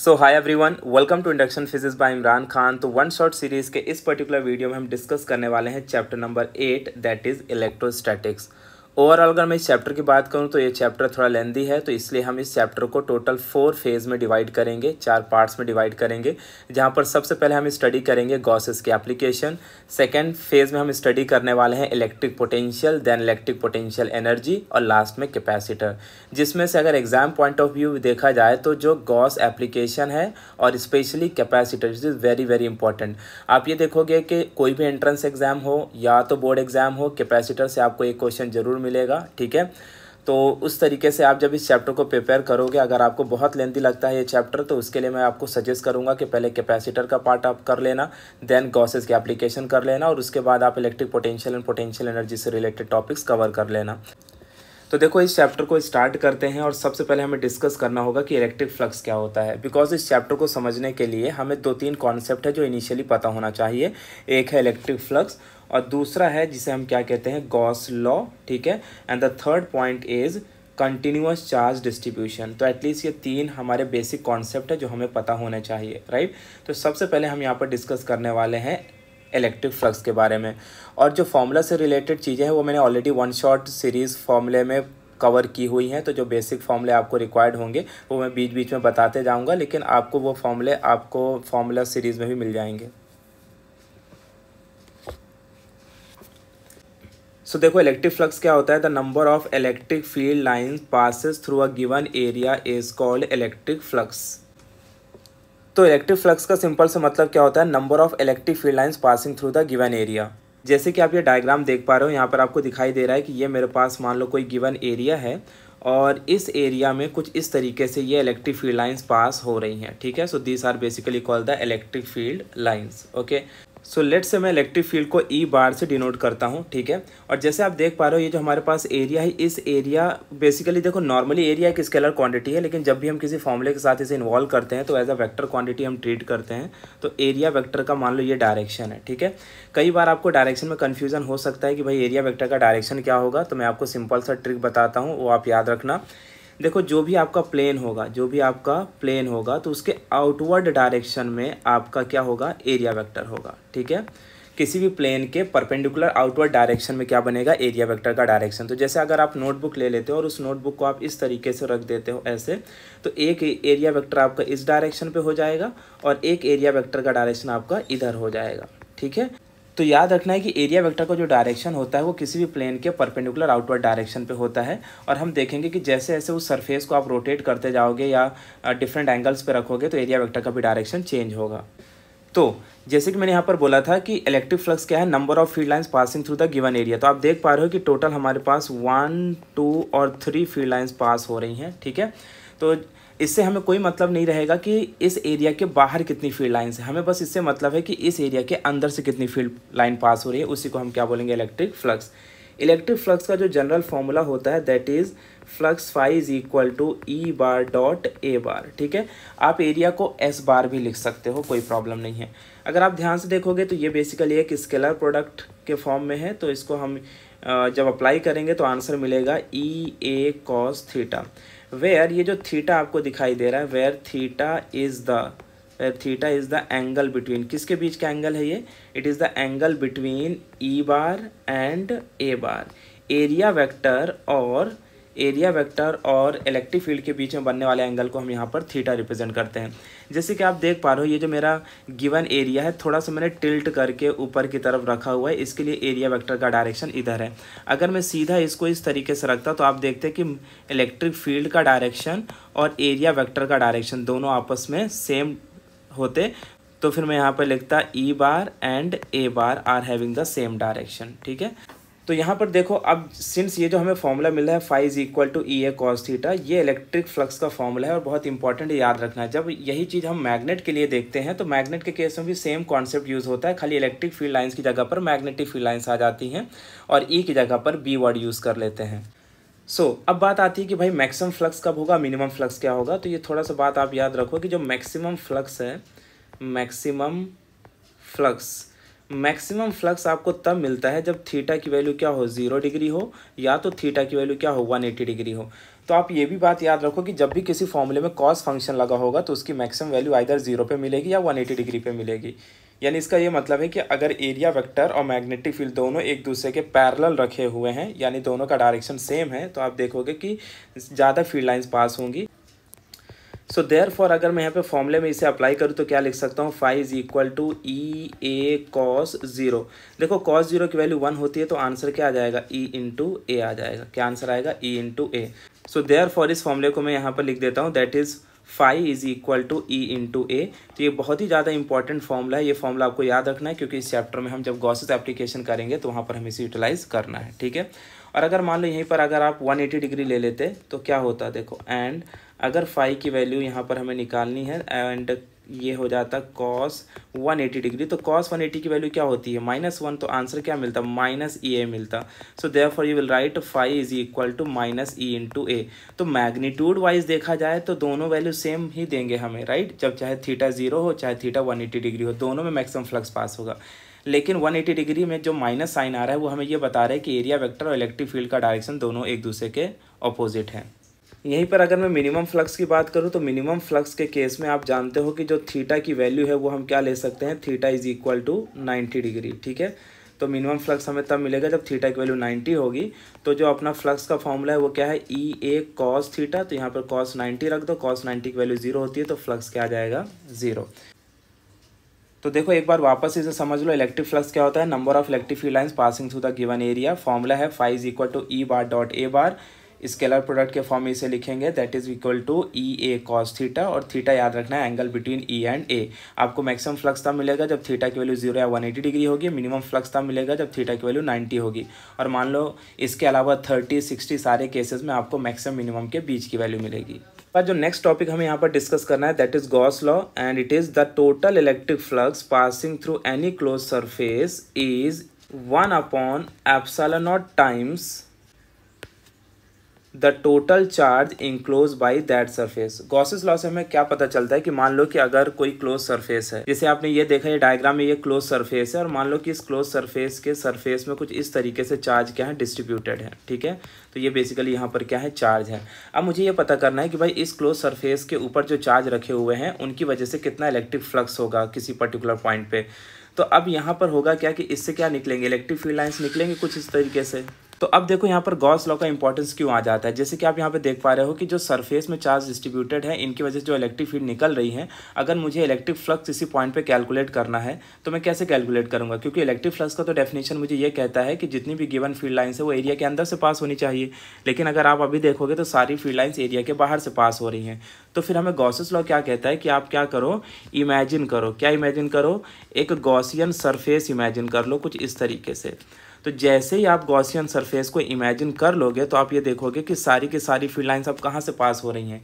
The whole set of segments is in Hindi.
So hi everyone, welcome to induction physics by Imran Khan. तो वन शॉट सीरीज के इस पर्टिकुलर वीडियो में हम डिस्कस करने वाले हैं chapter number 8 that is electrostatics. Overall अगर मैं इस चैप्टर की बात करूं तो ये चैप्टर थोड़ा लेंदी है, तो इसलिए हम इस चैप्टर को टोटल 4 फेज़ में डिवाइड करेंगे, 4 पार्ट्स में डिवाइड करेंगे। जहां पर सबसे पहले हम स्टडी करेंगे गॉसेस की एप्लीकेशन। सेकेंड फेज़ में हम स्टडी करने वाले हैं electric potential, then electric potential energy और लास्ट में कैपेसिटर। जिसमें से अगर एग्जाम पॉइंट ऑफ व्यू देखा जाए तो जो गॉस एप्लीकेशन है और specially capacitor is very very important. आप ये देखोगे कि कोई भी एंट्रेंस एग्जाम हो या तो बोर्ड एग्जाम हो, कैपेसिटर से आपको एक क्वेश्चन जरूर मिलेगा, ठीक है। तो उस तरीके से आप जब इस चैप्टर को प्रिपेयर करोगे, अगर आपको बहुत लेंथी लगता है ये चैप्टर, तो उसके लिए मैं आपको सजेस्ट करूंगा कि पहले कैपेसिटर का पार्ट आप कर लेना, देन गॉसेस की एप्लीकेशन कर लेना और उसके बाद आप electric potential and potential energy से रिलेटेड टॉपिक्स कवर कर लेना। तो देखो, इस चैप्टर को स्टार्ट करते हैं और सबसे पहले हमें डिस्कस करना होगा कि इलेक्ट्रिक फ्लक्स क्या होता है। बिकॉज इस चैप्टर को समझने के लिए हमें 2-3 कॉन्सेप्ट है जो इनिशियली पता होना चाहिए। एक है इलेक्ट्रिक फ्लक्स और दूसरा है जिसे हम क्या कहते हैं, गॉस लॉ, ठीक है। And the third point is continuous charge distribution. तो एटलीस्ट ये 3 हमारे बेसिक कॉन्सेप्ट है जो हमें पता होने चाहिए, राइट। तो सबसे पहले हम यहाँ पर डिस्कस करने वाले हैं इलेक्ट्रिक फ्लक्स के बारे में। और जो फॉर्मूला से रिलेटेड चीज़ें हैं वो मैंने ऑलरेडी वन शॉट सीरीज़ फॉर्मूले में कवर की हुई हैं। तो जो बेसिक फॉर्मूले आपको रिक्वायर्ड होंगे वो मैं बीच बीच में बताते जाऊंगा, लेकिन आपको वो फॉर्मूले आपको फॉर्मूला सीरीज़ में भी मिल जाएंगे। सो देखो, इलेक्ट्रिक फ्लक्स क्या होता है। The number of electric field lines passes through a given area is called electric flux. तो इलेक्ट्रिक फ्लक्स का सिंपल से मतलब क्या होता है, number of electric field lines passing through the given area. जैसे कि आप ये डायग्राम देख पा रहे हो, यहाँ पर आपको दिखाई दे रहा है कि ये मेरे पास मान लो कोई गिवन एरिया है और इस एरिया में कुछ इस तरीके से ये इलेक्ट्रिक फील्ड लाइंस पास हो रही हैं, ठीक है। So these are basically called the electric field lines, okay. So let से मैं इलेक्ट्रिक फील्ड को ई बार से डिनोट करता हूँ, ठीक है। और जैसे आप देख पा रहे हो, ये जो हमारे पास एरिया है, इस एरिया बेसिकली देखो, नॉर्मली एरिया एक स्केलर क्वांटिटी है, लेकिन जब भी हम किसी फॉर्मूले के साथ इसे इन्वॉल्व करते हैं तो एज अ वेक्टर क्वांटिटी हम ट्रीट करते हैं। तो एरिया वेक्टर का मान लो ये डायरेक्शन है, ठीक है। कई बार आपको डायरेक्शन में कन्फ्यूजन हो सकता है कि भाई एरिया वेक्टर का डायरेक्शन क्या होगा, तो मैं आपको सिंपल सा ट्रिक बताता हूँ, वो आप याद रखना। देखो, जो भी आपका प्लेन होगा तो उसके आउटवर्ड डायरेक्शन में आपका क्या होगा, एरिया वेक्टर होगा, ठीक है। किसी भी प्लेन के परपेंडिकुलर आउटवर्ड डायरेक्शन में क्या बनेगा, एरिया वेक्टर का डायरेक्शन। तो जैसे अगर आप नोटबुक ले लेते हो और उस नोटबुक को आप इस तरीके से रख देते हो ऐसे, तो एक एरिया वेक्टर आपका इस डायरेक्शन पे हो जाएगा और एक एरिया वेक्टर का डायरेक्शन आपका इधर हो जाएगा, ठीक है। तो याद रखना है कि एरिया वेक्टर का जो डायरेक्शन होता है वो किसी भी प्लेन के परपेंडिकुलर आउटवर्ड डायरेक्शन पे होता है। और हम देखेंगे कि जैसे जैसे उस सरफेस को आप रोटेट करते जाओगे या डिफरेंट एंगल्स पे रखोगे तो एरिया वेक्टर का भी डायरेक्शन चेंज होगा। तो जैसे कि मैंने यहाँ पर बोला था कि इलेक्ट्रिक फ्लक्स क्या है, number of field lines passing through the given area. तो आप देख पा रहे हो कि टोटल हमारे पास 1, 2 और 3 फील्ड लाइंस पास हो रही हैं, ठीक है। तो इससे हमें कोई मतलब नहीं रहेगा कि इस एरिया के बाहर कितनी फील्ड लाइंस है, हमें बस इससे मतलब है कि इस एरिया के अंदर से कितनी फील्ड लाइन पास हो रही है। उसी को हम क्या बोलेंगे, इलेक्ट्रिक फ्लक्स। इलेक्ट्रिक फ्लक्स का जो जनरल फॉर्मूला होता है that is flux phi is equal to E bar dot A bar, ठीक है। आप एरिया को एस बार भी लिख सकते हो, कोई प्रॉब्लम नहीं है। अगर आप ध्यान से देखोगे तो ये बेसिकली एक स्केलर प्रोडक्ट के फॉर्म में है, तो इसको हम जब अप्लाई करेंगे तो आंसर मिलेगा E A cos theta. Where ये जो थीटा आपको दिखाई दे रहा है, where theta is the angle between, किसके बीच का एंगल है ये, it is the angle between E bar and A bar. Area vector और इलेक्ट्रिक फील्ड के बीच में बनने वाले एंगल को हम यहाँ पर थीटा रिप्रेजेंट करते हैं। जैसे कि आप देख पा रहे हो, ये जो मेरा गिवन एरिया है थोड़ा सा मैंने टिल्ट करके ऊपर की तरफ रखा हुआ है, इसके लिए एरिया वेक्टर का डायरेक्शन इधर है। अगर मैं सीधा इसको इस तरीके से रखता तो आप देखते हैं कि इलेक्ट्रिक फील्ड का डायरेक्शन और एरिया वेक्टर का डायरेक्शन दोनों आपस में सेम होते। तो फिर मैं यहाँ पर लिखता E bar and A bar are having the same direction, ठीक है। तो यहाँ पर देखो, अब सिंस ये जो हमें फॉर्मूला मिल रहा है phi is equal to E A cos theta, ये इलेक्ट्रिक फ्लक्स का फॉर्मूला है और बहुत इंपॉर्टेंट है, याद रखना है। जब यही चीज़ हम मैग्नेट के लिए देखते हैं तो मैग्नेट के केस में भी सेम कॉन्सेप्ट यूज़ होता है, खाली इलेक्ट्रिक फील्ड लाइंस की जगह पर मैग्नेटिक फील्ड लाइंस आ जाती हैं और ई की जगह पर बी वर्ड यूज़ कर लेते हैं। अब बात आती है कि भाई मैक्सिमम फ्लक्स कब होगा, मिनिमम फ्लक्स क्या होगा। तो ये थोड़ा सा बात आप याद रखो कि जो मैक्सिमम फ्लक्स है, मैक्सिमम फ्लक्स आपको तब मिलता है जब थीटा की वैल्यू क्या हो, 0 डिग्री हो, या तो थीटा की वैल्यू क्या हो, 180 डिग्री हो। तो आप ये भी बात याद रखो कि जब भी किसी फॉर्मूले में कॉस फंक्शन लगा होगा तो उसकी मैक्सिमम वैल्यू आइदर 0 पे मिलेगी या 180 डिग्री पे मिलेगी। यानी इसका ये मतलब है कि अगर एरिया वेक्टर और मैग्नेटिक फील्ड दोनों एक दूसरे के पैरेलल रखे हुए हैं, यानी दोनों का डायरेक्शन सेम है, तो आप देखोगे कि ज़्यादा फील्ड लाइंस पास होंगी। सो देयरफॉर अगर मैं यहाँ पे फॉर्मूले में इसे अप्लाई करूँ तो क्या लिख सकता हूँ, phi is equal to E A cos 0। देखो cos 0 की वैल्यू 1 होती है तो आंसर क्या आ जाएगा, ई इंटू ए आ जाएगा। क्या आंसर आएगा, ई इंटू ए। सो देयरफॉर इस फॉर्मूले को मैं यहाँ पर लिख देता हूँ, that is phi is equal to E into A. तो ये बहुत ही ज़्यादा इंपॉर्टेंट फॉर्मूला है, ये फॉर्मूला आपको याद रखना है क्योंकि इस चैप्टर में हम जब गॉसेस एप्लीकेशन करेंगे तो वहाँ पर हमें इसे यूटिलाइज करना है, ठीक है। और अगर मान लो यहीं पर अगर आप 180 डिग्री ले लेते तो क्या होता, देखो, एंड अगर फाई की वैल्यू यहाँ पर हमें निकालनी है एंड ये हो जाता cos 180 डिग्री, तो cos 180 की वैल्यू क्या होती है, -1, तो आंसर क्या मिलता, माइनस ई ए मिलता। So therefore you will write phi is equal to minus E into A. तो मैग्नीट्यूड वाइज देखा जाए तो दोनों वैल्यू सेम ही देंगे हमें, राइट। जब चाहे थीटा 0 हो चाहे थीटा 180 डिग्री हो, दोनों में मैक्सिमम फ्लक्स पास होगा। लेकिन 180 डिग्री में जो माइनस साइन आ रहा है वो हमें ये बता रहा है कि एरिया वेक्टर और इलेक्ट्रिक फील्ड का डायरेक्शन दोनों एक दूसरे के ऑपोजिट हैं। यहीं पर अगर मैं मिनिमम फ्लक्स की बात करूं तो मिनिमम फ्लक्स के केस में आप जानते हो कि जो थीटा की वैल्यू है वो हम क्या ले सकते हैं, theta is equal to 90 degree, ठीक है। तो मिनिमम फ्लक्स हमें तब मिलेगा जब थीटा की वैल्यू 90 होगी। तो जो अपना फ्लक्स का फॉर्मूला है वो क्या है, ई ए कॉस थीटा। तो यहाँ पर कॉस 90 रख दो, कॉस 90 की वैल्यू 0 होती है तो फ्लक्स क्या आ जाएगा, 0। तो देखो एक बार वापस इसे समझ लो, इलेक्ट्रिक फ्लक्स क्या होता है, number of electric field lines passing through the given area. Formula है phi is equal to E bar dot A bar. Scalar product के फॉर्म में इसे लिखेंगे, that is equal to E A cos theta. और थीटा याद रखना है angle between E and A. आपको मैक्सिमम फ्लक्स तब मिलेगा जब थीटा की वैल्यू 0 या 180 डिग्री होगी, मिनिमम फ्लक्स तब मिलेगा जब थीटा की वैल्यू 90 होगी। और मान लो इसके अलावा 30, 60 सारे केसेस में आपको मैक्सिमम मिनिमम के बीच की वैल्यू मिलेगी। पर जो नेक्स्ट टॉपिक हमें यहाँ पर डिस्कस करना है that is Gauss law, and it is the total electric flux passing through any close surface is 1/ε0 times the total charge enclose by that surface. Gauss's law से हमें क्या पता चलता है कि मान लो कि अगर कोई क्लोज सरफेस है, जैसे आपने ये देखा ये डायग्राम में ये क्लोज सरफेस है, और मान लो कि इस क्लोज सरफेस के सरफेस में कुछ इस तरीके से चार्ज क्या है, डिस्ट्रीब्यूटेड है, ठीक है। तो ये बेसिकली यहाँ पर क्या है, चार्ज है। अब मुझे ये पता करना है कि भाई इस क्लोज सरफेस के ऊपर जो चार्ज रखे हुए हैं उनकी वजह से कितना इलेक्ट्रिक फ्लक्स होगा किसी पर्टिकुलर पॉइंट पे। तो अब यहाँ पर होगा क्या कि इससे क्या निकलेंगे, इलेक्ट्रिक फील्ड लाइंस निकलेंगे कुछ इस तरीके से। तो अब देखो यहाँ पर गॉस लॉ का इंपॉर्टेंस क्यों आ जाता है। जैसे कि आप यहाँ पे देख पा रहे हो कि जो सरफेस में चार्ज डिस्ट्रीब्यूटेड है इनकी वजह से जो इलेक्ट्रिक फील्ड निकल रही है, अगर मुझे इलेक्ट्रिक फ्लक्स इसी पॉइंट पे कैलकुलेट करना है तो मैं कैसे कैलकुलेट करूँगा, क्योंकि इलेक्ट्रिक फ्लक्स का तो डेफिनेशन मुझे ये कहता है कि जितनी भी गिवन फील्ड लाइन्स है वो एरिया के अंदर से पास होनी चाहिए। लेकिन अगर आप अभी देखोगे तो सारी फील्ड लाइन्स एरिया के बाहर से पास हो रही हैं। तो फिर हमें गॉसेस लॉ क्या कहता है कि आप क्या करो, इमेजिन करो। क्या इमेजिन करो, एक गॉसियन सरफेस इमेजिन कर लो कुछ इस तरीके से। तो जैसे ही आप गॉसियन सरफेस को इमेजिन कर लोगे तो आप ये देखोगे कि सारी की सारी फील्ड लाइंस अब कहाँ से पास हो रही हैं,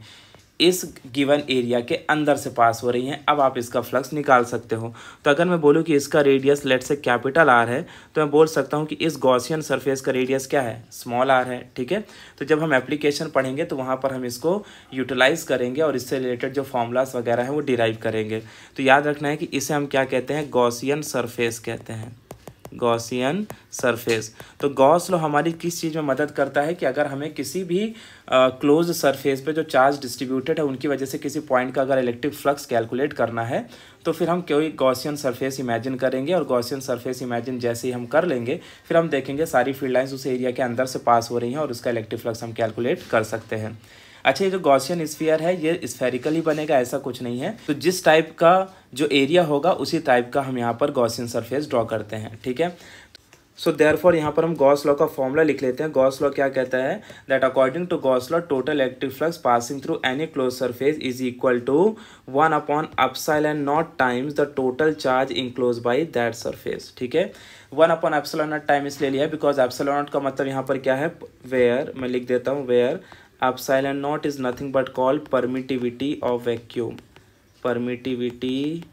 इस गिवन एरिया के अंदर से पास हो रही हैं। अब आप इसका फ्लक्स निकाल सकते हो। तो अगर मैं बोलूँ कि इसका रेडियस लेट से कैपिटल आर है तो मैं बोल सकता हूँ कि इस गॉसियन सरफेस का रेडियस क्या है, स्मॉल आर है, ठीक है। तो जब हम एप्लीकेशन पढ़ेंगे तो वहाँ पर हम इसको यूटिलाइज करेंगे और इससे रिलेटेड जो फॉर्मूलाज वगैरह हैं वो डिराइव करेंगे। तो याद रखना है कि इसे हम क्या कहते हैं, गॉसियन सरफेस कहते हैं, गॉसियन सरफेस। तो गॉस लॉ हमारी किस चीज़ में मदद करता है कि अगर हमें किसी भी क्लोज सरफेस पे जो चार्ज डिस्ट्रीब्यूटेड है उनकी वजह से किसी पॉइंट का अगर इलेक्ट्रिक फ्लक्स कैलकुलेट करना है तो फिर हम कोई गॉसियन सरफेस इमेजिन करेंगे, और गॉसियन सरफेस इमेजिन जैसे ही हम कर लेंगे फिर हम देखेंगे सारी फील्ड लाइंस उस एरिया के अंदर से पास हो रही हैं और उसका इलेक्ट्रिक फ्लक्स हम कैलकुलेट कर सकते हैं। अच्छा, ये जो गॉसियन स्फीयर है ये स्फेरिकली बनेगा ऐसा कुछ नहीं है। तो जिस टाइप का जो एरिया होगा उसी टाइप का हम यहाँ पर गॉसियन सरफेस ड्रॉ करते हैं, ठीक है। सो देयरफॉर यहाँ पर हम गॉस लॉ का फॉर्मूला लिख लेते हैं। गॉस लॉ क्या कहता है, that according to Gauss law total electric flux passing through any close surface is equal to 1/ε0 times the total charge enclose by that surface, ठीक है। 1/ε0 टाइम इसलिए लिया है बिकॉज ε0 का मतलब यहाँ पर क्या है, वेयर, मैं लिख देता हूँ where ε0 is nothing but called permittivity of vacuum, permittivity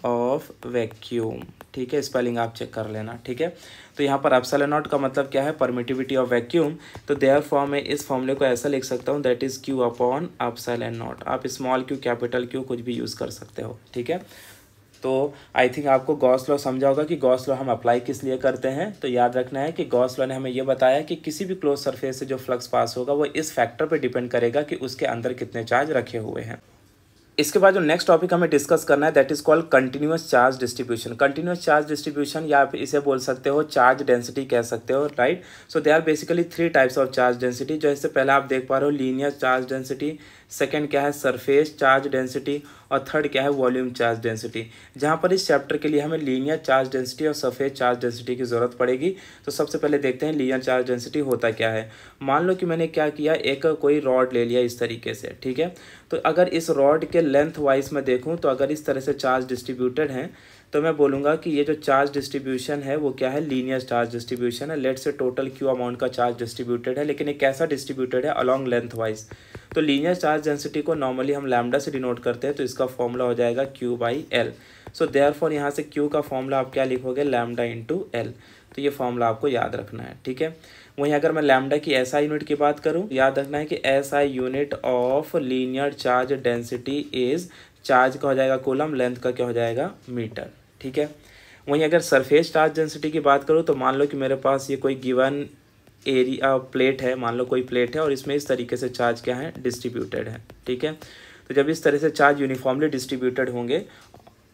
of vacuum, ठीक है। स्पेलिंग आप चेक कर लेना, ठीक है। तो यहाँ पर ε0 का मतलब क्या है, परमिटिविटी ऑफ वैक्यूम। तो देयरफॉर मैं इस फॉर्मूले को ऐसा लिख सकता हूँ, दैट इज़ Q/ε0। आप स्मॉल q कैपिटल Q कुछ भी यूज़ कर सकते हो, ठीक है। तो आई थिंक आपको गॉस लॉ समझा होगा कि गॉस लॉ हम अप्लाई किस लिए करते हैं। तो याद रखना है कि गॉस लॉ ने हमें ये बताया कि किसी भी क्लोज सरफेस से जो फ्लक्स पास होगा वो इस फैक्टर पे डिपेंड करेगा कि उसके अंदर कितने चार्ज रखे हुए हैं। इसके बाद जो नेक्स्ट टॉपिक हमें डिस्कस करना है that is called continuous charge distribution. Continuous charge distribution या आप इसे बोल सकते हो चार्ज डेंसिटी कह सकते हो, right. So they are basically 3 types of charge density. जो इससे पहले आप देख पा रहे हो लीनियर चार्ज डेंसिटी, सेकंड क्या है सरफेस चार्ज डेंसिटी, और थर्ड क्या है वॉल्यूम चार्ज डेंसिटी। जहाँ पर इस चैप्टर के लिए हमें लीनियर चार्ज डेंसिटी और सरफेस चार्ज डेंसिटी की ज़रूरत पड़ेगी। तो सबसे पहले देखते हैं लीनियर चार्ज डेंसिटी होता क्या है। मान लो कि मैंने क्या किया, एक कोई रॉड ले लिया इस तरीके से, ठीक है। तो अगर इस रॉड के लेंथ वाइज में देखूँ तो अगर इस तरह से चार्ज डिस्ट्रीब्यूटेड हैं तो मैं बोलूँगा कि ये जो चार्ज डिस्ट्रीब्यूशन है वो क्या है, लीनियर चार्ज डिस्ट्रीब्यूशन है। Let's say total Q amount का चार्ज डिस्ट्रीब्यूटेड है, लेकिन ये कैसा डिस्ट्रीब्यूटेड है, अलॉन्ग लेंथ वाइज। तो लीनियर चार्ज डेंसिटी को नॉर्मली हम लैम्डा से डिनोट करते हैं, तो इसका फॉर्मूला हो जाएगा Q by L. So therefore यहाँ से क्यू का फॉर्मूला आप क्या लिखोगे, लैम्डा इंटू एल। तो ये फॉर्मूला आपको याद रखना है, ठीक है। वहीं अगर मैं लैम्डा की एसआई यूनिट की बात करूँ, याद रखना है कि SI unit of linear charge density is, charge का हो जाएगा कूलम, लेंथ का क्या हो जाएगा मीटर, ठीक है। वहीं अगर सरफेस चार्ज डेंसिटी की बात करूँ तो मान लो कि मेरे पास ये कोई गिवन एरिया प्लेट है, मान लो कोई प्लेट है और इसमें इस तरीके से चार्ज क्या है, डिस्ट्रीब्यूटेड है, ठीक है। तो जब इस तरह से चार्ज यूनिफॉर्मली डिस्ट्रीब्यूटेड होंगे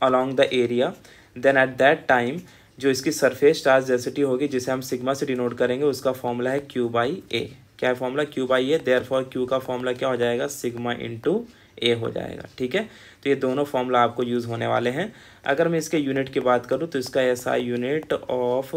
along the area, then at that time जो इसकी सरफेस चार्ज डेंसिटी होगी जिसे हम सिग्मा से डिनोट करेंगे, उसका फॉर्मूला है क्यू बाई ए। क्या है formula, Q by A. Therefore Q का फॉर्मूला क्या हो जाएगा, सिग्मा इंटू ए हो जाएगा, ठीक है। तो ये दोनों फॉर्मूला आपको यूज़ होने वाले हैं। अगर मैं इसके यूनिट की बात करूँ तो इसका SI unit of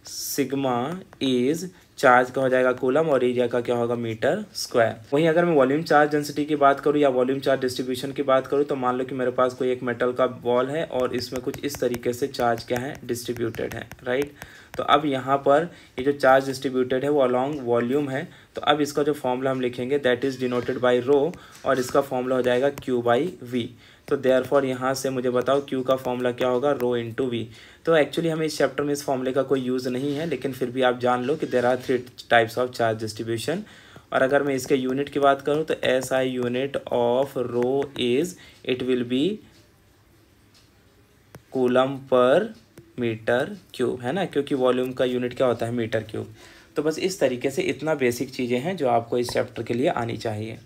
sigma is, charge का हो जाएगा कूलम और एरिया का क्या होगा, मीटर स्क्वायर। वहीं अगर मैं वॉल्यूम चार्ज डेंसिटी की बात करूँ या वॉल्यूम चार्ज डिस्ट्रीब्यूशन की बात करूँ तो मान लो कि मेरे पास कोई एक मेटल का बॉल है और इसमें कुछ इस तरीके से चार्ज क्या है, डिस्ट्रीब्यूटेड है, राइट। तो अब यहाँ पर ये जो चार्ज डिस्ट्रीब्यूटेड है वो अलॉन्ग वॉल्यूम है। तो अब इसका जो फॉर्मूला हम लिखेंगे that is denoted by rho, और इसका फॉर्मूला हो जाएगा क्यू बाई वी। तो देयरफॉर यहाँ से मुझे बताओ क्यू का फॉर्मूला क्या होगा, रो इंटू वी। तो एक्चुअली हमें इस चैप्टर में इस फॉर्मूले का कोई यूज़ नहीं है, लेकिन फिर भी आप जान लो कि there are 3 types of charge distribution. और अगर मैं इसके यूनिट की बात करूँ तो S I unit of rho is, it will be coulomb per metre cube, है ना, क्योंकि वॉल्यूम का यूनिट क्या होता है, मीटर क्यूब। तो बस इस तरीके से इतना बेसिक चीज़ें हैं जो आपको इस चैप्टर के लिए आनी चाहिए।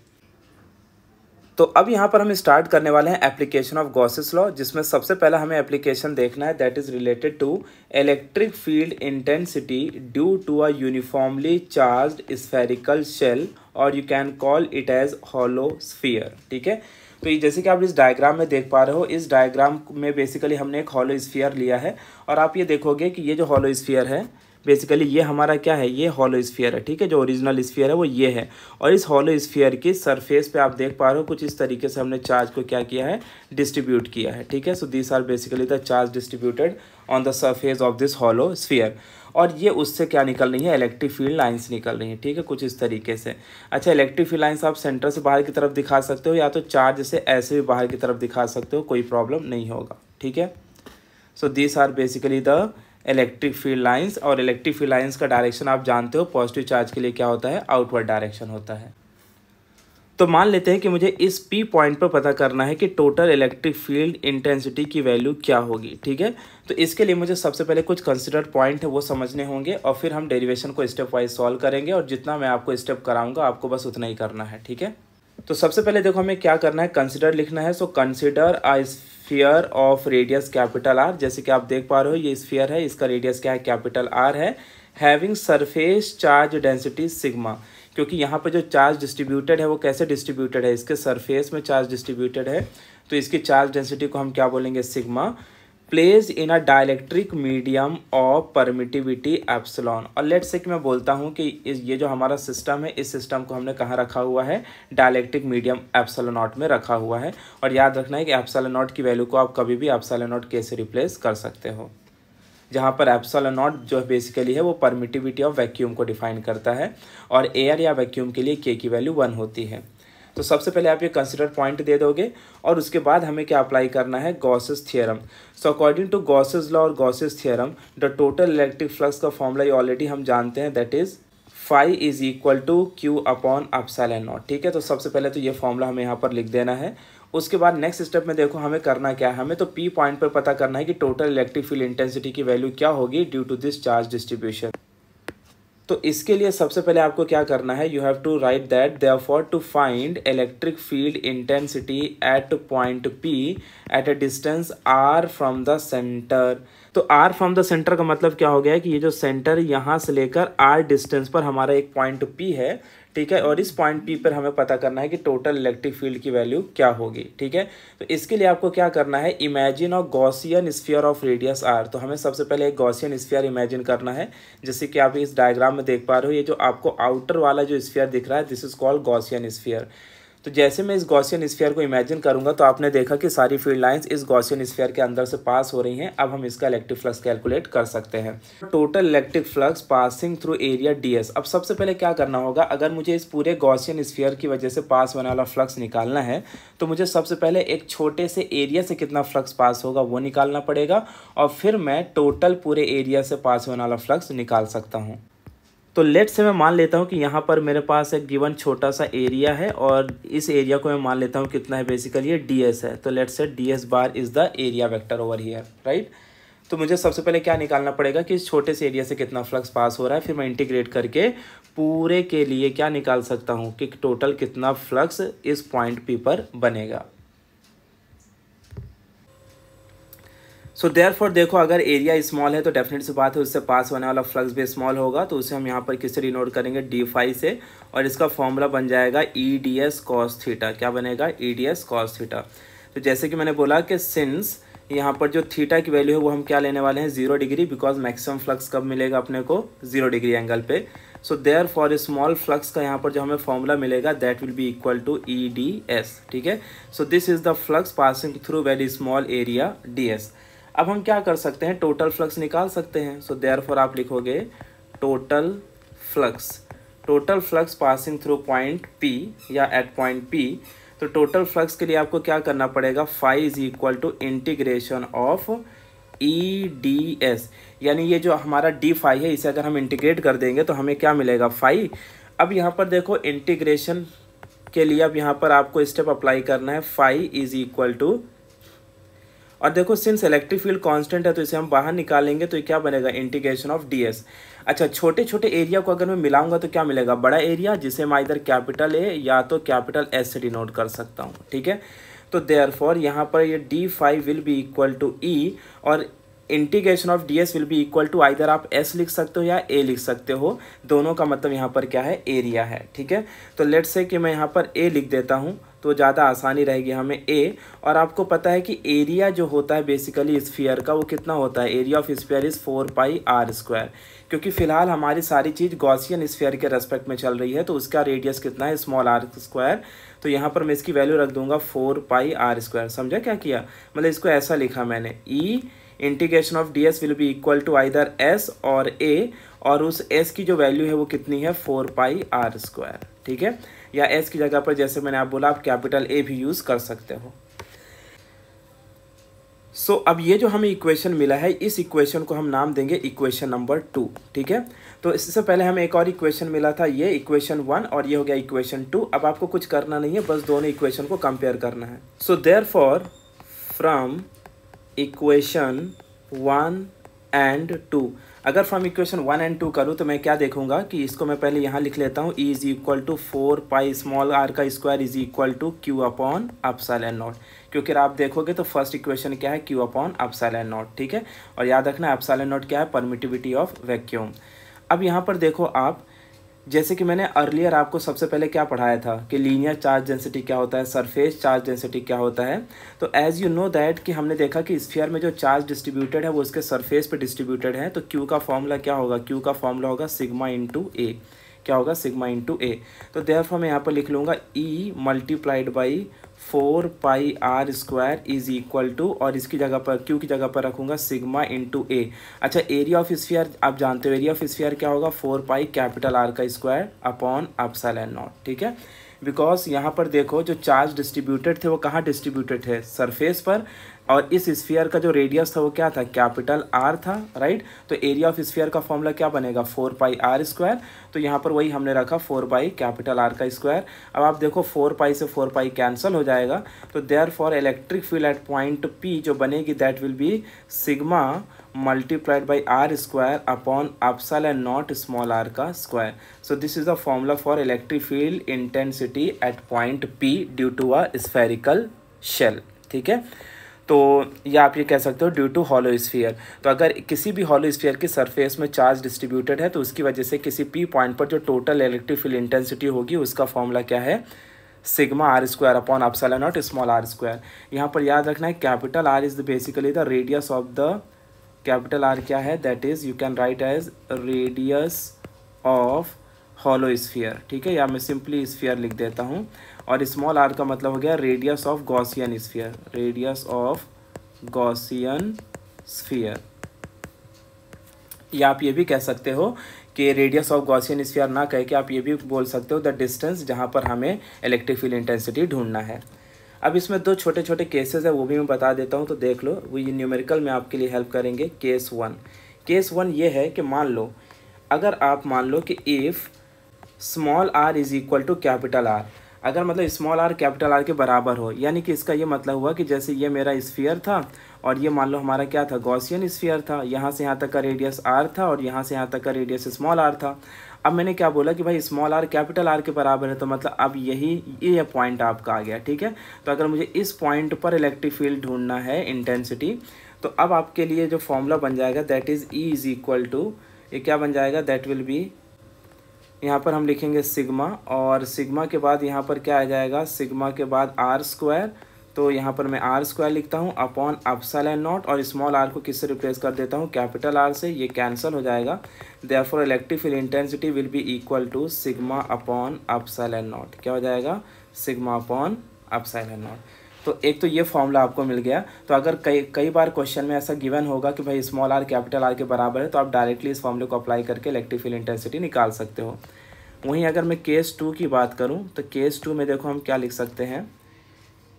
तो अब यहाँ पर हम स्टार्ट करने वाले हैं एप्लीकेशन ऑफ गॉसेस लॉ, जिसमें सबसे पहला हमें एप्लीकेशन देखना है that is related to electric field intensity due to a uniformly charged spherical shell, और you can call it as hollow sphere, ठीक है। तो ये जैसे कि आप इस डायग्राम में देख पा रहे हो, इस डायग्राम में बेसिकली हमने एक हॉलो स्फीयर लिया है, और आप ये देखोगे कि ये जो हॉलो स्फीयर है बेसिकली ये हमारा क्या है, ये हॉलो स्फीयर है, ठीक है। जो ओरिजिनल स्फीयर है वो ये है, और इस हॉलो स्फीयर की सरफेस पे आप देख पा रहे हो कुछ इस तरीके से हमने चार्ज को क्या किया है, डिस्ट्रीब्यूट किया है, ठीक है। So this are basically the charge distributed on the surface of this hollow sphere, और ये उससे क्या निकल रही है, इलेक्ट्रिक फील्ड लाइंस निकल रही हैं, ठीक है, कुछ इस तरीके से। अच्छा, इलेक्ट्रिक फील्ड लाइंस आप सेंटर से बाहर की तरफ दिखा सकते हो या तो चार्ज से ऐसे भी बाहर की तरफ दिखा सकते हो, कोई प्रॉब्लम नहीं होगा, ठीक है। So this are basically the electric field lines, और इलेक्ट्रिक फील्ड लाइंस का डायरेक्शन आप जानते हो, पॉजिटिव चार्ज के लिए क्या होता है, आउटवर्ड डायरेक्शन होता है। तो मान लेते हैं कि मुझे इस पी पॉइंट पर पता करना है कि टोटल इलेक्ट्रिक फील्ड इंटेंसिटी की वैल्यू क्या होगी, ठीक है। तो इसके लिए मुझे सबसे पहले कुछ कंसिडर्ड पॉइंट है वो समझने होंगे, और फिर हम डेरिवेशन को स्टेप वाइज सॉल्व करेंगे, और जितना मैं आपको स्टेप कराऊंगा आपको बस उतना ही करना है, ठीक है। तो सबसे पहले देखो हमें क्या करना है, कंसिडर लिखना है। So consider a sphere of radius capital R, जैसे कि आप देख पा रहे हो ये स्फीयर है, इसका रेडियस क्या है, कैपिटल आर है, having surface charge density sigma, क्योंकि यहाँ पे जो चार्ज डिस्ट्रीब्यूटेड है वो कैसे डिस्ट्रीब्यूटेड है, इसके सरफेस में चार्ज डिस्ट्रीब्यूटेड है, तो इसकी चार्ज डेंसिटी को हम क्या बोलेंगे, sigma, place in a dielectric medium of permittivity epsilon. और लेट्स से कि मैं बोलता हूँ कि ये जो हमारा सिस्टम है, इस सिस्टम को हमने कहाँ रखा हुआ है, डाइलेक्ट्रिक मीडियम एप्सिलॉन नॉट में रखा हुआ है, और याद रखना है कि एप्सिलॉन नॉट की वैल्यू को आप कभी भी एप्सिलॉन नॉट के से रिप्लेस कर सकते हो, जहाँ पर एप्सिलॉन नॉट जो बेसिकली है वो परमिटिविटी ऑफ वैक्यूम को डिफाइन करता है, और एयर या वैक्यूम के लिए के की वैल्यू 1 होती है। तो सबसे पहले आप ये कंसिडर पॉइंट दे दोगे, और उसके बाद हमें क्या अप्लाई करना है, Gauss's theorem. So according to Gauss's law और Gauss's theorem, the total electric flux का फॉर्मूला ऑलरेडी हम जानते हैं, that is phi is equal to q upon epsilon naught. ठीक है, तो सबसे पहले तो ये फॉर्मूला हमें यहाँ पर लिख देना है। उसके बाद नेक्स्ट स्टेप में देखो हमें करना क्या है, हमें तो पी पॉइंट पर पता करना है कि टोटल इलेक्ट्रिक फील्ड इंटेंसिटी की वैल्यू क्या होगी due to this charge distribution. तो इसके लिए सबसे पहले आपको क्या करना है, you have to write that therefore to find electric field intensity at point P at a distance r from the centre. तो आर फ्रॉम द सेंटर का मतलब क्या हो गया है कि ये जो सेंटर यहाँ से लेकर आर डिस्टेंस पर हमारा एक पॉइंट पी है। ठीक है, और इस पॉइंट पी पर हमें पता करना है कि टोटल इलेक्ट्रिक फील्ड की वैल्यू क्या होगी। ठीक है, तो इसके लिए आपको क्या करना है, imagine a Gaussian sphere of radius r. तो हमें सबसे पहले एक गॉसियन स्फीयर इमेजिन करना है, जैसे कि आप इस डायग्राम में देख पा रहे हो, ये जो आपको आउटर वाला जो स्फीयर दिख रहा है this is called Gaussian sphere. तो जैसे मैं इस गॉसियन स्फीयर को इमेजिन करूंगा तो आपने देखा कि सारी फील्ड लाइंस इस गॉसियन स्फीयर के अंदर से पास हो रही हैं। अब हम इसका इलेक्ट्रिक फ्लक्स कैलकुलेट कर सकते हैं। Total electric flux passing through area ds। अब सबसे पहले क्या करना होगा, अगर मुझे इस पूरे गॉसियन स्फीयर की वजह से पास होने वाला फ्लक्स निकालना है तो मुझे सबसे पहले एक छोटे से एरिया से कितना फ्लक्स पास होगा वो निकालना पड़ेगा, और फिर मैं टोटल पूरे एरिया से पास होने वाला फ्लक्स निकाल सकता हूँ। तो लेट से मैं मान लेता हूँ कि यहाँ पर मेरे पास एक गिवन छोटा सा एरिया है, और इस एरिया को मैं मान लेता हूँ कितना है, बेसिकली ये ds है। तो लेट से ds bar is the area vector over here, right. तो मुझे सबसे पहले क्या निकालना पड़ेगा कि इस छोटे से एरिया से कितना फ्लक्स पास हो रहा है, फिर मैं इंटीग्रेट करके पूरे के लिए क्या निकाल सकता हूँ कि टोटल कितना फ्लक्स इस पॉइंट P पर बनेगा। सो देयरफॉर देखो अगर एरिया स्मॉल है तो डेफिनेट सी बात है उससे पास होने वाला फ्लक्स भी स्मॉल होगा। तो उसे हम यहाँ पर किससे डिनोट करेंगे, डी फाई से, और इसका फॉर्मूला बन जाएगा ई डी एस कॉस थीटा। क्या बनेगा, ई डी एस कॉस थीटा। तो जैसे कि मैंने बोला कि सिंस यहाँ पर जो थीटा की वैल्यू है वो हम क्या लेने वाले हैं, 0 डिग्री, बिकॉज मैक्सिमम फ्लक्स कब मिलेगा अपने को, 0 डिग्री एंगल पे। सो देयरफॉर स्मॉल फ्लक्स का यहाँ पर जो हमें फॉर्मूला मिलेगा that will be equal to E d s. ठीक है, so this is the flux passing through very small area d s. अब हम क्या कर सकते हैं, टोटल फ्लक्स निकाल सकते हैं। सो देयरफॉर आप लिखोगे total flux passing through point P या एट पॉइंट P। तो टोटल फ्लक्स के लिए आपको क्या करना पड़ेगा, phi is equal to integration of E d s, यानी ये जो हमारा डी फाई है इसे अगर हम इंटीग्रेट कर देंगे तो हमें क्या मिलेगा, फाई। अब यहाँ पर देखो इंटीग्रेशन के लिए अब यहाँ पर आपको स्टेप अप्लाई करना है, फाई इज इक्वल टू, और देखो सिंस इलेक्ट्रिक फील्ड कांस्टेंट है तो इसे हम बाहर निकालेंगे तो ये क्या बनेगा, इंटीग्रेशन ऑफ ds। अच्छा, छोटे छोटे एरिया को अगर मैं मिलाऊंगा तो क्या मिलेगा, बड़ा एरिया, जिसे मैं इधर कैपिटल A या तो कैपिटल S से डिनोट कर सकता हूँ। ठीक है, तो देयरफॉर यहाँ पर ये d5 will be equal to E, और integration of ds will be equal to either आप s लिख सकते हो या a लिख सकते हो, दोनों का मतलब यहाँ पर क्या है, एरिया है। ठीक है, तो लेट्स से कि मैं यहाँ पर a लिख देता हूँ तो ज़्यादा आसानी रहेगी हमें a। और आपको पता है कि एरिया जो होता है बेसिकली स्फीयर का वो कितना होता है, area of sphere is 4πr²। क्योंकि फिलहाल हमारी सारी चीज़ गॉसियन स्फीयर के रेस्पेक्ट में चल रही है तो उसका रेडियस कितना है, स्मॉल r²। तो यहाँ पर मैं इसकी वैल्यू रख दूंगा 4πr²। समझा क्या किया, मतलब इसको ऐसा लिखा मैंने, E integration of ds will be equal to either s or a, और उस s की जो वैल्यू है वो कितनी है, 4πr²। ठीक है, या s की जगह पर जैसे मैंने आप बोला आप कैपिटल A भी यूज़ कर सकते हो। सो अब ये जो हमें इक्वेशन मिला है इस इक्वेशन को हम नाम देंगे इक्वेशन नंबर 2। ठीक है, तो इससे पहले हमें एक और इक्वेशन मिला था, ये इक्वेशन 1, और ये हो गया इक्वेशन 2। अब आपको कुछ करना नहीं है, बस दोनों इक्वेशन को कंपेयर करना है। So therefore from equation 1 and 2, अगर फ्रॉम इक्वेशन 1 एंड 2 करूँ तो मैं क्या देखूंगा कि इसको मैं पहले यहाँ लिख लेता हूँ, E is equal to 4π small r का square is equal to q upon epsilon naught. क्योंकि आप देखोगे तो फर्स्ट इक्वेशन क्या है, क्यू अपॉन एप्सिलॉन नॉट। ठीक है, और याद रखना एप्सिलॉन नॉट क्या है, परमिटिविटी ऑफ वैक्यूम। अब यहाँ पर देखो आप, जैसे कि मैंने अर्लियर आपको सबसे पहले क्या पढ़ाया था कि लीनियर चार्ज डेंसिटी क्या होता है, सरफेस चार्ज डेंसिटी क्या होता है। तो एज यू नो दैट कि हमने देखा कि स्फीयर में जो चार्ज डिस्ट्रीब्यूटेड है वो उसके सरफेस पे डिस्ट्रीब्यूटेड है। तो क्यू का फॉर्मूला क्या होगा, क्यू का फॉर्मूला होगा सिग्मा इंटू ए। क्या होगा, सिग्मा इंटू ए। तो देयरफॉर मैं यहाँ पर लिख लूँगा E multiplied by 4πr² is equal to, और इसकी जगह पर क्यू की जगह पर रखूँगा सिग्मा इंटू ए। अच्छा, एरिया ऑफ स्फीयर आप जानते हो, एरिया ऑफ स्फीयर क्या होगा, 4π कैपिटल R का स्क्वायर अपॉन एप्सिलॉन नॉट। ठीक है, बिकॉज यहाँ पर देखो जो चार्ज डिस्ट्रीब्यूटेड थे वो कहाँ डिस्ट्रीब्यूटेड थे, सरफेस पर, और इस स्फीयर का जो रेडियस था वो क्या था, कैपिटल आर था, राइट। तो एरिया ऑफ स्फीयर का फॉर्मूला क्या बनेगा, 4πr²। तो यहाँ पर वही हमने रखा 4 कैपिटल आर का स्क्वायर। अब आप देखो 4π से 4π कैंसिल हो जाएगा, तो therefore electric field at point P जो बनेगी that will be sigma multiplied by r² upon epsilon naught small r का square. So this is the formula for electric field intensity at point P due to a spherical shell, ठीक है। तो या आप ये कह सकते हो ड्यू टू हॉलो स्फीयर। तो अगर किसी भी हॉलो स्फीयर की सरफेस में चार्ज डिस्ट्रीब्यूटेड है तो उसकी वजह से किसी P पॉइंट पर जो टोटल इलेक्ट्रिक फील्ड इंटेंसिटी होगी उसका फॉर्मूला क्या है, sigma r² upon epsilon naught small r²। यहाँ पर याद रखना है capital R is basically the radius of the, capital R क्या है, that is you can write as radius of hollow sphere, ठीक है, या मैं सिंपली स्फीयर लिख देता हूँ। और स्मॉल r का मतलब हो गया radius of Gaussian sphere, radius of Gaussian sphere. या आप ये भी कह सकते हो कि रेडियस ऑफ गॉसियन स्फीयर ना कह के आप ये भी बोल सकते हो द डिस्टेंस जहाँ पर हमें इलेक्ट्रिक फील्ड इंटेंसिटी ढूंढना है। अब इसमें दो छोटे छोटे केसेस है वो भी मैं बता देता हूँ, तो देख लो, वो ये न्यूमेरिकल में आपके लिए हेल्प करेंगे। केस 1 ये है कि मान लो, अगर आप मान लो कि if small r is equal to capital R, अगर मतलब स्मॉल r कैपिटल R के बराबर हो, यानी कि इसका ये मतलब हुआ कि जैसे ये मेरा स्फीयर था और ये मान लो हमारा क्या था, गॉसियन स्फीयर था, यहाँ से यहाँ तक का रेडियस r था और यहाँ से यहाँ तक का रेडियस स्मॉल r था। अब मैंने क्या बोला कि भाई स्मॉल r कैपिटल R के बराबर है, तो मतलब अब ये पॉइंट आपका आ गया, ठीक है। तो अगर मुझे इस पॉइंट पर इलेक्ट्रिक फील्ड ढूंढना है इंटेंसिटी, तो अब आपके लिए जो फॉर्मूला बन जाएगा that is E is equal to, ये क्या बन जाएगा, दैट विल बी, यहाँ पर हम लिखेंगे सिग्मा, और सिग्मा के बाद यहाँ पर क्या आ जाएगा, सिग्मा के बाद r²। तो यहाँ पर मैं r² लिखता हूँ अपॉन एप्सिलॉन नॉट, और स्मॉल r को किससे रिप्लेस कर देता हूँ, कैपिटल R से, ये कैंसिल हो जाएगा। Therefore electric field intensity will be equal to sigma upon epsilon naught. क्या हो जाएगा, सिग्मा अपॉन एप्सिलॉन नॉट। तो एक तो ये फॉर्मूला आपको मिल गया। तो अगर कई बार क्वेश्चन में ऐसा गिवन होगा कि भाई स्मॉल r कैपिटल R के बराबर है, तो आप डायरेक्टली इस फॉर्मूले को अप्लाई करके इलेक्ट्रिक फील्ड इंटेंसिटी निकाल सकते हो। वहीं अगर मैं केस 2 की बात करूं, तो केस 2 में देखो हम क्या लिख सकते हैं,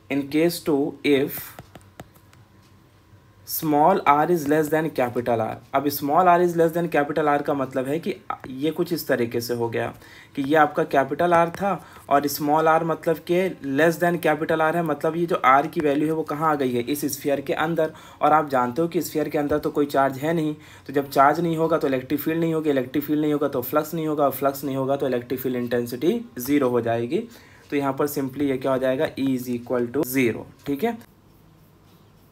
in case 2 if small r is less than capital R। अब small r is less than capital R का मतलब है कि ये कुछ इस तरीके से हो गया कि ये आपका कैपिटल R था और स्मॉल r मतलब कि लेस देन कैपिटल R है, मतलब ये जो r की वैल्यू है वो कहाँ आ गई है, इस स्फीयर के अंदर। और आप जानते हो कि स्फीयर के अंदर तो कोई चार्ज है नहीं, तो जब चार्ज नहीं होगा तो इलेक्ट्रिक फील्ड नहीं होगी, इलेक्ट्रिक फील्ड नहीं होगा तो फ्लक्स नहीं होगा, और फ्लक्स नहीं होगा तो इलेक्ट्रिक फील्ड इंटेंसिटी 0 हो जाएगी। तो यहाँ पर सिंपली ये क्या हो जाएगा, E इज इक्वल टू 0, ठीक है।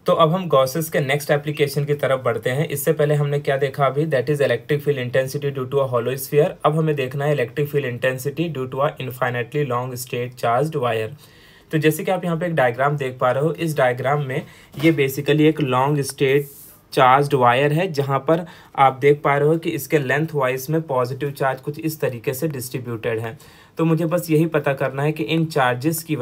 तो अब हम गॉसेस के नेक्स्ट एप्लीकेशन की तरफ बढ़ते हैं। इससे पहले हमने क्या देखा अभी, that is electric field intensity due to a hollow sphere. अब हमें देखना है electric field intensity due to a infinitely long straight charged wire. तो जैसे कि आप यहाँ पे एक डायग्राम देख पा रहे हो, इस डायग्राम में ये बेसिकली एक लॉन्ग स्ट्रेट चार्ज्ड वायर है, जहाँ पर आप देख पा रहे हो कि इसके लेंथ वाइज में पॉजिटिव चार्ज कुछ इस तरीके से डिस्ट्रीब्यूटेड है। तो मुझे बस यही पता करना है कि इन चार्जेस की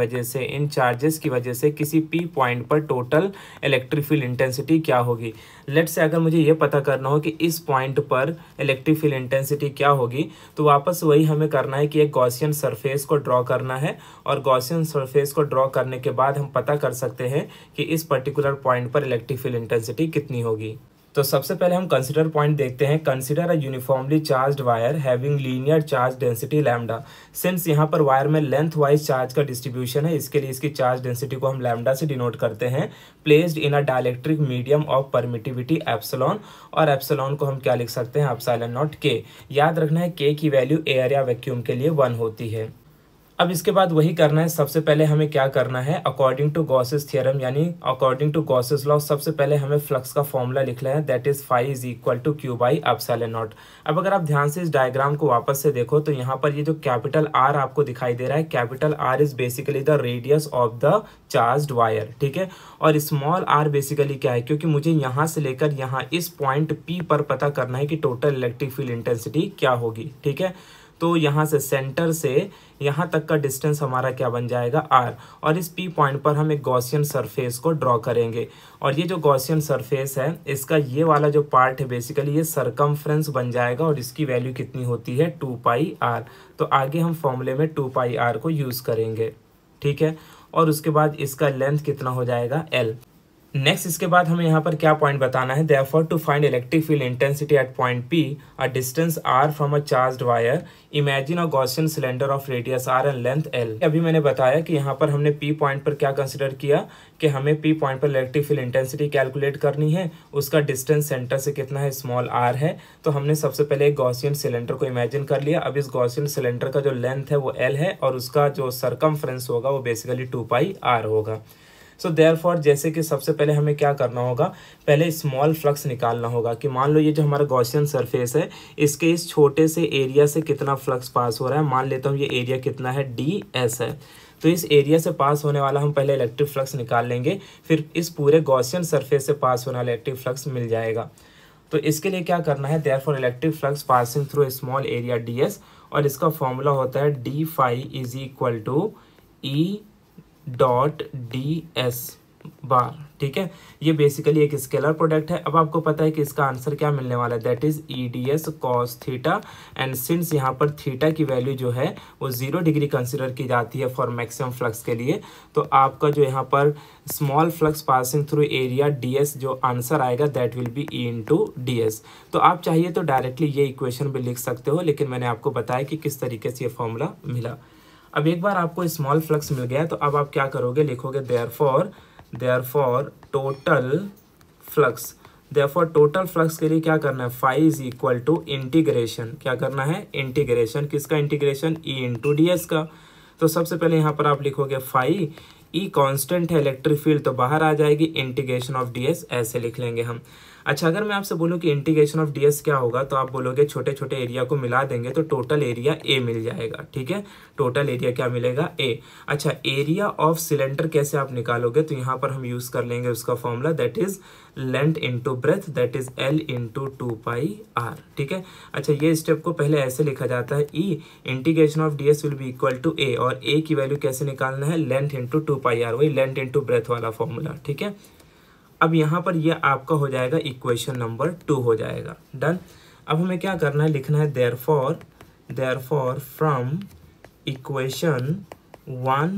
वजह से किसी P पॉइंट पर टोटल इलेक्ट्रिक फील्ड इंटेंसिटी क्या होगी। लेट्स से अगर मुझे ये पता करना हो कि इस पॉइंट पर इलेक्ट्रिक फील्ड इंटेंसिटी क्या होगी, तो वापस वही हमें करना है कि एक गॉसियन सरफेस को ड्रॉ करना है, और गॉसियन सरफेस को ड्रॉ करने के बाद हम पता कर सकते हैं कि इस पर्टिकुलर पॉइंट पर इलेक्ट्रिक फील्ड इंटेंसिटी कितनी होगी। तो सबसे पहले हम कंसीडर पॉइंट देखते हैं। Consider a uniformly charged wire having linear charge density lambda. Since यहाँ पर वायर में लेंथ वाइज चार्ज का डिस्ट्रीब्यूशन है, इसके लिए इसकी चार्ज डेंसिटी को हम लैम्डा से डिनोट करते हैं। Placed in a dielectric medium of permittivity epsilon, और एप्सिलॉन को हम क्या लिख सकते हैं, एप्सिलॉन नॉट के। याद रखना है के की वैल्यू एयर या वैक्यूम के लिए 1 होती है। अब इसके बाद वही करना है। सबसे पहले हमें क्या करना है, अकॉर्डिंग टू गॉसेस थ्योरम यानी अकॉर्डिंग टू गॉसेस लॉ, सबसे पहले हमें फ्लक्स का फॉर्मूला लिखना है, that is phi is equal to Q by epsilon naught. अब अगर आप ध्यान से इस डायग्राम को वापस से देखो, तो यहाँ पर ये जो कैपिटल R आपको दिखाई दे रहा है, capital R is basically the radius of the charged wire, ठीक है। और स्मॉल r बेसिकली क्या है, क्योंकि मुझे यहाँ से लेकर यहाँ इस पॉइंट P पर पता करना है कि टोटल इलेक्ट्रिक फील्ड इंटेंसिटी क्या होगी, ठीक है। तो यहाँ से सेंटर से यहाँ तक का डिस्टेंस हमारा क्या बन जाएगा r, और इस P पॉइंट पर हम एक गॉसियन सरफेस को ड्रॉ करेंगे। और ये जो गॉसियन सरफेस है इसका ये वाला जो पार्ट है बेसिकली ये सरकमफ्रेंस बन जाएगा, और इसकी वैल्यू कितनी होती है 2πr। तो आगे हम फॉर्मूले में 2πr को यूज़ करेंगे, ठीक है। और उसके बाद इसका लेंथ कितना हो जाएगा L। नेक्स्ट इसके बाद हमें यहाँ पर क्या पॉइंट बताना है, therefore to find electric field intensity at point P a distance r from a charged wire, imagine a Gaussian cylinder of radius r and length L। अभी मैंने बताया कि यहाँ पर हमने P पॉइंट पर क्या कंसिडर किया कि हमें P पॉइंट पर इलेक्ट्रिक फील्ड इंटेंसिटी कैलकुलेट करनी है, उसका डिस्टेंस सेंटर से कितना है, स्मॉल r है। तो हमने सबसे पहले एक गॉसियन सिलेंडर को इमेजिन कर लिया। अब इस गॉसियन सिलेंडर का जो लेंथ है वो L है, और उसका जो सरकमफ्रेंस होगा वो बेसिकली 2πr होगा। सो देयरफॉर जैसे कि सबसे पहले हमें क्या करना होगा, पहले स्मॉल फ्लक्स निकालना होगा कि मान लो ये जो हमारा गॉसियन सरफेस है इसके इस छोटे से एरिया से कितना फ्लक्स पास हो रहा है। मान लेता हूँ ये एरिया कितना है, ds है। तो इस एरिया से पास होने वाला हम पहले इलेक्ट्रिक फ्लक्स निकाल लेंगे, फिर इस पूरे गॉसियन सरफेस से पास होने वाला इलेक्ट्रिक फ्लक्स मिल जाएगा। तो इसके लिए क्या करना है, therefore electric flux passing through a small area ds, और इसका फॉर्मूला होता है d phi is equal to E.ds bar, ठीक है। ये बेसिकली एक स्केलर प्रोडक्ट है। अब आपको पता है कि इसका आंसर क्या मिलने वाला है, that is EDS cos theta. And since यहाँ पर थीटा की वैल्यू जो है वो 0 डिग्री कंसिडर की जाती है फॉर मैक्सिमम फ्लक्स के लिए, तो आपका जो यहाँ पर small flux passing through area ds जो आंसर आएगा that will B E into ds। तो आप चाहिए तो डायरेक्टली ये इक्वेशन भी लिख सकते हो, लेकिन मैंने आपको बताया कि किस तरीके से ये फॉर्मूला मिला। अब एक बार आपको स्मॉल फ्लक्स मिल गया तो अब आप क्या करोगे, लिखोगे therefore total flux. Therefore total flux के लिए क्या करना है, phi is equal to integration, क्या करना है, इंटीग्रेशन किसका, इंटीग्रेशन E इंटू ds का। तो सबसे पहले यहाँ पर आप लिखोगे फाई, E कांस्टेंट है इलेक्ट्रिक फील्ड तो बाहर आ जाएगी, इंटीग्रेशन ऑफ ds ऐसे लिख लेंगे हम। अच्छा, अगर मैं आपसे बोलूँ कि इंटीग्रेशन ऑफ ds क्या होगा, तो आप बोलोगे छोटे छोटे एरिया को मिला देंगे तो टोटल एरिया A मिल जाएगा, ठीक है। टोटल एरिया क्या मिलेगा, A। अच्छा, एरिया ऑफ सिलेंडर कैसे आप निकालोगे, तो यहाँ पर हम यूज़ कर लेंगे उसका formula, that is length into breath, that is L into 2πr, ठीक है। अच्छा, ये स्टेप को पहले ऐसे लिखा जाता है, E integration of ds will be equal to A, और A की वैल्यू कैसे निकालना है, लेंथ इंटू 2πr, वही लेंथ इंटू ब्रेथ वाला फॉर्मूला, ठीक है। अब यहाँ पर ये आपका हो जाएगा इक्वेशन नंबर 2 हो जाएगा, डन। अब हमें क्या करना है, लिखना है therefore from equation 1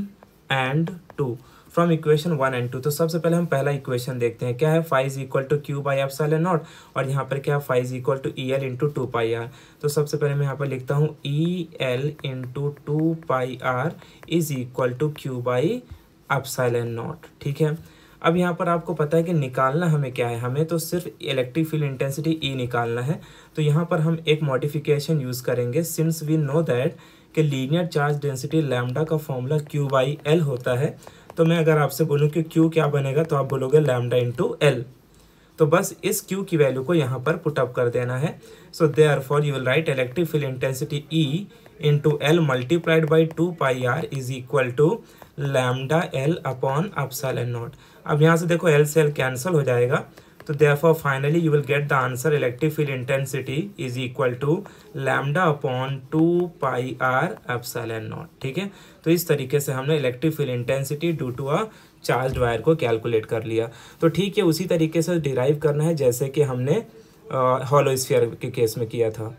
and 2, from equation 1 and 2। तो सबसे पहले हम पहला इक्वेशन देखते हैं, क्या है, phi is equal to Q by epsilon not, और यहाँ पर क्या है, phi is equal to EL into 2πr। तो सबसे पहले मैं यहाँ पर लिखता हूँ EL into 2πr is equal to Q by epsilon naught, ठीक है। अब यहाँ पर आपको पता है कि निकालना हमें क्या है, हमें तो सिर्फ इलेक्ट्रिक फील्ड इंटेंसिटी E निकालना है। तो यहाँ पर हम एक मॉडिफिकेशन यूज़ करेंगे, सिंस वी नो दैट कि लीनियर चार्ज डेंसिटी लैम्डा का फॉर्मूला Q बाई L होता है। तो मैं अगर आपसे बोलूँ कि Q क्या बनेगा, तो आप बोलोगे लैम्डा इंटू L। तो बस इस Q की वैल्यू को यहाँ पर पुटअप कर देना है। So therefore you will write electric field intensity E into L multiplied by 2πr is equal to lambda L upon epsilon naught. अब यहाँ से देखो L से L कैंसिल हो जाएगा, तो therefore finally you will get the answer electric field intensity is equal to lambda upon 2πr epsilon naught, ठीक है। तो इस तरीके से हमने electric field intensity due to a charged wire को कैलकुलेट कर लिया। तो ठीक है, उसी तरीके से डिराइव करना है जैसे कि हमने हॉलो स्फीयर के केस में किया था।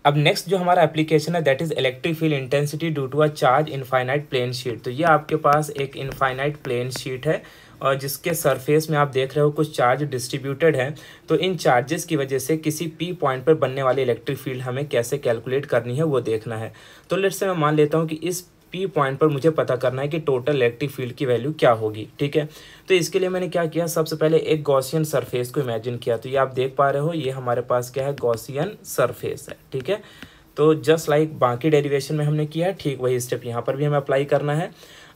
अब नेक्स्ट जो हमारा एप्लीकेशन है that is electric field intensity due to a charge infinite plane sheet. तो ये आपके पास एक इनफाइनाइट प्लेन शीट है और जिसके सरफेस में आप देख रहे हो कुछ चार्ज डिस्ट्रीब्यूटेड है। तो इन चार्जेस की वजह से किसी P पॉइंट पर बनने वाली इलेक्ट्रिक फील्ड हमें कैसे कैलकुलेट करनी है वो देखना है। तो लेट्स से मैं मान लेता हूँ कि इस P पॉइंट पर मुझे पता करना है कि टोटल इलेक्ट्रिक फील्ड की वैल्यू क्या होगी, ठीक है। तो इसके लिए मैंने क्या किया, सबसे पहले एक गॉसियन सरफेस को इमेजिन किया। तो ये आप देख पा रहे हो, ये हमारे पास क्या है, गॉसियन सरफेस है, ठीक है। तो जस्ट लाइक बाकी डेरिवेशन में हमने किया है, ठीक वही स्टेप यहाँ पर भी हमें अप्लाई करना है।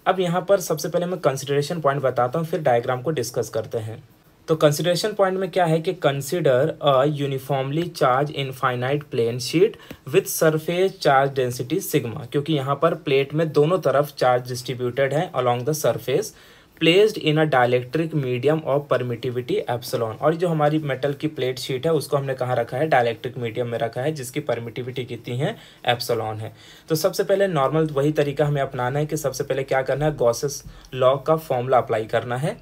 अब यहाँ पर सबसे पहले मैं कंसिडरेशन पॉइंट बताता हूँ, फिर डायग्राम को डिस्कस करते हैं। तो कंसिडरेशन पॉइंट में क्या है कि consider a uniformly charge infinite plane sheet with surface charge density sigma, क्योंकि यहाँ पर प्लेट में दोनों तरफ चार्ज डिस्ट्रीब्यूटेड है along the surface. Placed in a dielectric medium of permittivity epsilon. और जो हमारी मेटल की प्लेट शीट है उसको हमने कहाँ रखा है, डाइलेक्ट्रिक मीडियम में रखा है, जिसकी परमिटिविटी कितनी है, एप्सिलॉन है। तो सबसे पहले नॉर्मल वही तरीका हमें अपनाना है कि सबसे पहले क्या करना है, गॉसेस लॉ का फॉर्मूला अप्लाई करना है।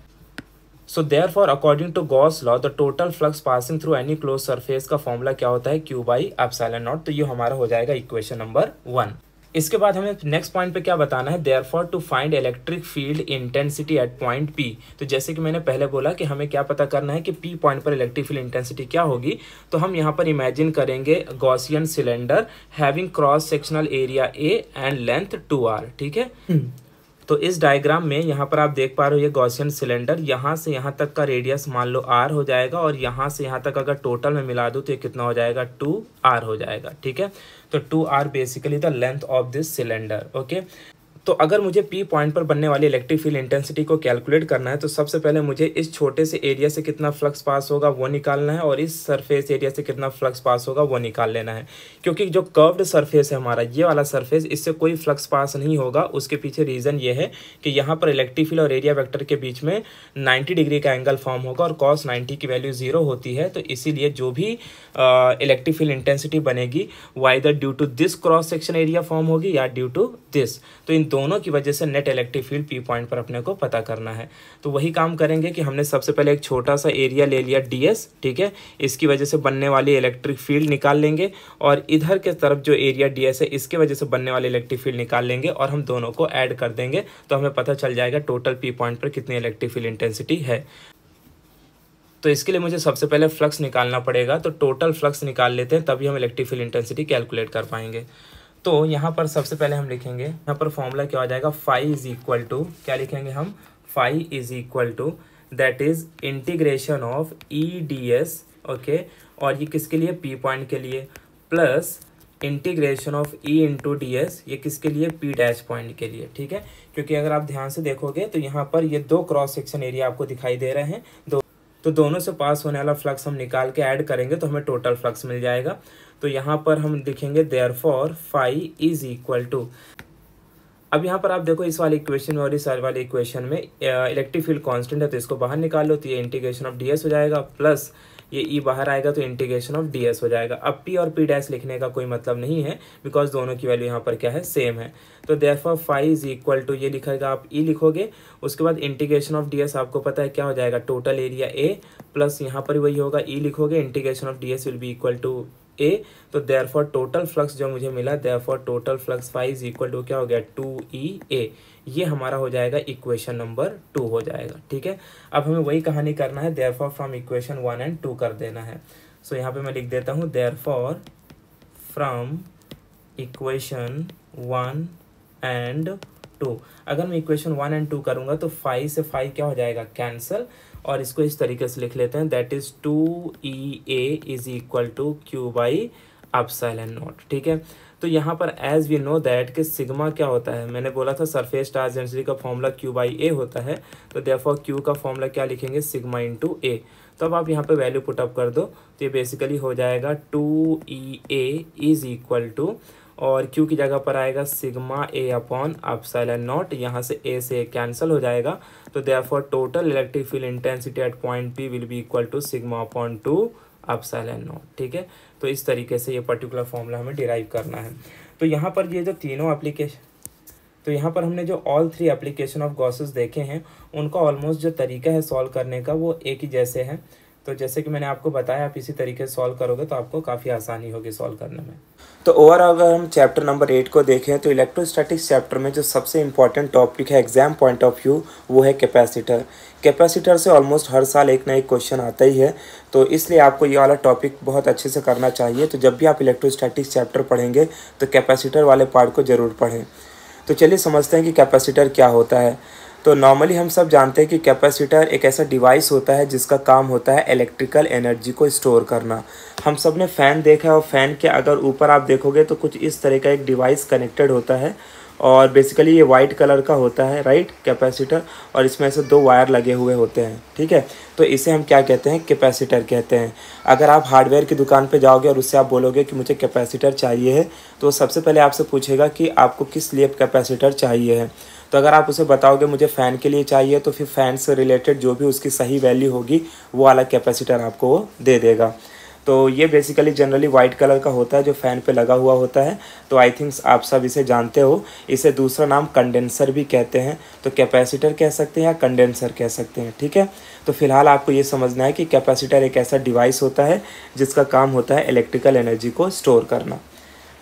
So therefore according to Gauss law the total flux passing through any close surface का फॉर्मूला क्या होता है, Q बाई एप्सिलॉन नॉट। तो ये हमारा हो जाएगा इक्वेशन नंबर 1। इसके बाद हमें नेक्स्ट पॉइंट पे क्या बताना है, therefore to find electric field intensity at point P। तो जैसे कि मैंने पहले बोला कि हमें क्या पता करना है कि P पॉइंट पर इलेक्ट्रिक फील्ड इंटेंसिटी क्या होगी। तो हम यहाँ पर इमेजिन करेंगे Gaussian cylinder having cross sectional area A and length 2r। ठीक है, तो इस डायग्राम में यहाँ पर आप देख पा रहे हो ये गॉसियन सिलेंडर, यहाँ से यहाँ तक का रेडियस मान लो r हो जाएगा, और यहाँ से यहाँ तक अगर टोटल में मिला दूँ तो ये कितना हो जाएगा, 2r हो जाएगा। ठीक है, तो 2r basically the length of this cylinder. Okay, तो अगर मुझे P पॉइंट पर बनने वाली इलेक्ट्रिक फील्ड इंटेंसिटी को कैलकुलेट करना है तो सबसे पहले मुझे इस छोटे से एरिया से कितना फ्लक्स पास होगा वो निकालना है, और इस सरफेस एरिया से कितना फ्लक्स पास होगा वो निकाल लेना है। क्योंकि जो कर्व्ड सरफेस है हमारा, ये वाला सरफेस, इससे कोई फ्लक्स पास नहीं होगा। उसके पीछे रीज़न ये है कि यहाँ पर इलेक्ट्रिक फील्ड और एरिया वेक्टर के बीच में 90 डिग्री का एंगल फॉर्म होगा, और कॉस 90 की वैल्यू 0 होती है। तो इसीलिए जो भी इलेक्ट्रिक फील्ड इंटेंसिटी बनेगी वो either due to this cross section area form होगी या ड्यू टू दिस। तो इन दोनों की वजह से net electric field P point पर अपने को पता करना है। तो वही काम करेंगे कि हमने सबसे पहले एक छोटा सा एरिया ले लिया ds। ठीक है, इसकी वजह से बनने वाली इलेक्ट्रिक फील्ड निकाल लेंगे, और इधर के तरफ जो एरिया ds है इसके वजह से बनने वाली इलेक्ट्रिक फील्ड निकाल लेंगे, और हम दोनों को ऐड कर देंगे तो हमें पता चल जाएगा टोटल P पॉइंट पर कितनी इलेक्ट्रिक फील्ड इंटेंसिटी है। तो इसके लिए मुझे सबसे पहले फ्लक्स निकालना पड़ेगा, तो टोटल फ्लक्स निकाल लेते हैं, तभी हम इलेक्ट्रिक फील्ड इंटेंसिटी कैलकुलेट कर पाएंगे। तो यहाँ पर सबसे पहले हम लिखेंगे, यहाँ पर फॉर्मूला क्या हो जाएगा, फाई इज इक्वल टू, क्या लिखेंगे हम, phi is equal to that is integration of EdS। Okay, और ये किसके लिए, P पॉइंट के लिए, plus integration of E into ds, ये किसके लिए, P डैश पॉइंट के लिए। ठीक है, क्योंकि अगर आप ध्यान से देखोगे तो यहाँ पर ये दो क्रॉस सेक्शन एरिया आपको दिखाई दे रहे हैं, तो दोनों से पास होने वाला फ्लक्स हम निकाल के ऐड करेंगे तो हमें टोटल फ्लक्स मिल जाएगा। तो यहाँ पर हम लिखेंगे therefore phi is equal to, अब यहाँ पर आप देखो इस वाले इक्वेशन में और इस वाले इक्वेशन में इलेक्ट्रिक फील्ड कांस्टेंट है, तो इसको बाहर निकाल लो, तो ये इंटीग्रेशन ऑफ ds हो जाएगा, प्लस ये E बाहर आएगा तो इंटीग्रेशन ऑफ ds हो जाएगा। अब P और P डैश लिखने का कोई मतलब नहीं है, बिकॉज दोनों की वैल्यू यहाँ पर क्या है, सेम है। तो therefore phi is equal to, ये लिखेगा आप E लिखोगे, उसके बाद इंटीग्रेशन ऑफ ds आपको पता है क्या हो जाएगा, टोटल एरिया A, प्लस यहाँ पर वही होगा E लिखोगे, integration of ds will be equal to A। तो देयरफॉर टोटल फ्लक्स जो मुझे मिला, therefore total flux phi is equal to क्या हो गया, 2EA। ये हमारा हो जाएगा इक्वेशन नंबर 2 हो जाएगा। ठीक है, अब हमें वही कहानी करना है, देयरफॉर फ्रॉम इक्वेशन 1 एंड 2 कर देना है। सो यहाँ पे मैं लिख देता हूँ देयरफॉर फ्रॉम इक्वेशन 1 एंड 2। अगर मैं इक्वेशन 1 एंड 2 करूँगा तो फाई से फाई क्या हो जाएगा, कैंसल, और इसको इस तरीके से लिख लेते हैं, that is 2EA is equal to Q by epsilon naught. ठीक है, तो यहाँ पर एज वी नो दैट कि सिग्मा क्या होता है, मैंने बोला था सरफेस चार्ज डेंसिटी का फॉर्मूला Q बाई A होता है, तो देयरफॉर Q का फॉर्मूला क्या लिखेंगे, सिग्मा इंटू A। तो अब आप यहाँ पे वैल्यू पुटअप कर दो, तो ये बेसिकली हो जाएगा 2EA इज इक्वल टू, और Q की जगह पर आएगा sigma A upon epsilon naught, यहाँ से A से कैंसिल हो जाएगा। तो therefore total electric field intensity at point P will be equal to sigma upon 2 epsilon naught. ठीक है, तो इस तरीके से ये पर्टिकुलर फॉर्मूला हमें डिराइव करना है। तो यहाँ पर ये जो तीनों एप्लीकेशन, तो यहाँ पर हमने जो ऑल 3 एप्लीकेशन ऑफ गॉसेस देखे हैं, उनका ऑलमोस्ट जो तरीका है सॉल्व करने का वो एक ही जैसे है। तो जैसे कि मैंने आपको बताया, आप इसी तरीके से सॉल्व करोगे तो आपको काफ़ी आसानी होगी सॉल्व करने में। तो ओवरऑल अगर हम चैप्टर नंबर 8 को देखें तो इलेक्ट्रोस्टैटिक्स चैप्टर में जो सबसे इंपॉर्टेंट टॉपिक है एग्जाम पॉइंट ऑफ व्यू, वो है कैपेसिटर। कैपेसिटर से ऑलमोस्ट हर साल एक ना एक क्वेश्चन आता ही है, तो इसलिए आपको ये वाला टॉपिक बहुत अच्छे से करना चाहिए। तो जब भी आप इलेक्ट्रोस्टैटिक्स चैप्टर पढ़ेंगे तो कैपेसिटर वाले पार्ट को ज़रूर पढ़ें। तो चलिए समझते हैं कि कैपेसिटर क्या होता है। तो नॉर्मली हम सब जानते हैं कि कैपेसिटर एक ऐसा डिवाइस होता है जिसका काम होता है इलेक्ट्रिकल एनर्जी को स्टोर करना। हम सब ने फ़ैन देखा है, और फ़ैन के अगर ऊपर आप देखोगे तो कुछ इस तरह का एक डिवाइस कनेक्टेड होता है, और बेसिकली ये वाइट कलर का होता है, राइट, कैपेसिटर, और इसमें ऐसे 2 वायर लगे हुए होते हैं। ठीक है, तो इसे हम क्या कहते हैं, कैपेसिटर कहते हैं। अगर आप हार्डवेयर की दुकान पे जाओगे और उससे आप बोलोगे कि मुझे कैपेसिटर चाहिए है, तो सबसे पहले आपसे पूछेगा कि आपको किस लिए कैपेसिटर चाहिए है। तो अगर आप उसे बताओगे मुझे फ़ैन के लिए चाहिए, तो फिर फ़ैन से रिलेटेड जो भी उसकी सही वैल्यू होगी वो वाला कैपेसिटर आपको वो दे देगा। तो ये बेसिकली जनरली वाइट कलर का होता है जो फ़ैन पे लगा हुआ होता है। तो आई थिंक्स आप सब इसे जानते हो। इसे दूसरा नाम कंडेंसर भी कहते हैं। तो कैपेसिटर कह सकते हैं या कंडेंसर कह सकते हैं, ठीक है। तो फिलहाल आपको ये समझना है कि कैपेसिटर एक ऐसा डिवाइस होता है जिसका काम होता है इलेक्ट्रिकल एनर्जी को स्टोर करना।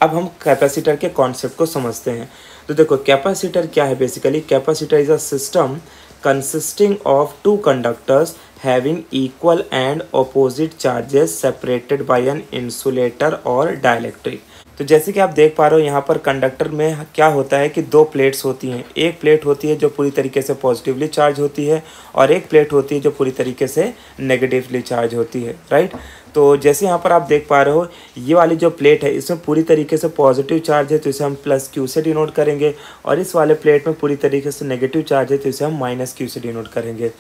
अब हम कैपेसिटर के कॉन्सेप्ट को समझते हैं। तो देखो कैपेसिटर क्या है। Basically capacitor is a system consisting of two conductors having equal and opposite charges separated by an insulator or dielectric। तो जैसे कि आप देख पा रहे हो यहाँ पर कंडक्टर में क्या होता है कि दो प्लेट्स होती हैं। एक प्लेट होती है जो पूरी तरीके से पॉजिटिवली चार्ज होती है और एक प्लेट होती है जो पूरी तरीके से नेगेटिवली चार्ज होती है, राइट। तो जैसे यहाँ पर आप देख पा रहे हो ये वाली जो प्लेट है इसमें पूरी तरीके से पॉजिटिव चार्ज है तो इसे हम प्लस क्यू से डिनोट करेंगे, और इस वाले प्लेट में पूरी तरीके से नेगेटिव चार्ज है तो इसे हम माइनस क्यू से डिनोट करेंगे।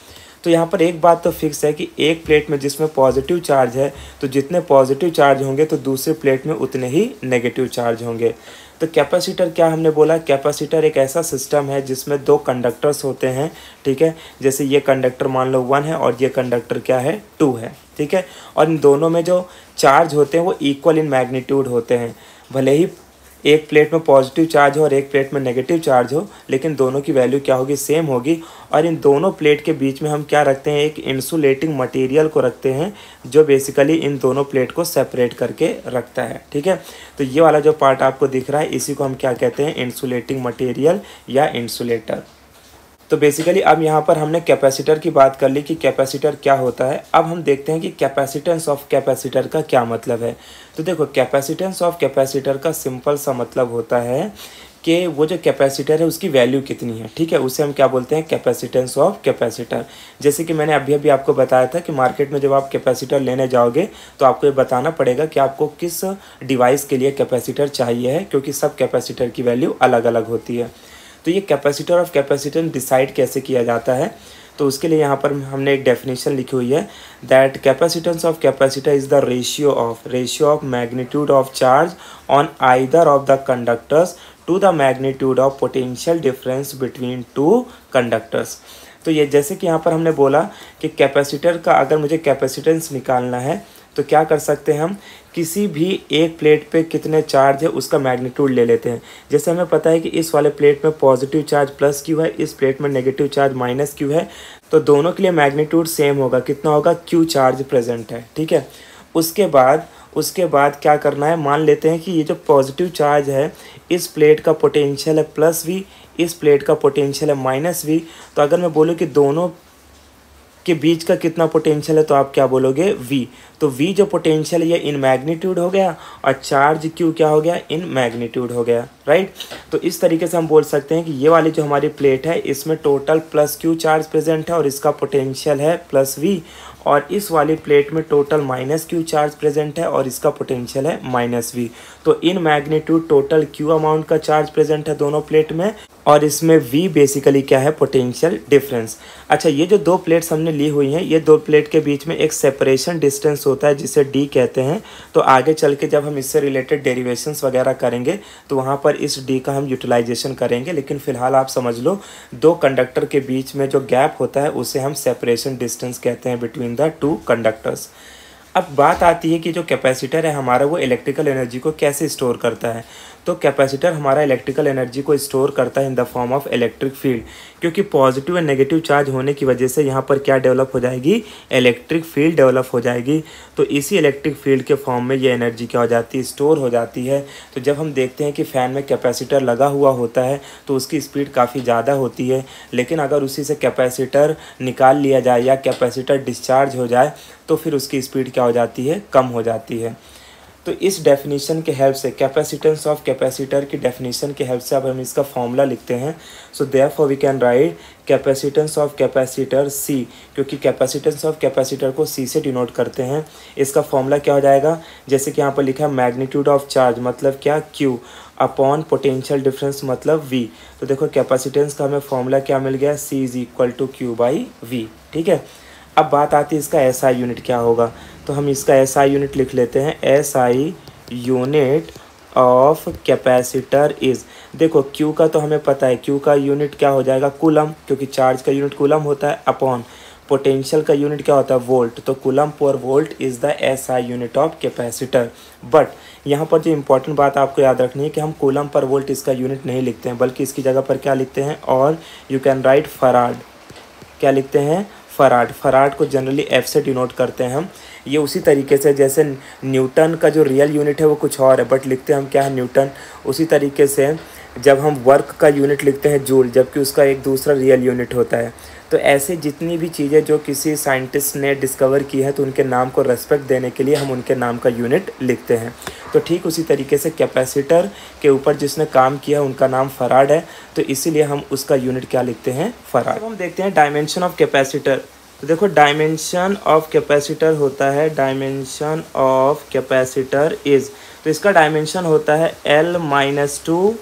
तो यहाँ पर एक बात तो फिक्स है कि एक प्लेट में जिसमें पॉजिटिव चार्ज है तो जितने पॉजिटिव चार्ज होंगे तो दूसरे प्लेट में उतने ही नेगेटिव चार्ज होंगे। तो कैपेसिटर क्या हमने बोला, कैपेसिटर एक ऐसा सिस्टम है जिसमें दो कंडक्टर्स होते हैं, ठीक है। जैसे ये कंडक्टर मान लो 1 है और ये कंडक्टर क्या है 2 है, ठीक है। और इन दोनों में जो चार्ज होते हैं वो इक्वल इन मैग्नीट्यूड होते हैं। भले ही एक प्लेट में पॉजिटिव चार्ज हो और एक प्लेट में नेगेटिव चार्ज हो, लेकिन दोनों की वैल्यू क्या होगी, सेम होगी। और इन दोनों प्लेट के बीच में हम क्या रखते हैं, एक इंसुलेटिंग मटेरियल को रखते हैं जो बेसिकली इन दोनों प्लेट को सेपरेट करके रखता है, ठीक है। तो ये वाला जो पार्ट आपको दिख रहा है इसी को हम क्या कहते हैं, इंसुलेटिंग मटेरियल या इंसुलेटर। तो बेसिकली अब यहाँ पर हमने कैपेसिटर की बात कर ली कि कैपेसिटर क्या होता है। अब हम देखते हैं कि कैपेसिटेंस ऑफ कैपेसिटर का क्या मतलब है। तो देखो कैपेसिटेंस ऑफ कैपेसिटर का सिंपल सा मतलब होता है कि वो जो कैपेसिटर है उसकी वैल्यू कितनी है, ठीक है। उसे हम क्या बोलते हैं, कैपेसिटेंस ऑफ कैपेसिटर। जैसे कि मैंने अभी आपको बताया था कि मार्केट में जब आप कैपेसिटर लेने जाओगे तो आपको ये बताना पड़ेगा कि आपको किस डिवाइस के लिए कैपेसिटर चाहिए है, क्योंकि सब कैपेसिटर की वैल्यू अलग अलग होती है। तो ये कैपेसिटर ऑफ कैपेसिटेंस डिसाइड कैसे किया जाता है, तो उसके लिए यहाँ पर हमने एक डेफिनेशन लिखी हुई है that capacitance of capacitor is the ratio of magnitude of charge on either of the conductors to the magnitude of potential difference between two conductors. तो ये जैसे कि यहाँ पर हमने बोला कि कैपेसिटर का अगर मुझे कैपेसिटेंस निकालना है तो क्या कर सकते हैं, हम किसी भी एक प्लेट पे कितने चार्ज है उसका मैग्नीट्यूड ले लेते हैं। जैसे हमें पता है कि इस वाले प्लेट में पॉजिटिव चार्ज प्लस क्यू है, इस प्लेट में नेगेटिव चार्ज माइनस क्यू है, तो दोनों के लिए मैग्नीट्यूड सेम होगा। कितना होगा, क्यू चार्ज प्रेजेंट है, ठीक है। उसके बाद क्या करना है, मान लेते हैं कि ये जो पॉजिटिव चार्ज है इस प्लेट का पोटेंशियल है प्लस वी, इस प्लेट का पोटेंशियल है माइनस वी। तो अगर मैं बोलूँ कि दोनों के बीच का कितना पोटेंशियल है तो आप क्या बोलोगे, v। तो v जो पोटेंशियल है ये इन मैग्नीट्यूड हो गया और चार्ज q क्या हो गया, इन मैग्नीट्यूड हो गया, राइट। तो इस तरीके से हम बोल सकते हैं कि ये वाली जो हमारी प्लेट है इसमें total plus q charge present है और इसका पोटेंशियल है प्लस v, और इस वाली प्लेट में total minus Q charge present है और इसका पोटेंशियल है माइनस वी। तो in magnitude total Q amount का चार्ज प्रेजेंट है दोनों प्लेट में, और इसमें वी बेसिकली क्या है, पोटेंशियल डिफरेंस। अच्छा, ये जो दो प्लेट्स हमने ली हुई हैं ये दो प्लेट के बीच में एक सेपरेशन डिस्टेंस होता है जिसे डी कहते हैं। तो आगे चल के जब हम इससे रिलेटेड डेरिवेशंस वगैरह करेंगे तो वहाँ पर इस डी का हम यूटिलाइजेशन करेंगे, लेकिन फिलहाल आप समझ लो दो कंडक्टर के बीच में जो गैप होता है उसे हम सेपरेशन डिस्टेंस कहते हैं बिटवीन द टू कंडक्टर्स। अब बात आती है कि जो कैपेसिटर है हमारा वो इलेक्ट्रिकल एनर्जी को कैसे स्टोर करता है। तो कैपेसिटर हमारा इलेक्ट्रिकल एनर्जी को स्टोर करता है इन the form of electric field, क्योंकि पॉजिटिव एंड नेगेटिव चार्ज होने की वजह से यहाँ पर क्या डेवलप हो जाएगी, इलेक्ट्रिक फील्ड डेवलप हो जाएगी। तो इसी इलेक्ट्रिक फील्ड के फॉर्म में ये एनर्जी क्या हो जाती है, स्टोर हो जाती है। तो जब हम देखते हैं कि फ़ैन में कैपेसिटर लगा हुआ होता है तो उसकी स्पीड काफ़ी ज़्यादा होती है, लेकिन अगर उसी से कैपेसिटर निकाल लिया जाए या कैपेसिटर डिस्चार्ज हो जाए तो फिर उसकी स्पीड क्या हो जाती है, कम हो जाती है। तो इस डेफिनेशन के हेल्प से, कैपेसिटेंस ऑफ कैपेसिटर की डेफिनेशन के हेल्प से अब हम इसका फॉर्मूला लिखते हैं। So therefore we can write capacitance of capacitor C, क्योंकि कैपेसिटेंस ऑफ कैपेसिटर को सी से डिनोट करते हैं। इसका फॉर्मूला क्या हो जाएगा, जैसे कि यहाँ पर लिखा है मैग्नीट्यूड ऑफ चार्ज मतलब क्या, क्यू, अपॉन पोटेंशियल डिफरेंस मतलब वी। तो देखो कैपेसिटेंस का हमें फॉर्मूला क्या मिल गया, C is equal to Q by V, ठीक है। अब बात आती है इसका एस आई यूनिट क्या होगा, तो हम इसका एस आई यूनिट लिख लेते हैं। S I unit of capacitor is, देखो Q का तो हमें पता है, Q का यूनिट क्या हो जाएगा कूलम, क्योंकि चार्ज का यूनिट कूलम होता है, अपॉन पोटेंशियल का यूनिट क्या होता है वोल्ट, तो coulomb per volt is the SI unit of capacitor. But यहाँ पर जो इंपॉर्टेंट बात आपको याद रखनी है कि हम कूलम पर वोल्ट इसका यूनिट नहीं लिखते हैं, बल्कि इसकी जगह पर क्या लिखते हैं, और यू कैन राइट फराड, क्या लिखते हैं फराड। फराड को जनरली F से डिनोट करते हैं हम। ये उसी तरीके से जैसे न्यूटन का जो रियल यूनिट है वो कुछ और है, बट लिखते हैं हम क्या है न्यूटन। उसी तरीके से जब हम वर्क का यूनिट लिखते हैं जूल, जबकि उसका एक दूसरा रियल यूनिट होता है। तो ऐसे जितनी भी चीज़ें जो किसी साइंटिस्ट ने डिस्कवर की है, तो उनके नाम को रेस्पेक्ट देने के लिए हम उनके नाम का यूनिट लिखते हैं। तो ठीक उसी तरीके से कैपेसिटर के ऊपर जिसने काम किया उनका नाम फराड है, तो इसीलिए हम उसका यूनिट क्या लिखते हैं फराड। अब हम देखते हैं डायमेंशन ऑफ कैपेसिटर। तो देखो डायमेंशन ऑफ कैपेसिटर होता है, डायमेंशन ऑफ कैपेसिटर इज, तो इसका डायमेंशन होता है L-2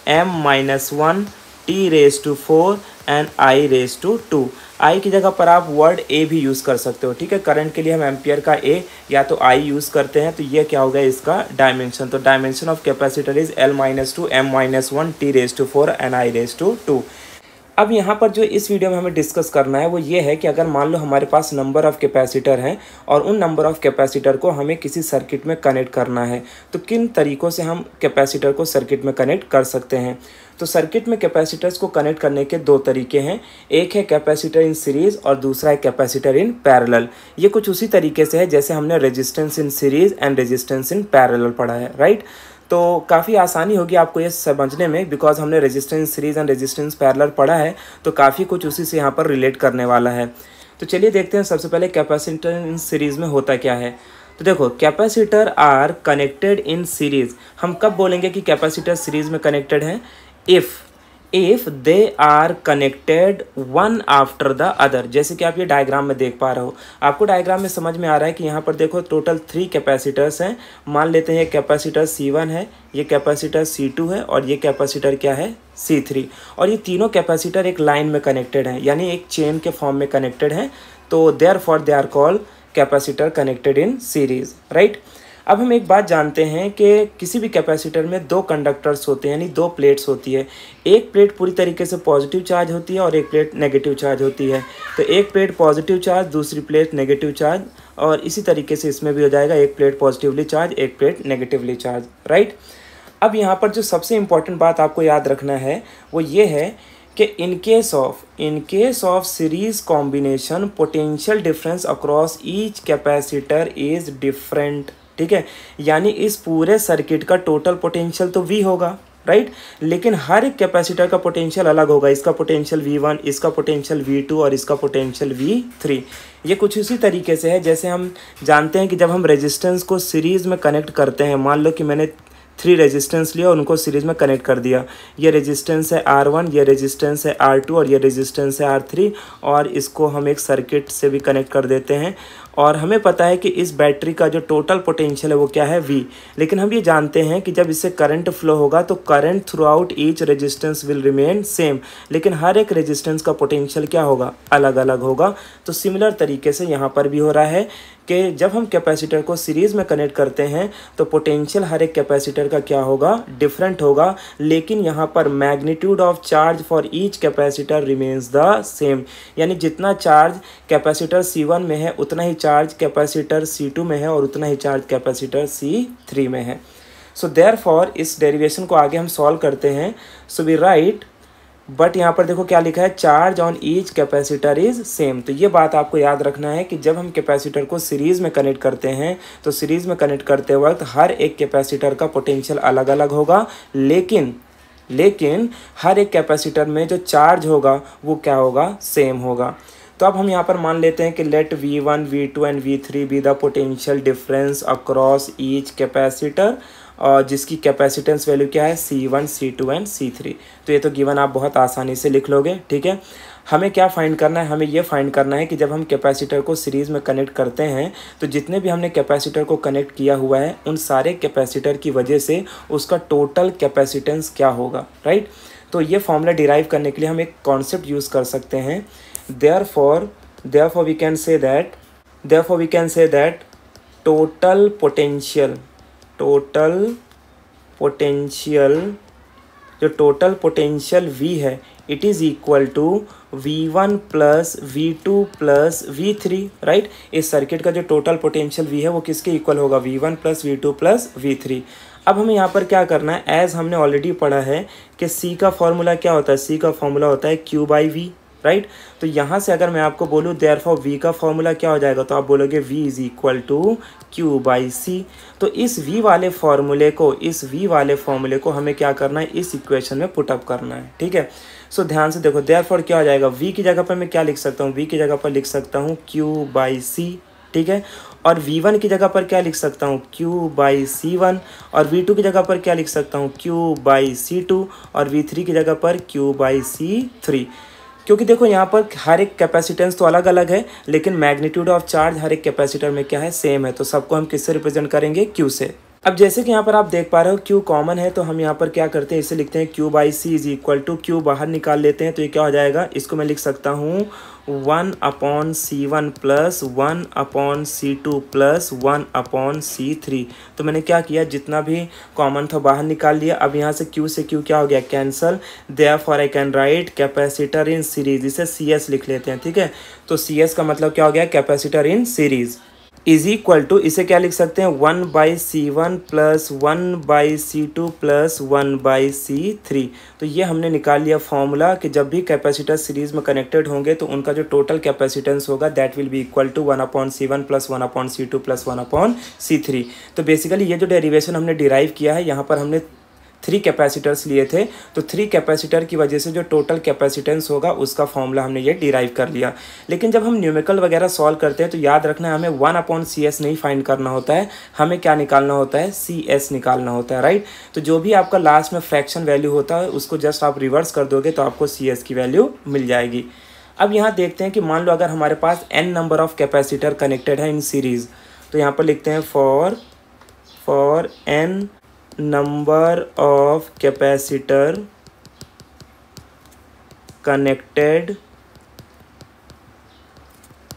M-1 T⁻⁴ and I⁻²। I की जगह पर आप वर्ड A भी यूज़ कर सकते हो, ठीक है। करंट के लिए हम एम्पियर का A या तो I यूज़ करते हैं, तो ये क्या होगा इसका डायमेंशन। तो dimension of capacitor is L-2 M-1 T⁻⁴ and I⁻²। अब यहाँ पर जो इस वीडियो में हमें डिस्कस करना है वो ये है कि अगर मान लो हमारे पास नंबर ऑफ़ कैपेसिटर हैं और उन नंबर ऑफ़ कैपेसिटर को हमें किसी सर्किट में कनेक्ट करना है, तो किन तरीक़ों से हम कैपेसिटर को सर्किट में कनेक्ट कर सकते हैं। तो सर्किट में कैपेसिटर्स को कनेक्ट करने के दो तरीके हैं, एक है कैपेसिटर इन सीरीज़ और दूसरा है कैपेसिटर इन पैरेलल। ये कुछ उसी तरीके से है जैसे हमने resistance in series and resistance in parallel पढ़ा है, राइट। तो काफ़ी आसानी होगी आपको ये समझने में, बिकॉज हमने resistance series and resistance parallel पढ़ा है, तो काफ़ी कुछ उसी से यहाँ पर रिलेट करने वाला है। तो चलिए देखते हैं सबसे पहले कैपेसिटर इन सीरीज़ में होता क्या है। तो देखो capacitor are connected in series, हम कब बोलेंगे कि कैपेसिटर सीरीज़ में कनेक्टेड हैं, if they are connected one after the other. जैसे कि आप ये डायग्राम में देख पा रहे हो, आपको डायग्राम में समझ में आ रहा है कि यहाँ पर देखो टोटल 3 कैपेसिटर्स हैं। मान लेते हैं ये कैपेसिटर C1 है, ये कैपेसिटर C2 है और ये कैपेसिटर क्या है C3, और ये तीनों कैपेसिटर एक लाइन में कनेक्टेड हैं, यानी एक चेन के फॉर्म में कनेक्टेड हैं। तो therefore they are called capacitor connected in series, right. अब हम एक बात जानते हैं कि किसी भी कैपेसिटर में 2 कंडक्टर्स होते हैं, यानी 2 प्लेट्स होती है। एक प्लेट पूरी तरीके से पॉजिटिव चार्ज होती है और एक प्लेट नेगेटिव चार्ज होती है। तो एक प्लेट पॉजिटिव चार्ज, दूसरी प्लेट नेगेटिव चार्ज, और इसी तरीके से इसमें भी हो जाएगा, एक प्लेट पॉजिटिवली चार्ज, एक प्लेट नेगेटिवली चार्ज, राइट। अब यहाँ पर जो सबसे इम्पॉर्टेंट बात आपको याद रखना है वो ये है कि in case of series combination potential difference across each capacitor is different, ठीक है। यानी इस पूरे सर्किट का टोटल पोटेंशियल तो V होगा, राइट, लेकिन हर एक कैपेसिटर का पोटेंशियल अलग होगा। इसका पोटेंशियल V1, इसका पोटेंशियल V2 और इसका पोटेंशियल V3। ये कुछ उसी तरीके से है जैसे हम जानते हैं कि जब हम रेजिस्टेंस को सीरीज़ में कनेक्ट करते हैं, मान लो कि मैंने 3 रेजिस्टेंस लिया और उनको सीरीज़ में कनेक्ट कर दिया। ये रेजिस्टेंस है R1, ये रेजिस्टेंस है R2 और ये रेजिस्टेंस है R3, और इसको हम एक सर्किट से भी कनेक्ट कर देते हैं। और हमें पता है कि इस बैटरी का जो टोटल पोटेंशियल है वो क्या है V, लेकिन हम ये जानते हैं कि जब इससे करंट फ्लो होगा तो current through out each resistance will remain same, लेकिन हर एक रेजिस्टेंस का पोटेंशियल क्या होगा, अलग अलग होगा। तो सिमिलर तरीके से यहाँ पर भी हो रहा है कि जब हम कैपेसिटर को सीरीज़ में कनेक्ट करते हैं तो पोटेंशियल हर एक कैपेसिटर का क्या होगा, डिफरेंट होगा, लेकिन यहाँ पर magnitude of charge for each capacitor remains the same. यानी जितना चार्ज कैपेसिटर C1 में है उतना ही चार्ज कैपेसिटर C2 में है और उतना ही चार्ज कैपेसिटर C3 में है। सो देयरफॉर इस डेरिवेशन को आगे हम सॉल्व करते हैं। सो वी राइट, बट यहाँ पर देखो क्या लिखा है, charge on each capacitor is same. तो ये बात आपको याद रखना है कि जब हम कैपेसिटर को सीरीज़ में कनेक्ट करते हैं तो सीरीज़ में कनेक्ट करते वक्त हर एक कैपेसिटर का पोटेंशियल अलग अलग होगा, लेकिन हर एक कैपेसिटर में जो चार्ज होगा वो क्या होगा, सेम होगा। तो अब हम यहाँ पर मान लेते हैं कि let V1, V2 and V3 be the potential difference across each capacitor, और जिसकी कैपेसिटेंस वैल्यू क्या है, C1, C2 एंड C3। तो ये तो गिवन आप बहुत आसानी से लिख लोगे, ठीक है। हमें क्या फाइंड करना है, हमें ये फाइंड करना है कि जब हम कैपेसिटर को सीरीज़ में कनेक्ट करते हैं तो जितने भी हमने कैपेसिटर को कनेक्ट किया हुआ है उन सारे कैपेसिटर की वजह से उसका टोटल कैपेसिटेंस क्या होगा, राइट। तो ये फॉर्मूला डिराइव करने के लिए हम एक कॉन्सेप्ट यूज़ कर सकते हैं। therefore we can say that total potential, जो टोटल पोटेंशियल V है, it is equal to V1 plus V2 plus V3, right. इस सर्किट का जो टोटल पोटेंशियल V है वो किसके इक्वल होगा, V1 plus V2 plus V3। अब हमें यहाँ पर क्या करना है, एज हमने ऑलरेडी पढ़ा है कि C का फॉर्मूला क्या होता है, C का फॉर्मूला होता है Q बाई V, राइट। तो यहाँ से अगर मैं आपको बोलूँ देयरफॉर V का फॉर्मूला क्या हो जाएगा, तो आप बोलोगे V is equal to Q by C। तो इस V वाले फॉर्मूले को हमें क्या करना है, इस इक्वेशन में पुटअप करना है, ठीक है। सो ध्यान से देखो, देयरफॉर क्या हो जाएगा, V की जगह पर मैं क्या लिख सकता हूँ, V की जगह पर लिख सकता हूँ Q बाई C, ठीक है। और V1 की जगह पर क्या लिख सकता हूँ, Q बाई C1। और V2 की जगह पर क्या लिख सकता हूँ, Q बाई C2। और V3 की जगह पर Q बाई C3। क्योंकि देखो यहाँ पर हर एक कैपेसिटेंस तो अलग अलग है, लेकिन मैग्नीट्यूड ऑफ चार्ज हर एक कैपेसिटर में क्या है, सेम है। तो सबको हम किससे रिप्रेजेंट करेंगे, Q से। अब जैसे कि यहाँ पर आप देख पा रहे हो Q कॉमन है, तो हम यहाँ पर क्या करते हैं, इसे लिखते हैं Q by C is equal to, Q बाहर निकाल लेते हैं तो ये क्या हो जाएगा, इसको मैं लिख सकता हूँ 1/C1 plus 1/C2 plus 1/C3। तो मैंने क्या किया, जितना भी कॉमन था बाहर निकाल लिया। अब यहाँ से Q क्या हो गया, cancel. Therefore I can right capacitor in series, इसे CS लिख लेते हैं, ठीक है। तो CS का मतलब क्या हो गया, capacitor in series is equal to, इसे क्या लिख सकते हैं, 1/C1 plus 1/C2 plus 1/C3। तो ये हमने निकाल लिया फॉर्मूला कि जब भी कैपेसिटर सीरीज में कनेक्टेड होंगे तो उनका जो टोटल कैपेसिटेंस होगा that will be equal to 1/C1 plus 1/C2 plus 1/C3। तो बेसिकली ये जो डेरिवेशन हमने डिराइव किया है, यहाँ पर हमने 3 कैपेसिटर्स लिए थे, तो 3 कैपेसिटर की वजह से जो टोटल कैपेसिटेंस होगा उसका फॉर्मूला हमने ये डिराइव कर लिया। लेकिन जब हम न्यूमेरिकल वगैरह सॉल्व करते हैं तो याद रखना है, हमें 1/CS नहीं फाइंड करना होता है, हमें क्या निकालना होता है, CS निकालना होता है, राइट। तो जो भी आपका लास्ट में फ्रैक्शन वैल्यू होता है उसको जस्ट आप रिवर्स कर दोगे तो आपको CS की वैल्यू मिल जाएगी। अब यहाँ देखते हैं कि मान लो अगर हमारे पास n number of capacitor connected है इन सीरीज़, तो यहाँ पर लिखते हैं for n number of capacitor connected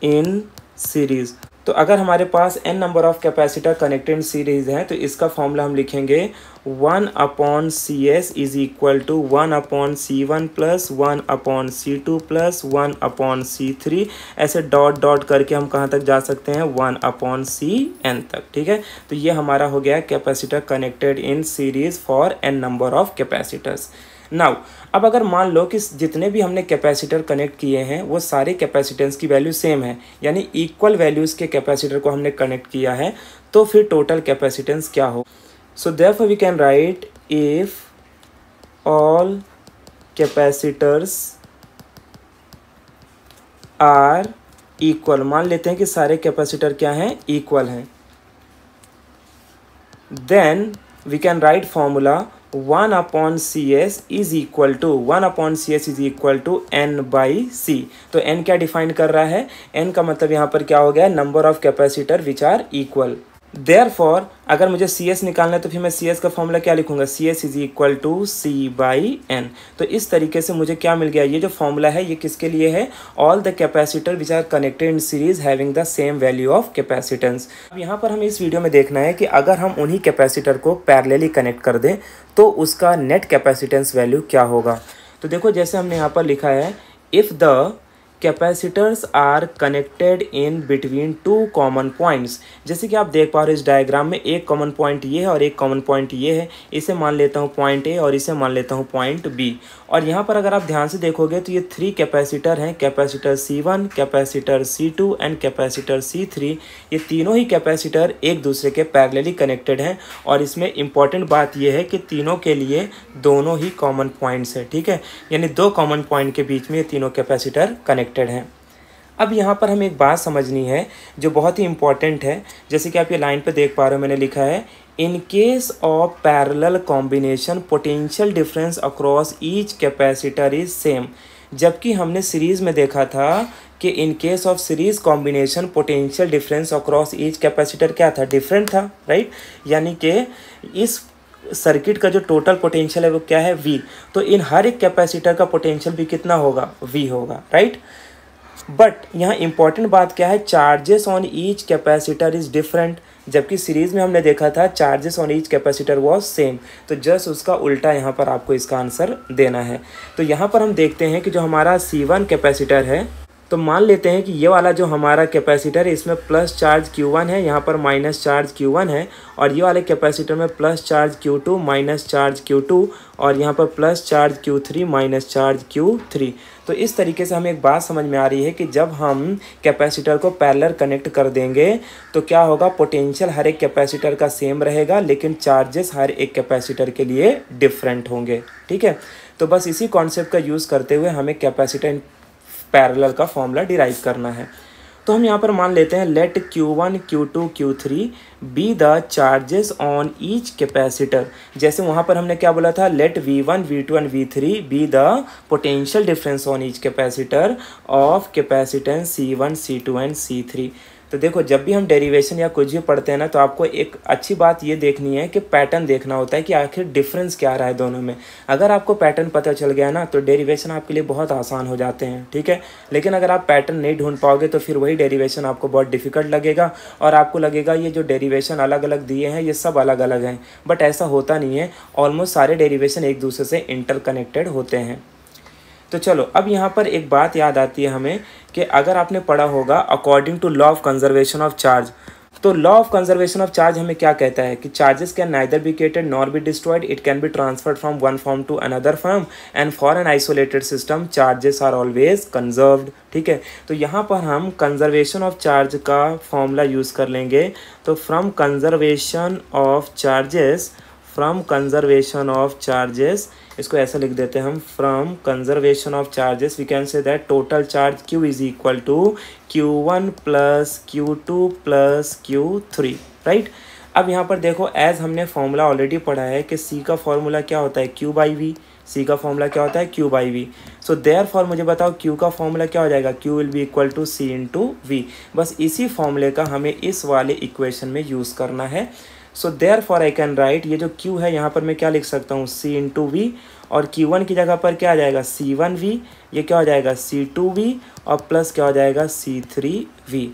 in series। तो अगर हमारे पास n number of capacitor connected series है तो इसका फॉर्मूला हम लिखेंगे 1/CS is equal to 1/C1 plus 1/C2 plus 1/C3। ऐसे डॉट डॉट करके हम कहाँ तक जा सकते हैं, 1/CN तक, ठीक है। तो ये हमारा हो गया capacitor connected in series for n number of capacitors. Now अब अगर मान लो कि जितने भी हमने कैपेसिटर कनेक्ट किए हैं वो सारे कैपेसिटेंस की वैल्यू सेम है, यानी इक्वल वैल्यूज़ के कैपेसिटर को हमने कनेक्ट किया है, तो फिर टोटल कैपेसिटेंस क्या हो। So therefore we can write if all capacitors are equal, मान लेते हैं कि सारे कैपेसिटर क्या हैं, इक्वल हैं, then we can write formula 1/CS is equal to 1/CS is equal to N/C। तो N क्या डिफाइन कर रहा है, N का मतलब यहाँ पर क्या हो गया, number of capacitor which are equal. Therefore अगर मुझे CS निकालना है तो फिर मैं CS का फॉर्मूला क्या लिखूंगा, CS is equal to C/N। तो इस तरीके से मुझे क्या मिल गया, ये जो फॉर्मूला है ये किसके लिए है, all the capacitor which are connected in series having the same value of capacitance. अब यहाँ पर हमें इस वीडियो में देखना है कि अगर हम उन्हीं कैपेसिटर को पैरेलली कनेक्ट कर दें तो उसका नेट कैपेसिटेंस वैल्यू क्या होगा। तो देखो जैसे हमने यहाँ पर लिखा है, if the capacitors are connected in between 2 common points. जैसे कि आप देख पा रहे हो इस डायग्राम में एक कॉमन पॉइंट ये है और एक कॉमन पॉइंट ये है, इसे मान लेता हूँ पॉइंट A और इसे मान लेता हूँ पॉइंट B। और यहाँ पर अगर आप ध्यान से देखोगे तो ये 3 कैपेसिटर हैं, capacitor C1, capacitor C2 and capacitor C3। ये तीनों ही कैपेसिटर एक दूसरे के पैरेलली कनेक्टेड हैं और इसमें इंपॉर्टेंट बात यह है कि तीनों के लिए दोनों ही कॉमन पॉइंट्स है, ठीक है, यानी 2 कॉमन पॉइंट के बीच में ये तीनों कैपेसिटर कनेक्टेड हैं। अब यहाँ पर हमें एक बात समझनी है जो बहुत ही इंपॉर्टेंट है, जैसे कि आप ये लाइन पे देख पा रहे हो, मैंने लिखा है in case of parallel combination potential difference across each capacitor is same. जबकि हमने सीरीज़ में देखा था कि in case of series combination potential difference across each capacitor क्या था, डिफरेंट था, राइट। यानी कि इस सर्किट का जो टोटल पोटेंशियल है वो क्या है, V। तो इन हर एक कैपेसिटर का पोटेंशियल भी कितना होगा, V होगा, राइट। बट यहाँ इंपॉर्टेंट बात क्या है, charges on each capacitor is different. जबकि सीरीज़ में हमने देखा था charges on each capacitor was same. तो जस्ट उसका उल्टा यहाँ पर आपको इसका आंसर देना है। तो यहाँ पर हम देखते हैं कि जो हमारा C1 कैपेसिटर है, तो मान लेते हैं कि ये वाला जो हमारा कैपेसिटर है इसमें प्लस चार्ज Q1 है, यहाँ पर माइनस चार्ज Q1 है, और ये वाले कैपेसिटर में plus charge Q2 minus charge Q2, और यहाँ पर plus charge Q3 minus charge Q3। तो इस तरीके से हमें एक बात समझ में आ रही है कि जब हम कैपेसिटर को पैरेलल कनेक्ट कर देंगे तो क्या होगा, पोटेंशियल हर एक कैपेसिटर का सेम रहेगा लेकिन चार्जेस हर एक कैपेसिटर के लिए डिफरेंट होंगे। ठीक है, तो बस इसी कॉन्सेप्ट का यूज़ करते हुए हमें कैपेसिटर पैरेलल का फॉर्मूला डिराइव करना है। तो हम यहाँ पर मान लेते हैं let Q1 Q2 Q3 be the charges on each capacitor. जैसे वहाँ पर हमने क्या बोला था, let V1 V2 and V3 be the potential difference on each capacitor of capacitance C1 C2 and C3। तो देखो, जब भी हम डेरिवेशन या कुछ भी पढ़ते हैं ना, तो आपको एक अच्छी बात ये देखनी है कि पैटर्न देखना होता है कि आखिर डिफरेंस क्या रहा है दोनों में। अगर आपको पैटर्न पता चल गया ना तो डेरिवेशन आपके लिए बहुत आसान हो जाते हैं। ठीक है, लेकिन अगर आप पैटर्न नहीं ढूंढ पाओगे तो फिर वही डेरिवेशन आपको बहुत डिफिकल्ट लगेगा और आपको लगेगा ये जो डेरिवेशन अलग अलग दिए हैं ये सब अलग अलग हैं। बट ऐसा होता नहीं है, ऑलमोस्ट सारे डेरिवेशन एक दूसरे से इंटरकनेक्टेड होते हैं। तो चलो, अब यहाँ पर एक बात याद आती है हमें कि अगर आपने पढ़ा होगा according to law of conservation of charge, तो law of conservation of charge हमें क्या कहता है कि charges can neither be created nor be destroyed, it can be transferred from one form to another form, and for an isolated system charges are always conserved. ठीक है, तो यहाँ पर हम कंजर्वेशन ऑफ चार्ज का फॉर्मूला यूज़ कर लेंगे। तो from conservation of charges, from conservation of charges, इसको ऐसा लिख देते हैं हम, from conservation of charges we can say that total charge Q is equal to Q1 plus Q2 plus Q3, right. अब यहाँ पर देखो, एज हमने फॉर्मूला ऑलरेडी पढ़ा है कि C का फॉर्मूला क्या होता है, Q बाई V। C का फॉर्मूला क्या होता है, Q by V। So therefore मुझे बताओ Q का फॉर्मूला क्या हो जाएगा, Q will be equal to C into V। बस इसी फॉर्मूले का हमें इस वाले इक्वेशन में यूज़ करना है। So therefore I can right, ये जो Q है यहाँ पर मैं क्या लिख सकता हूँ, C इंटू V, और Q1 की जगह पर क्या आ जाएगा, C1V, ये क्या हो जाएगा C2V, और प्लस क्या हो जाएगा C3V।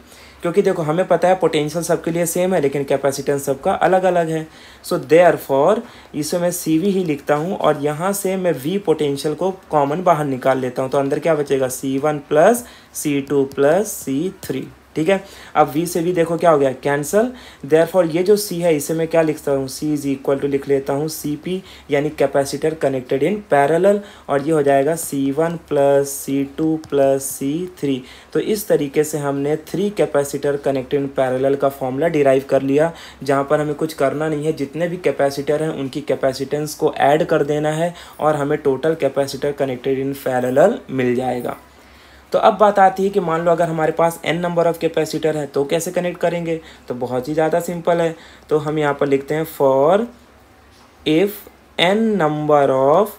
क्योंकि देखो हमें पता है पोटेंशियल सबके लिए सेम है लेकिन कैपेसिटेंस सबका अलग अलग है। सो देयरफॉर इसे मैं CV ही लिखता हूँ और यहाँ से मैं V पोटेंशियल को कॉमन बाहर निकाल लेता हूँ। तो अंदर क्या बचेगा, C1 plus C2 plus C3। ठीक है, अब V से V देखो क्या हो गया, कैंसल। देयरफॉर ये जो C है इसे मैं क्या लिखता हूँ, C इज इक्वल टू लिख लेता हूँ CP, यानी कैपेसिटर कनेक्टेड इन पैरेलल, और ये हो जाएगा C1 plus C2 plus C3। तो इस तरीके से हमने 3 कैपेसिटर कनेक्टेड इन पैरेलल का फॉर्मूला डिराइव कर लिया, जहाँ पर हमें कुछ करना नहीं है, जितने भी कैपेसिटर हैं उनकी कैपेसिटेंस को ऐड कर देना है और हमें total capacitor connected in parallel मिल जाएगा। तो अब बात आती है कि मान लो अगर हमारे पास n नंबर ऑफ़ कैपेसिटर है तो कैसे कनेक्ट करेंगे। तो बहुत ही ज़्यादा सिंपल है। तो हम यहाँ पर लिखते हैं for if n number of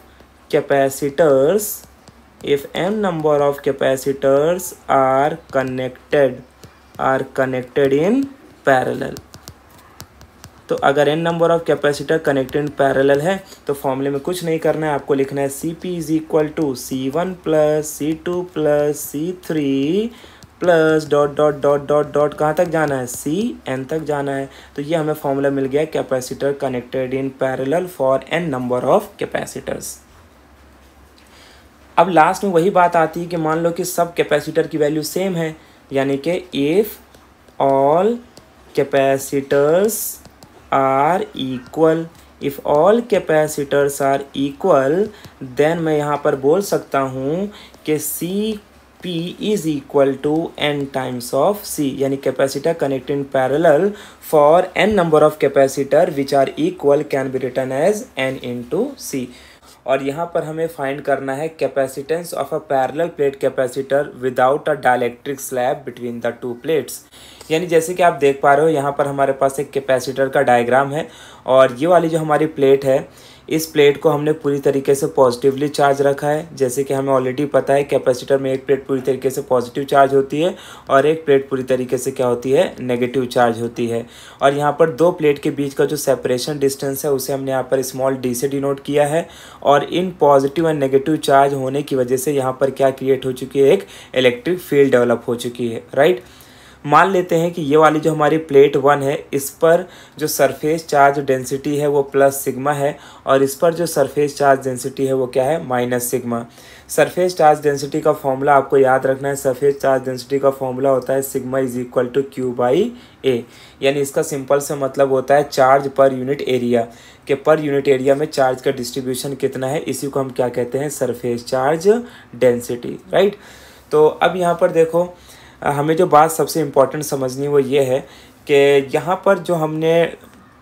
capacitors, if n number of capacitors are connected in parallel. तो अगर n number of capacitor connected in parallel है तो फॉर्मूले में कुछ नहीं करना है, आपको लिखना है CP is equal to C1 plus C2 plus C3 plus dot dot dot dot dot कहाँ तक जाना है, CN तक जाना है। तो ये हमें फॉर्मूला मिल गया capacitor connected in parallel for n number of capacitors. अब लास्ट में वही बात आती है कि मान लो कि सब कैपेसिटर की वैल्यू सेम है, यानी कि if all capacitors are equal, if all capacitors are equal, then मैं यहाँ पर बोल सकता हूँ कि CP is equal to n times of C, यानी capacitor connected in parallel for n number of capacitor which are equal can be written as n into C। और यहाँ पर हमें फाइंड करना है capacitance of a parallel plate capacitor without a dielectric slab between the to plates. यानी जैसे कि आप देख पा रहे हो यहाँ पर हमारे पास एक कैपेसिटर का डायग्राम है और ये वाली जो हमारी प्लेट है, इस प्लेट को हमने पूरी तरीके से पॉजिटिवली चार्ज रखा है। जैसे कि हमें ऑलरेडी पता है कैपेसिटर में एक प्लेट पूरी तरीके से पॉजिटिव चार्ज होती है और एक प्लेट पूरी तरीके से क्या होती है, नेगेटिव चार्ज होती है। और यहाँ पर दो प्लेट के बीच का जो सेपरेशन डिस्टेंस है उसे हमने यहाँ पर स्मॉल d से डिनोट किया है। और in positive and negative charge होने की वजह से यहाँ पर क्या क्रिएट हो चुकी है, एक इलेक्ट्रिक फील्ड डेवलप हो चुकी है, राइट। मान लेते हैं कि ये वाली जो हमारी प्लेट 1 है, इस पर जो सरफेस चार्ज डेंसिटी है वो प्लस सिग्मा है, और इस पर जो सरफेस चार्ज डेंसिटी है वो क्या है, minus sigma. Surface charge density का फॉर्मूला आपको याद रखना है। सरफेस चार्ज डेंसिटी का फॉर्मूला होता है sigma is equal to Q by A, यानी इसका सिंपल से मतलब होता है चार्ज पर यूनिट एरिया, कि पर यूनिट एरिया में चार्ज का डिस्ट्रीब्यूशन कितना है, इसी को हम क्या कहते हैं, सरफेस चार्ज डेंसिटी, राइट। तो अब यहाँ पर देखो, हमें जो बात सबसे इम्पोर्टेंट समझनी वो ये है कि यहाँ पर जो हमने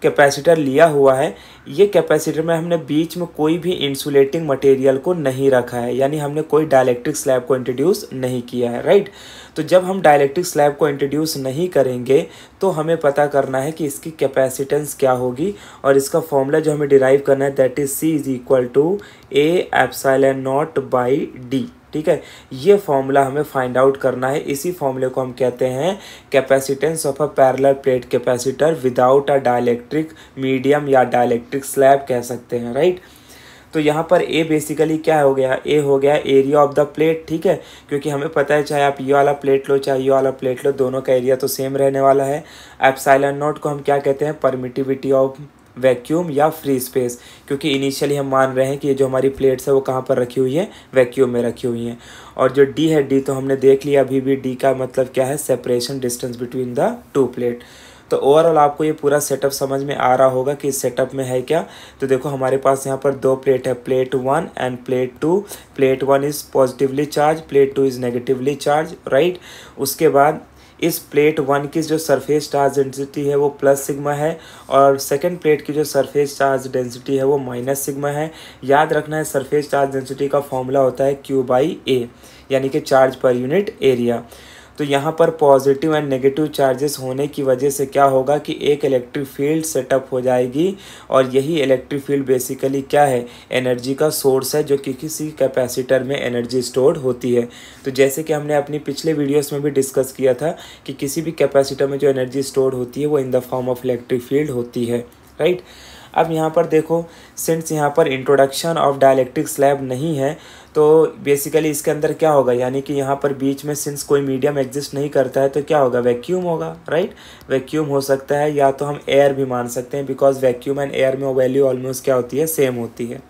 कैपेसिटर लिया हुआ है, ये कैपेसिटर में हमने बीच में कोई भी इंसुलेटिंग मटेरियल को नहीं रखा है, यानी हमने कोई डाइलेक्ट्रिक स्लैब को इंट्रोड्यूस नहीं किया है, राइट। तो जब हम डाइलेक्ट्रिक स्लैब को इंट्रोड्यूस नहीं करेंगे तो हमें पता करना है कि इसकी कैपेसिटेंस क्या होगी, और इसका फॉर्मूला जो हमें डिराइव करना है that is C is equal to A epsilon not by D, ठीक है। ये फॉर्मूला हमें फाइंड आउट करना है। इसी फॉर्मूले को हम कहते हैं capacitance of a parallel plate capacitor without a dielectric medium, या डाइलेक्ट्रिक स्लैब कह सकते हैं, राइट। तो यहाँ पर ए बेसिकली क्या हो गया, ए हो गया एरिया ऑफ द प्लेट, ठीक है, क्योंकि हमें पता है चाहे आप ये वाला प्लेट लो चाहे ये वाला प्लेट लो, दोनों का एरिया तो सेम रहने वाला है। एप्सिलॉन नॉट को हम क्या कहते हैं, परमिटिविटी ऑफ वैक्यूम या फ्री स्पेस, क्योंकि इनिशियली हम मान रहे हैं कि ये जो हमारी प्लेट्स है वो कहाँ पर रखी हुई है, वैक्यूम में रखी हुई हैं। और जो डी है, डी तो हमने देख लिया अभी भी, डी का मतलब क्या है, separation distance between the two plate. तो ओवरऑल आपको ये पूरा सेटअप समझ में आ रहा होगा कि इस सेटअप में है क्या। तो देखो हमारे पास यहाँ पर दो प्लेट है, plate 1 end plate 2। Plate 1 is positively charge, plate 2 is negatively charge, right. उसके बाद इस प्लेट 1 की जो सरफेस चार्ज डेंसिटी है वो प्लस सिग्मा है, और सेकंड प्लेट की जो सरफेस चार्ज डेंसिटी है वो माइनस सिग्मा है। याद रखना है सरफेस चार्ज डेंसिटी का फॉर्मूला होता है क्यू बाई ए, यानी कि चार्ज पर यूनिट एरिया। तो यहाँ पर पॉजिटिव एंड नेगेटिव चार्जेस होने की वजह से क्या होगा कि एक इलेक्ट्रिक फील्ड सेटअप हो जाएगी, और यही इलेक्ट्रिक फील्ड बेसिकली क्या है, एनर्जी का सोर्स है, जो कि किसी कैपेसिटर में एनर्जी स्टोर्ड होती है। तो जैसे कि हमने अपनी पिछले वीडियोस में भी डिस्कस किया था कि किसी भी कैपेसिटर में जो एनर्जी स्टोर्ड होती है वो इन the form of electric field होती है, राइट। अब यहाँ पर देखो, सिंस यहाँ पर इंट्रोडक्शन ऑफ डाइलेक्ट्रिक स्लैब नहीं है, तो बेसिकली इसके अंदर क्या होगा, यानी कि यहाँ पर बीच में सिंस कोई मीडियम एग्जिस्ट नहीं करता है तो क्या होगा, वैक्यूम होगा, राइट। वैक्यूम हो सकता है, या तो हम एयर भी मान सकते हैं, बिकॉज वैक्यूम एंड एयर में वैल्यू ऑलमोस्ट क्या होती है, सेम होती है।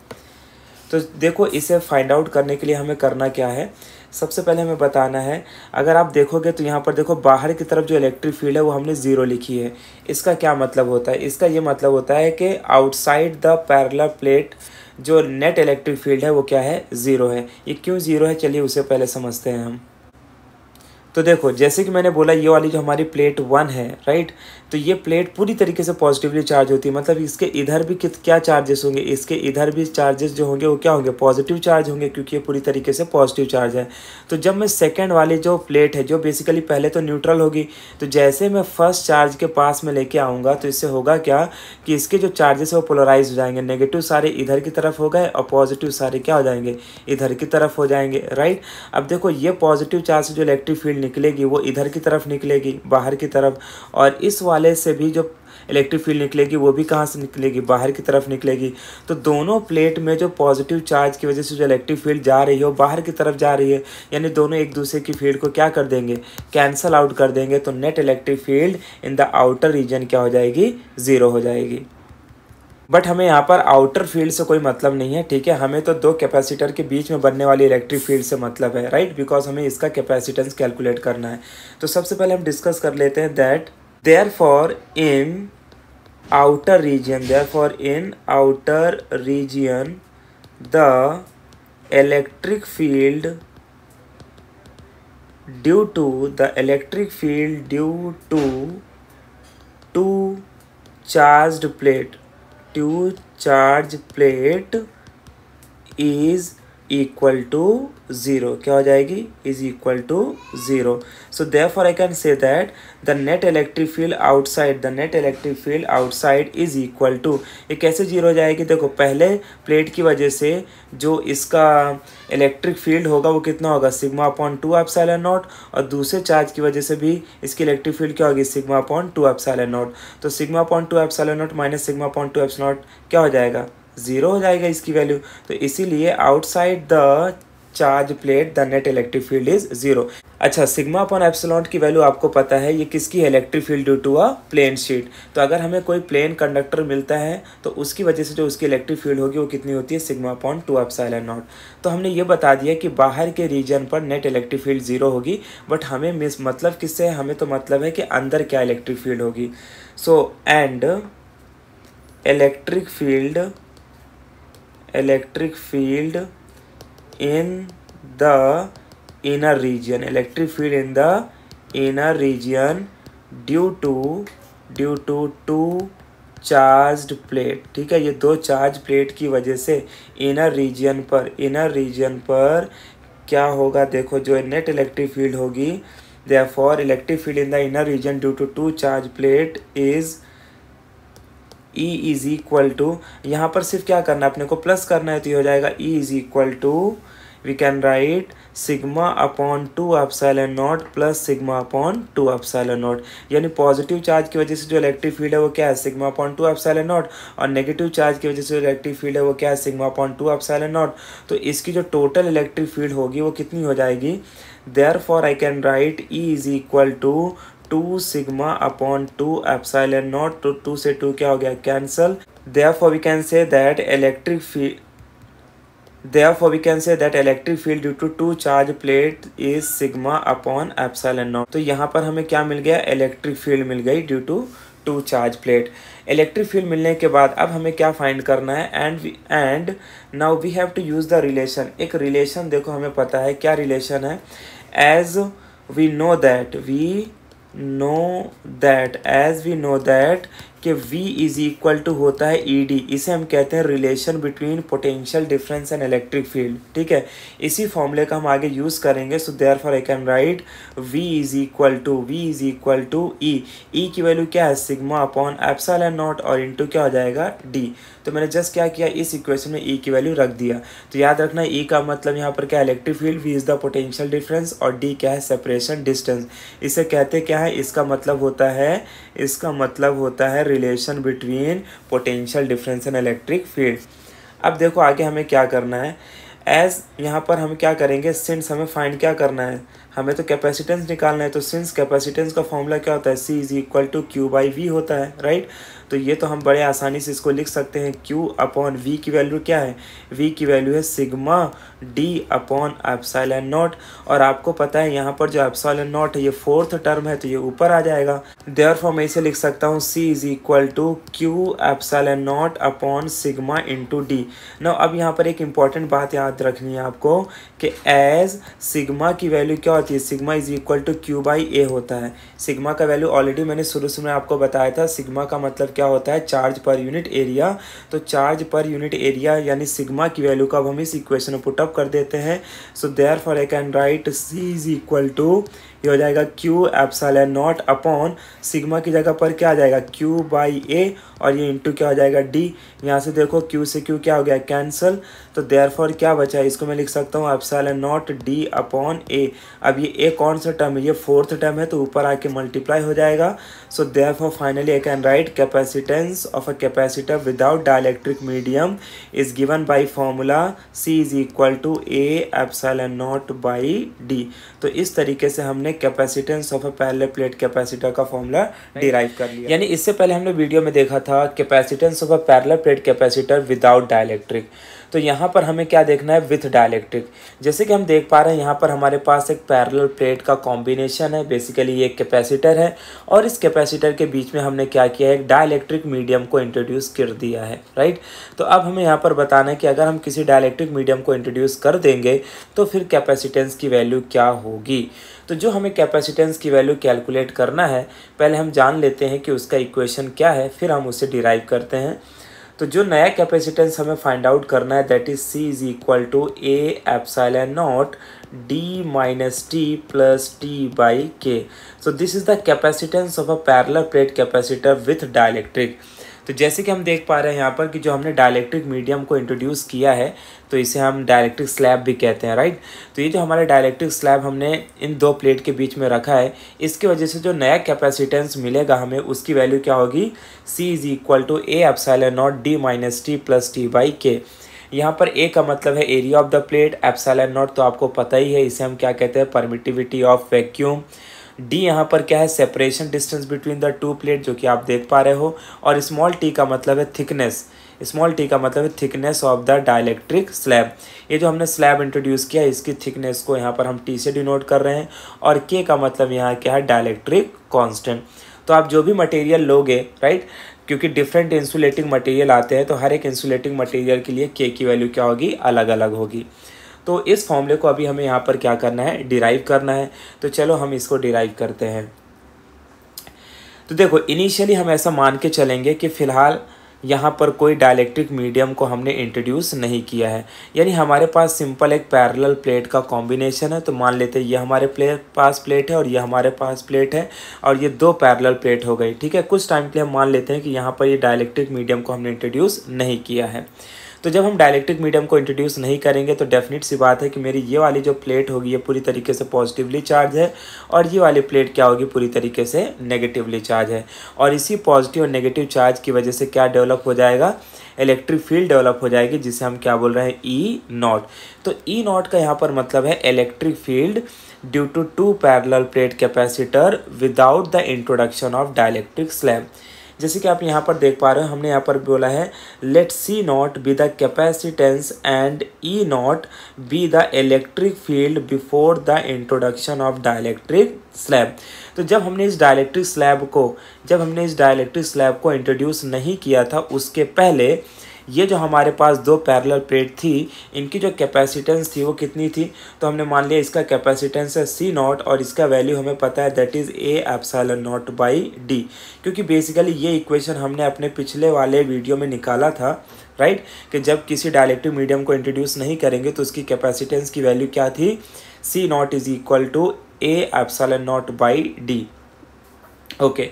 तो देखो इसे फाइंड आउट करने के लिए हमें करना क्या है, सबसे पहले हमें बताना है, अगर आप देखोगे तो यहाँ पर देखो बाहर की तरफ जो इलेक्ट्रिक फील्ड है वो हमने ज़ीरो लिखी है। इसका क्या मतलब होता है, इसका ये मतलब होता है कि आउटसाइड द पैरेलल प्लेट जो नेट इलेक्ट्रिक फील्ड है वो क्या है, ज़ीरो है। ये क्यों ज़ीरो है, चलिए उसे पहले समझते हैं हम। तो देखो जैसे कि मैंने बोला, ये वाली जो हमारी प्लेट 1 है, राइट, तो ये प्लेट पूरी तरीके से पॉजिटिवली चार्ज होती है, मतलब इसके इधर भी क्या चार्जेस होंगे, इसके इधर भी चार्जेस जो होंगे वो क्या होंगे, पॉजिटिव चार्ज होंगे, क्योंकि ये पूरी तरीके से पॉजिटिव चार्ज है। तो जब मैं सेकंड वाली जो प्लेट है, जो बेसिकली पहले तो न्यूट्रल होगी, तो जैसे मैं फर्स्ट चार्ज के पास में लेके आऊँगा तो इससे होगा क्या कि इसके जो चार्जेस है वो पोलराइज हो जाएंगे, नेगेटिव सारे इधर की तरफ हो गए और पॉजिटिव सारे क्या हो जाएंगे, इधर की तरफ हो जाएंगे, राइट। अब देखो ये पॉजिटिव चार्ज से जो इलेक्ट्रिक फील्ड निकलेगी वो इधर की तरफ निकलेगी, बाहर की तरफ, और इस वाले से भी जो इलेक्ट्रिक फील्ड निकलेगी वो भी कहाँ से निकलेगी, बाहर की तरफ निकलेगी। तो दोनों प्लेट में जो पॉजिटिव चार्ज की वजह से जो इलेक्ट्रिक फील्ड जा रही है वो बाहर की तरफ जा रही है, यानी दोनों एक दूसरे की फील्ड को क्या कर देंगे, कैंसल आउट कर देंगे। तो net electric field in the outer region क्या हो जाएगी, ज़ीरो हो जाएगी। बट हमें यहाँ पर आउटर फील्ड से कोई मतलब नहीं है, ठीक है, हमें तो दो कैपेसिटर के बीच में बनने वाली इलेक्ट्रिक फील्ड से मतलब है, राइट, बिकॉज हमें इसका कैपेसिटेंस कैलकुलेट करना है। तो सबसे पहले हम डिस्कस कर लेते हैं that therefore in outer region the electric field due to charged plate is equal to zero, क्या हो जाएगी, is equal to zero. So therefore I can say that the net electric field outside is equal to, ये कैसे जीरो हो जाएगी, देखो पहले प्लेट की वजह से जो इसका इलेक्ट्रिक फील्ड होगा वो कितना होगा, सिग्मा अपॉन 2 एप्सिलॉन नॉट, और दूसरे चार्ज की वजह से भी इसकी इलेक्ट्रिक फील्ड क्या होगी, सिग्मा अपॉन 2 एप्सिलॉन नॉट। तो sigma upon 2 epsilon not minus sigma upon 2 epsilon naught क्या हो जाएगा, ज़ीरो हो जाएगा इसकी वैल्यू। तो इसीलिए outside the charge plate the net electric field is zero. अच्छा, सिग्मा अपॉन एप्सिलॉन की वैल्यू आपको पता है, ये किसकी है, electric field due to a plane sheet. तो अगर हमें कोई प्लेन कंडक्टर मिलता है तो उसकी वजह से जो उसकी इलेक्ट्रिक फील्ड होगी वो कितनी होती है, सिग्मा अपॉन 2 एप्सिलॉन नॉट। तो हमने ये बता दिया कि बाहर के रीजन पर नेट इलेक्ट्रिक फील्ड 0 होगी, बट हमें मतलब किससे है, हमें तो मतलब है कि अंदर क्या इलेक्ट्रिक फील्ड होगी। So and electric field in the inner region, electric field in the inner region due to two charged plate. ठीक है, ये दो चार्ज प्लेट की वजह से इनर रीजन पर क्या होगा, देखो जो नेट इलेक्ट्रिक फील्ड होगी, therefore electric field in the inner region due to two charge plate is E is equal to, यहाँ पर सिर्फ क्या करना है, अपने को प्लस करना है, तो ये हो जाएगा E is equal to, we can write sigma upon 2 epsilon not plus sigma upon 2 epsilon not. यानी पॉजिटिव चार्ज की वजह से जो इलेक्ट्रिक फील्ड है वो क्या है, सिग्मा अपॉन 2 एप्सिलॉन नॉट, और नेगेटिव चार्ज की वजह से जो इलेक्ट्रिक फील्ड है वो क्या है, सिग्मा अपॉन 2 एप्सिलॉन नॉट। तो इसकी जो टोटल इलेक्ट्रिक फील्ड होगी वो कितनी हो जाएगी, therefore I can write E is equal to 2 sigma upon 2 epsilon not. तो 2 से 2 क्या हो गया, cancel. Therefore we can say that electric field due to two charge plate is sigma upon epsilon naught। तो यहाँ पर हमें क्या मिल गया, इलेक्ट्रिक फील्ड मिल गई due to two charge plate. Electric field मिलने के बाद अब हमें क्या फाइंड करना है, and now we have to use the relation. एक रिलेशन देखो हमें पता है, क्या रिलेशन है, एज वी नो दैट कि V इज इक्वल टू होता है ED। इसे हम कहते हैं relation between potential difference and electric field. ठीक है, इसी फॉर्मूले का हम आगे यूज़ करेंगे। सो therefore I can write V is equal to E। E की वैल्यू क्या है, सिग्मा अपॉन एप्सिलॉन नॉट, और इनटू क्या हो जाएगा, D। तो मैंने जस्ट क्या किया, इस इक्वेशन में E की वैल्यू रख दिया। तो याद रखना E का मतलब यहाँ पर क्या है, electric field, V is the potential difference, और D क्या है, सेपरेशन डिस्टेंस। इसे कहते क्या है, इसका मतलब होता है relation between potential difference and electric field. अब देखो आगे हमें क्या करना है, एज यहाँ पर हम क्या करेंगे, सिंस हमें फाइंड क्या करना है, हमें तो कैपेसिटेंस निकालना है। तो सिंस कैपेसिटेंस का फॉर्मूला क्या होता है, C is equal to Q by V होता है, राइट। तो ये तो हम बड़े आसानी से इसको लिख सकते हैं, Q अपॉन V की वैल्यू क्या है, V की वैल्यू है sigma D upon epsilon not. और आपको पता है यहाँ पर जो एप्सिलॉन नॉट है ये फोर्थ टर्म है, तो ये ऊपर आ जाएगा। देयरफॉर मैं इसे लिख सकता हूँ C is equal to Q epsilon not upon sigma into D। Now अब यहाँ पर एक इंपॉर्टेंट बात याद रखनी है आपको कि एज सिग्मा की वैल्यू क्या होती है, sigma is equal to Q by A होता है। सिग्मा का वैल्यू ऑलरेडी मैंने शुरू में आपको बताया था, सिग्मा का मतलब क्या होता है, चार्ज पर यूनिट एरिया। तो चार्ज पर यूनिट एरिया यानी सिग्मा की वैल्यू को अब हम इस इक्वेशन में पुटअप कर देते हैं। So therefore I can write C is equal to, ये हो जाएगा Q epsilon not upon sigma की जगह पर क्या आ जाएगा, Q बाई A, और ये इंटू क्या हो जाएगा, D। यहाँ से देखो Q से Q क्या हो गया, कैंसल। तो देयरफॉर क्या बचा है, इसको मैं लिख सकता हूँ epsilon not D upon A। अब ये A कौन सा टर्म है, ये फोर्थ टर्म है, तो ऊपर आके मल्टीप्लाई हो जाएगा। So therefore finally I can write capacitance of a capacitor without dielectric medium is given by formula C is equal to A epsilon not by D। तो इस तरीके से हमने capacitance of a parallel plate capacitor का फॉर्मूला डिराइव कर लिया। यानी इससे पहले हमने वीडियो में देखा था capacitance of a parallel plate capacitor without dielectric. तो यहाँ पर हमें क्या देखना है, विथ डाइलेक्ट्रिक। जैसे कि हम देख पा रहे हैं यहाँ पर हमारे पास एक पैरेलल प्लेट का कॉम्बिनेशन है, बेसिकली ये एक कैपेसिटर है, और इस कैपेसिटर के बीच में हमने क्या किया है, एक डाइलेक्ट्रिक मीडियम को इंट्रोड्यूस कर दिया है, राइट। तो अब हमें यहाँ पर बताना है कि अगर हम किसी डाइलेक्ट्रिक मीडियम को इंट्रोड्यूस कर देंगे तो फिर कैपेसिटेंस की वैल्यू क्या होगी। तो जो हमें कैपेसिटेंस की वैल्यू कैलकुलेट करना है, पहले हम जान लेते हैं कि उसका इक्वेशन क्या है, फिर हम उसे डिराइव करते हैं। तो जो नया कैपेसिटेंस हमें फाइंड आउट करना है, that is C is equal to A epsilon not D minus T plus T by K। So this is the capacitance of a parallel plate capacitor with dielectric. तो जैसे कि हम देख पा रहे हैं यहाँ पर कि जो हमने डाइलेक्ट्रिक मीडियम को इंट्रोड्यूस किया है, तो इसे हम डाइलेक्ट्रिक स्लैब भी कहते हैं, राइट। तो ये जो हमारा डाइलेक्ट्रिक स्लैब हमने इन दो प्लेट के बीच में रखा है, इसकी वजह से जो नया कैपेसिटेंस मिलेगा हमें, उसकी वैल्यू क्या होगी, C is equal to A epsilon not D minus T plus T by K। यहाँ पर ए का मतलब है area of the plate, epsilon not तो आपको पता ही है, इसे हम क्या कहते हैं, परमिटिविटी ऑफ वैक्यूम। डी यहाँ पर क्या है, separation distance between the two plate, जो कि आप देख पा रहे हो। और स्मॉल टी का मतलब है थिकनेस, स्मॉल टी का मतलब है thickness of the dielectric slab. ये जो हमने स्लैब इंट्रोड्यूस किया इसकी थिकनेस को यहाँ पर हम टी से डिनोट कर रहे हैं। और के का मतलब यहाँ क्या है, डाइलेक्ट्रिक कांस्टेंट। तो आप जो भी मटेरियल लोगे, राइट, क्योंकि डिफरेंट इंसुलेटिंग मटेरियल आते हैं तो हर एक इंसुलेटिंग मटेरियल के लिए के की वैल्यू क्या होगी, अलग अलग होगी। तो इस फॉर्मूले को अभी हमें यहाँ पर क्या करना है, डिराइव करना है। तो चलो हम इसको डिराइव करते हैं। तो देखो इनिशियली हम ऐसा मान के चलेंगे कि फ़िलहाल यहाँ पर कोई डाइलेक्ट्रिक मीडियम को हमने इंट्रोड्यूस नहीं किया है, यानी हमारे पास सिंपल एक पैरेलल प्लेट का कॉम्बिनेशन है। तो मान लेते हैं ये हमारे पास प्लेट है और ये हमारे पास प्लेट है और ये दो पैरेलल प्लेट हो गई, ठीक है। कुछ टाइम के लिए हम मान लेते हैं कि यहाँ पर ये डाइलेक्ट्रिक मीडियम को हमने इंट्रोड्यूस नहीं किया है। तो जब हम डाइलेक्ट्रिक मीडियम को इंट्रोड्यूस नहीं करेंगे तो डेफिनेट सी बात है कि मेरी ये वाली जो प्लेट होगी ये पूरी तरीके से पॉजिटिवली चार्ज है और ये वाली प्लेट क्या होगी, पूरी तरीके से नेगेटिवली चार्ज है। और इसी पॉजिटिव और नेगेटिव चार्ज की वजह से क्या डेवलप हो जाएगा, इलेक्ट्रिक फील्ड डेवलप हो जाएगी, जिसे हम क्या बोल रहे हैं, ई नॉट। तो ई नॉट का यहाँ पर मतलब है electric field due to two parallel plate capacitor without the introduction of dielectric slab. जैसे कि आप यहाँ पर देख पा रहे हो, हमने यहाँ पर बोला है let see not be the capacitance and E not be the electric field before the introduction of dielectric slab. तो जब हमने इस डाइलेक्ट्रिक स्लैब को इंट्रोड्यूस नहीं किया था, उसके पहले ये जो हमारे पास दो पैरेलल प्लेट थी इनकी जो कैपेसिटेंस थी वो कितनी थी, तो हमने मान लिया इसका कैपेसिटेंस है सी नॉट और इसका वैल्यू हमें पता है that is a epsilon not by D. क्योंकि बेसिकली ये इक्वेशन हमने अपने पिछले वाले वीडियो में निकाला था, राइट, कि जब किसी डाइलेक्ट्रिक मीडियम को इंट्रोड्यूस नहीं करेंगे तो उसकी कैपेसिटेंस की वैल्यू क्या थी, C naught is equal to A epsilon not by D. Okay,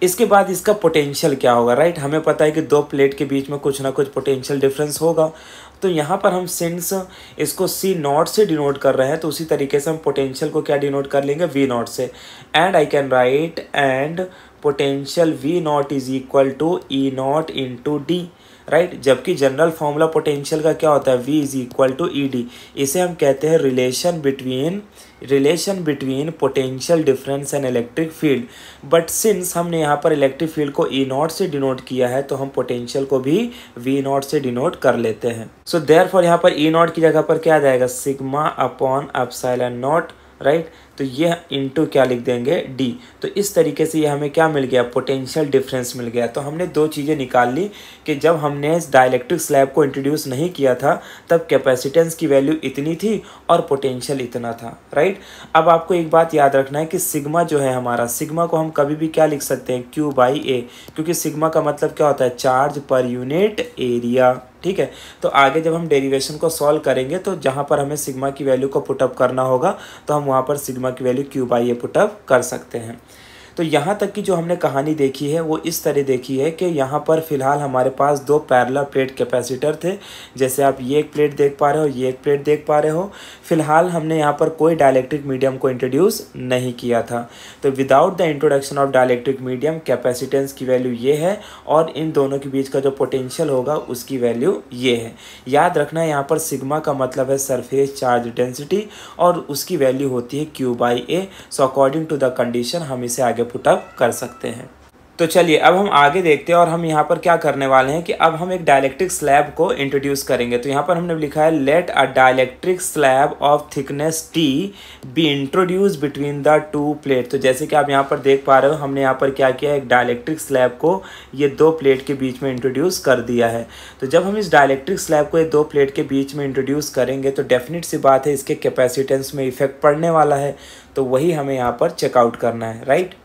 इसके बाद इसका पोटेंशियल क्या होगा, राइट, हमें पता है कि दो प्लेट के बीच में कुछ ना कुछ पोटेंशियल डिफरेंस होगा। तो यहाँ पर हम सिंस इसको सी नॉट से डिनोट कर रहे हैं तो उसी तरीके से हम पोटेंशियल को क्या डिनोट कर लेंगे, वी नॉट से। And I can write and potential V not is equal to E not into D, right. जबकि जनरल फॉर्मूला पोटेंशियल का क्या होता है, v is equal to E D. इसे हम कहते हैं relation between potential difference and electric field. But since हमने यहाँ पर इलेक्ट्रिक फील्ड को ई नॉट से डिनोट किया है तो हम पोटेंशियल को भी वी नॉट से डिनोट कर लेते हैं। सो देयरफॉर यहाँ पर ई नॉट की जगह पर क्या आ जाएगा, sigma upon epsilon not, right. तो ये इंटू क्या लिख देंगे, डी। तो इस तरीके से ये हमें क्या मिल गया, पोटेंशियल डिफरेंस मिल गया। तो हमने दो चीज़ें निकाल ली कि जब हमने इस डाइलेक्ट्रिक स्लैब को इंट्रोड्यूस नहीं किया था तब कैपेसिटेंस की वैल्यू इतनी थी और पोटेंशियल इतना था, राइट। अब आपको एक बात याद रखना है कि सिग्मा जो है हमारा, सिग्मा को हम कभी भी क्या लिख सकते हैं, क्यू बाई ए, क्योंकि सिग्मा का मतलब क्या होता है, चार्ज पर यूनिट एरिया, ठीक है। तो आगे जब हम डेरिवेशन को सॉल्व करेंगे तो जहाँ पर हमें सिग्मा की वैल्यू को पुटअप करना होगा तो हम वहाँ पर सिग्मा की value Q by A put up कर सकते हैं। तो यहाँ तक की जो हमने कहानी देखी है वो इस तरह देखी है कि यहाँ पर फिलहाल हमारे पास दो पैरेलल प्लेट कैपेसिटर थे, जैसे आप ये एक प्लेट देख पा रहे हो, ये एक प्लेट देख पा रहे हो। फिलहाल हमने यहाँ पर कोई डाइलेक्ट्रिक मीडियम को इंट्रोड्यूस नहीं किया था। तो without the introduction of dielectric medium capacitance की वैल्यू ये है और इन दोनों के बीच का जो पोटेंशियल होगा उसकी वैल्यू ये है। याद रखना है यहाँ पर सिग्मा का मतलब है सरफेस चार्ज डेंसिटी और उसकी वैल्यू होती है Q by A. So according to the condition हम इसे आगे पुटअप कर सकते हैं। तो चलिए अब हम आगे देखते हैं और हम यहाँ पर क्या करने वाले हैं कि अब हम एक डाइलेक्ट्रिक स्लैब को इंट्रोड्यूस करेंगे। तो यहाँ पर हमने लिखा है let a dielectric slab of thickness T be introduced between the two plate. तो जैसे कि आप यहाँ पर देख पा रहे हो हमने यहाँ पर क्या किया, एक डाइलेक्ट्रिक स्लैब को ये दो प्लेट के बीच में इंट्रोड्यूस कर दिया है। तो जब हम इस डाइलेक्ट्रिक स्लैब को ये दो प्लेट के बीच में इंट्रोड्यूस करेंगे तो डेफिनेट सी बात है इसके कैपेसिटेंस में इफेक्ट पड़ने वाला है। तो वही हमें यहाँ पर चेकआउट करना है, राइट।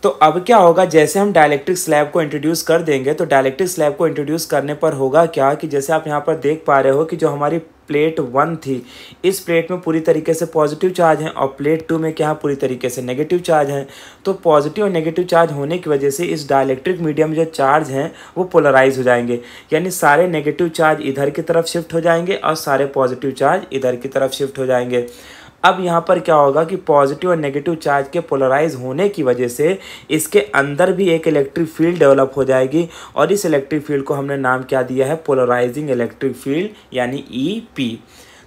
तो अब क्या होगा, जैसे हम डाइलेक्ट्रिक स्लैब को इंट्रोड्यूस कर देंगे तो डाइलेक्ट्रिक स्लैब को इंट्रोड्यूस करने पर होगा क्या कि जैसे आप यहाँ पर देख पा रहे हो कि जो हमारी प्लेट 1 थी, इस प्लेट में पूरी तरीके से पॉजिटिव चार्ज है और प्लेट 2 में क्या पूरी तरीके से नेगेटिव चार्ज है। तो पॉजिटिव और नेगेटिव चार्ज होने की वजह से इस डाइलेक्ट्रिक मीडियम जो चार्ज हैं वो पोलराइज हो जाएंगे, यानी सारे नेगेटिव चार्ज इधर की तरफ शिफ्ट हो जाएंगे और सारे पॉजिटिव चार्ज इधर की तरफ शिफ्ट हो जाएंगे। अब यहाँ पर क्या होगा कि पॉजिटिव और नेगेटिव चार्ज के पोलराइज होने की वजह से इसके अंदर भी एक इलेक्ट्रिक फील्ड डेवलप हो जाएगी और इस इलेक्ट्रिक फील्ड को हमने नाम क्या दिया है, पोलराइजिंग इलेक्ट्रिक फील्ड यानी ईपी।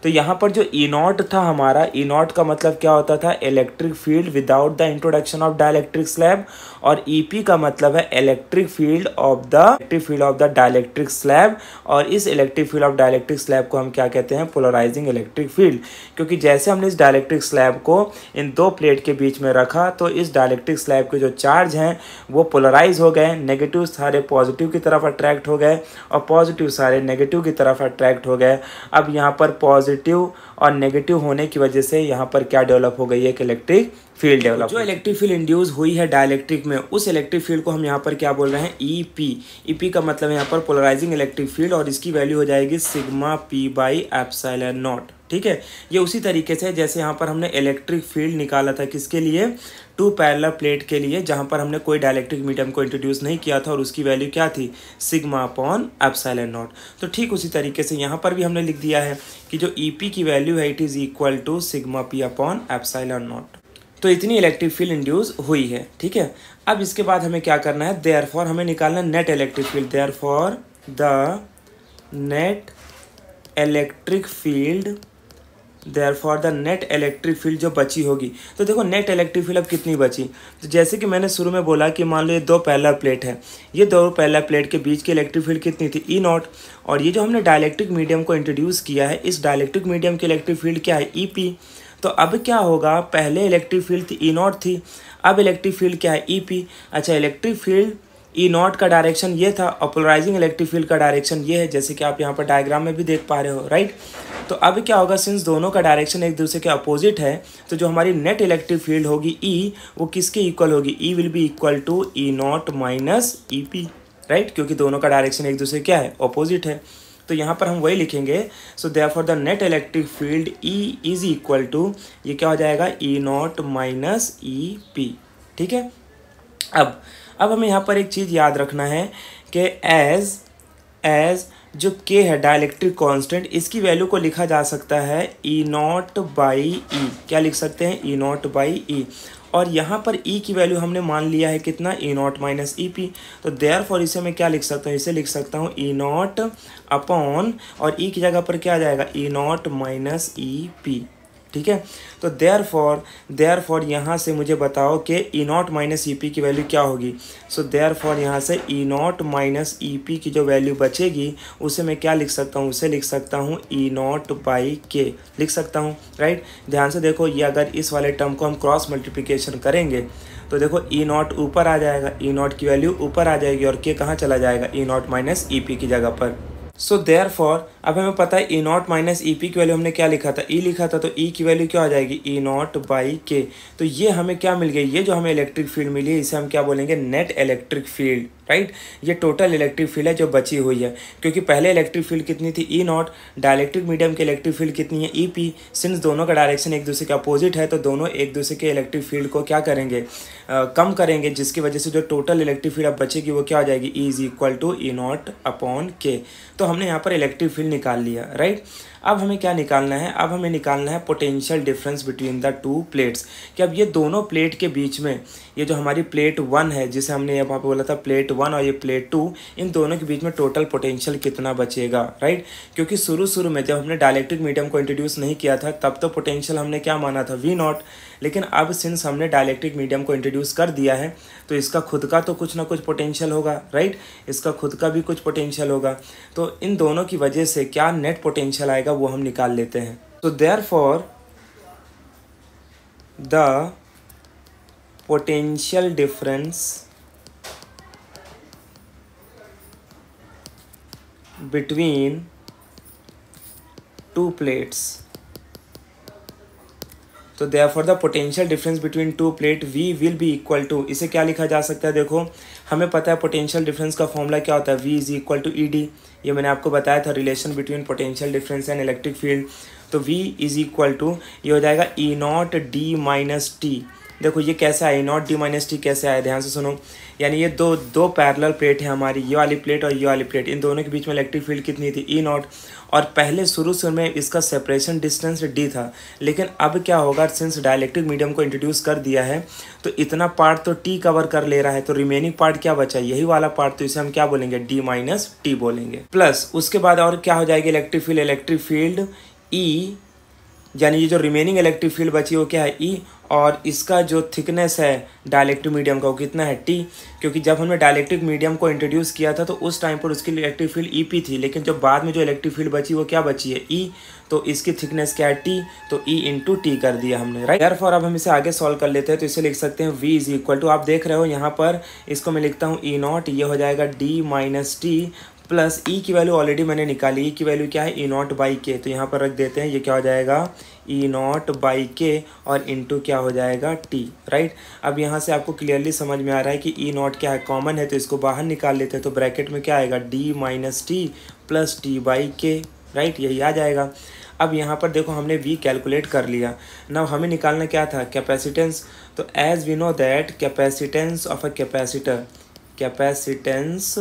तो यहाँ पर जो ई नॉट था हमारा, ई नॉट का मतलब क्या होता था, electric field without the introduction of dielectric slab, और ईपी का मतलब है electric field of the dielectric slab. और इस electric field of dielectric slab को हम क्या कहते हैं, पोलराइजिंग इलेक्ट्रिक फील्ड। क्योंकि जैसे हमने इस डाइलेक्ट्रिक स्लैब को इन दो प्लेट के बीच में रखा तो इस डाइलेक्ट्रिक स्लैब के जो चार्ज हैं वो पोलराइज हो गए, नेगेटिव सारे पॉजिटिव की तरफ अट्रैक्ट हो गए और पॉजिटिव सारे नेगेटिव की तरफ अट्रैक्ट हो गए। अब यहाँ पर पॉजिटिव और नेगेटिव होने की वजह से यहाँ पर क्या डेवलप हो गई है, एक इलेक्ट्रिक फील्ड डेवलप। जो इलेक्ट्रिक फील्ड इंड्यूस हुई है डाइलेक्ट्रिक में, उस इलेक्ट्रिक फील्ड को हम यहाँ पर क्या बोल रहे हैं, ईपी। ईपी का मतलब यहाँ पर पोलराइजिंग इलेक्ट्रिक फील्ड और इसकी वैल्यू हो जाएगी sigma P by epsilon naught. ठीक है, ये उसी तरीके से जैसे यहाँ पर हमने इलेक्ट्रिक फील्ड निकाला था किसके लिए, टू पैरेलल प्लेट के लिए, जहाँ पर हमने कोई डाइलेक्ट्रिक मीडियम को इंट्रोड्यूस नहीं किया था और उसकी वैल्यू क्या थी, सिग्मा अपॉन एप्सिलॉन नॉट। तो ठीक उसी तरीके से यहाँ पर भी हमने लिख दिया है कि जो ईपी की वैल्यू है it is equal to sigma P upon epsilon not. तो इतनी इलेक्ट्रिक फील्ड इंड्यूस हुई है। ठीक है, अब इसके बाद हमें क्या करना है, देयरफॉर हमें निकालना net electric field. Therefore the net electric field, therefore the net electric field जो बची होगी। तो देखो नेट इलेक्ट्रिक फील्ड अब कितनी बची, तो जैसे कि मैंने शुरू में बोला कि मान लो ये दो पैरेलल प्लेट है, ये दो पैरेलल प्लेट के बीच की इलेक्ट्रिक फील्ड कितनी थी, ई नॉट। और ये जो हमने डाइलेक्ट्रिक मीडियम को इंट्रोड्यूस किया है, इस डाइलेक्ट्रिक मीडियम की इलेक्ट्रिक फील्ड क्या है, ईपी। तो अब क्या होगा, पहले इलेक्ट्रिक फील्ड थी ई नॉट थी, अब इलेक्ट्रिक फील्ड क्या है, ईपी। अच्छा, इलेक्ट्रिक फील्ड ई नॉट का डायरेक्शन ये था और पोलराइजिंग इलेक्ट्रिक फील्ड का डायरेक्शन ये है, जैसे कि आप यहाँ पर डायग्राम में भी देख पा रहे हो, राइट। तो अब क्या होगा, सिंस दोनों का डायरेक्शन एक दूसरे के अपोजिट है, तो जो हमारी नेट इलेक्ट्रिक फील्ड होगी ई, वो किसके इक्वल होगी, E will be equal to E not minus E P, right, क्योंकि दोनों का डायरेक्शन एक दूसरे क्या है, अपोजिट है। तो यहाँ पर हम वही लिखेंगे, so therefore the net electric field E is equal to, ये क्या हो जाएगा, E not minus E P. ठीक है, अब हमें यहाँ पर एक चीज़ याद रखना है कि एज जो के है डाइलेक्ट्रिक कांस्टेंट, इसकी वैल्यू को लिखा जा सकता है ई नॉट बाई ई। क्या लिख सकते हैं, ई नॉट बाई ई। और यहाँ पर ई की वैल्यू हमने मान लिया है कितना, ई नॉट माइनस ई पी। तो देयरफॉर इसे मैं क्या लिख सकता हूँ, इसे लिख सकता हूँ ई नॉट अपॉन, और ई की जगह पर क्या आ जाएगा, E not minus E P. ठीक है, तो देयरफॉर यहाँ से मुझे बताओ कि ई नॉट माइनस ई पी की वैल्यू क्या होगी। सो देयरफॉर यहाँ से ई नॉट माइनस ई पी की जो वैल्यू बचेगी उसे मैं क्या लिख सकता हूँ, उसे लिख सकता हूँ ई नॉट बाई के लिख सकता हूँ, राइट। ध्यान से देखो, ये अगर इस वाले टर्म को हम क्रॉस मल्टीप्लिकेशन करेंगे तो देखो ई नॉट ऊपर आ जाएगा, ई नॉट की वैल्यू ऊपर आ जाएगी और के कहाँ चला जाएगा, E not minus E P की जगह पर। सो देयरफॉर अब हमें पता है ई नॉट माइनस ई पी की वैल्यू हमने क्या लिखा था, ई लिखा था, तो ई की वैल्यू क्या हो जाएगी, ई नॉट बाई के। तो ये हमें क्या मिल गई, ये जो हमें इलेक्ट्रिक फील्ड मिली है इसे हम क्या बोलेंगे, नेट इलेक्ट्रिक फील्ड, राइट। ये टोटल इलेक्ट्रिक फील्ड है जो बची हुई है, क्योंकि पहले इलेक्ट्रिक फील्ड कितनी थी, ई नॉट। डाइलेक्ट्रिक मीडियम की इलेक्ट्रिक फील्ड कितनी है, ई पी। सिंस दोनों का डायरेक्शन एक दूसरे के अपोजिट है तो दोनों एक दूसरे के इलेक्ट्रिक फील्ड को क्या करेंगे, कम करेंगे, जिसकी वजह से जो टोटल इलेक्ट्रिक फील्ड अब बचेगी वो क्या हो जाएगी, E is equal to E not upon K. तो हमने यहाँ पर इलेक्ट्रिक फील्ड निकाल लिया, राइट। अब हमें क्या निकालना है, अब हमें निकालना है potential difference between the to plates, कि अब ये दोनों प्लेट के बीच में, ये जो हमारी प्लेट 1 है जिसे हमने यहाँ पे बोला था प्लेट 1 और ये प्लेट 2, इन दोनों के बीच में टोटल पोटेंशियल कितना बचेगा, राइट। क्योंकि शुरू में जब हमने डाइलेक्ट्रिक मीडियम को इंट्रोड्यूस नहीं किया था तब तो पोटेंशियल हमने क्या माना था, वी नॉट। लेकिन अब सिंस हमने डाइलेक्ट्रिक मीडियम को इंट्रोड्यूस कर दिया है तो इसका खुद का तो कुछ ना कुछ पोटेंशियल होगा, राइट। इसका खुद का भी कुछ पोटेंशियल होगा, तो इन दोनों की वजह से क्या नेट पोटेंशियल आएगा वो हम निकाल लेते हैं। तो therefore the potential difference between two plates, तो therefore the potential difference between two plate V will be equal to, इसे क्या लिखा जा सकता है, देखो हमें पता है पोटेंशियल डिफरेंस का फॉर्मूला क्या होता है, V is equal to E D. ये मैंने आपको बताया था relation between potential difference and electric field. तो V इज इक्वल टू, ये हो जाएगा E not D minus T, देखो ये कैसे आया, E not D minus T कैसे आया, ध्यान से सुनो। यानी ये दो पैरेलल प्लेट है हमारी, ये वाली प्लेट और ये वाली प्लेट, इन दोनों के बीच में इलेक्ट्रिक फील्ड कितनी थी, ई नॉट। और पहले शुरू में इसका सेपरेशन डिस्टेंस डी था, लेकिन अब क्या होगा, सिंस डाइलेक्ट्रिक मीडियम को इंट्रोड्यूस कर दिया है तो इतना पार्ट तो टी कवर कर ले रहा है, तो रिमेनिंग पार्ट क्या बचा, यही वाला पार्ट, तो इसे हम क्या बोलेंगे, डी माइनस टी बोलेंगे। प्लस उसके बाद और क्या हो जाएगी, इलेक्ट्रिक फील्ड ई, यानी ये जो रिमेनिंग इलेक्ट्रिक फील्ड बची वो क्या है, ई। और इसका जो थिकनेस है डाइलेक्ट्रिक मीडियम का वो कितना है, टी। क्योंकि जब हमने डाइलेक्ट्रिक मीडियम को इंट्रोड्यूस किया था तो उस टाइम पर उसकी इलेक्ट्रिक फील्ड ई पी थी, लेकिन जो बाद में जो इलेक्ट्रिक फील्ड बची वो क्या बची है, ई। तो इसकी थिकनेस क्या है, टी, तो ई इंटू टी कर दिया हमने, राइट। देयरफॉर अब हम इसे आगे सॉल्व कर लेते हैं, तो इसे लिख सकते हैं v इज इक्वल टू, आप देख रहे हो यहाँ पर, इसको मैं लिखता हूँ ई नॉट, ये हो जाएगा डी माइनस टी प्लस ई की वैल्यू ऑलरेडी मैंने निकाली, ई की वैल्यू क्या है, ई नॉट बाई के, तो यहाँ पर रख देते हैं, ये क्या हो जाएगा, ई नॉट बाई के और इंटू क्या हो जाएगा, टी, राइट। अब यहाँ से आपको क्लियरली समझ में आ रहा है कि ई नॉट क्या है, कॉमन है, तो इसको बाहर निकाल लेते हैं, तो ब्रैकेट में क्या आएगा, D minus T plus T by के, राइट, यही आ जाएगा। अब यहाँ पर देखो हमने v कैलकुलेट कर लिया, नाउ हमें निकालना क्या था, कैपेसिटेंस। तो as we know that capacitance of a capacitor, capacitance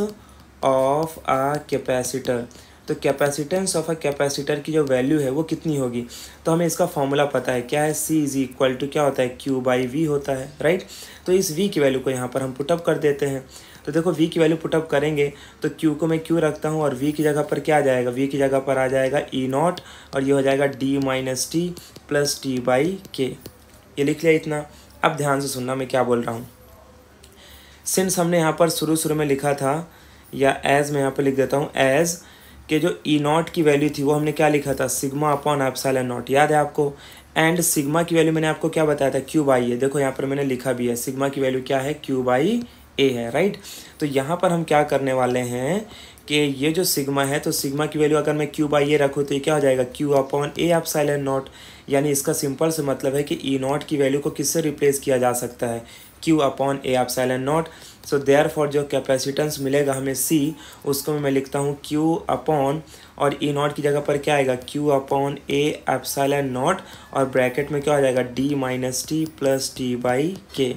of a capacitor, तो कैपेसिटेंस ऑफ अ कैपेसिटर की जो वैल्यू है वो कितनी होगी, तो हमें इसका फॉर्मूला पता है, क्या है, C इज इक्वल टू क्या होता है, Q बाई V होता है, राइट। तो इस V की वैल्यू को यहाँ पर हम पुटअप कर देते हैं, तो देखो V की वैल्यू पुटअप करेंगे तो Q को मैं Q रखता हूँ और V की जगह पर क्या आ जाएगा, V की जगह पर आ जाएगा ई नॉट और ये हो जाएगा D minus T plus T by के, ये लिख लिया इतना। अब ध्यान से सुनना मैं क्या बोल रहा हूँ, सिंस हमने यहाँ पर शुरू में लिखा था, या एज मैं यहाँ पर लिख देता हूँ, एज के जो ई नॉट की वैल्यू थी वो हमने क्या लिखा था, सिग्मा अपॉन एप्सिलॉन नॉट, याद है आपको। एंड सिग्मा की वैल्यू मैंने आपको क्या बताया था, क्यू बाई ए, देखो यहाँ पर मैंने लिखा भी है, सिग्मा की वैल्यू क्या है, क्यू बाई ए है, राइट। तो यहाँ पर हम क्या करने वाले हैं कि ये जो सिग्मा है, तो सिग्मा की वैल्यू अगर मैं क्यू बाई ए रखूँ तो ये क्या हो जाएगा, Q upon A epsilon not, यानी इसका सिंपल से मतलब है कि ई नॉट की वैल्यू को किससे रिप्लेस किया जा सकता है, Q upon A epsilon not. So therefore जो कैपेसिटेंस मिलेगा हमें C, उसको मैं लिखता हूँ Q अपॉन, और ई नॉट की जगह पर क्या आएगा, Q upon A epsilon not, और ब्रैकेट में क्या हो जाएगा, D minus T plus T by K,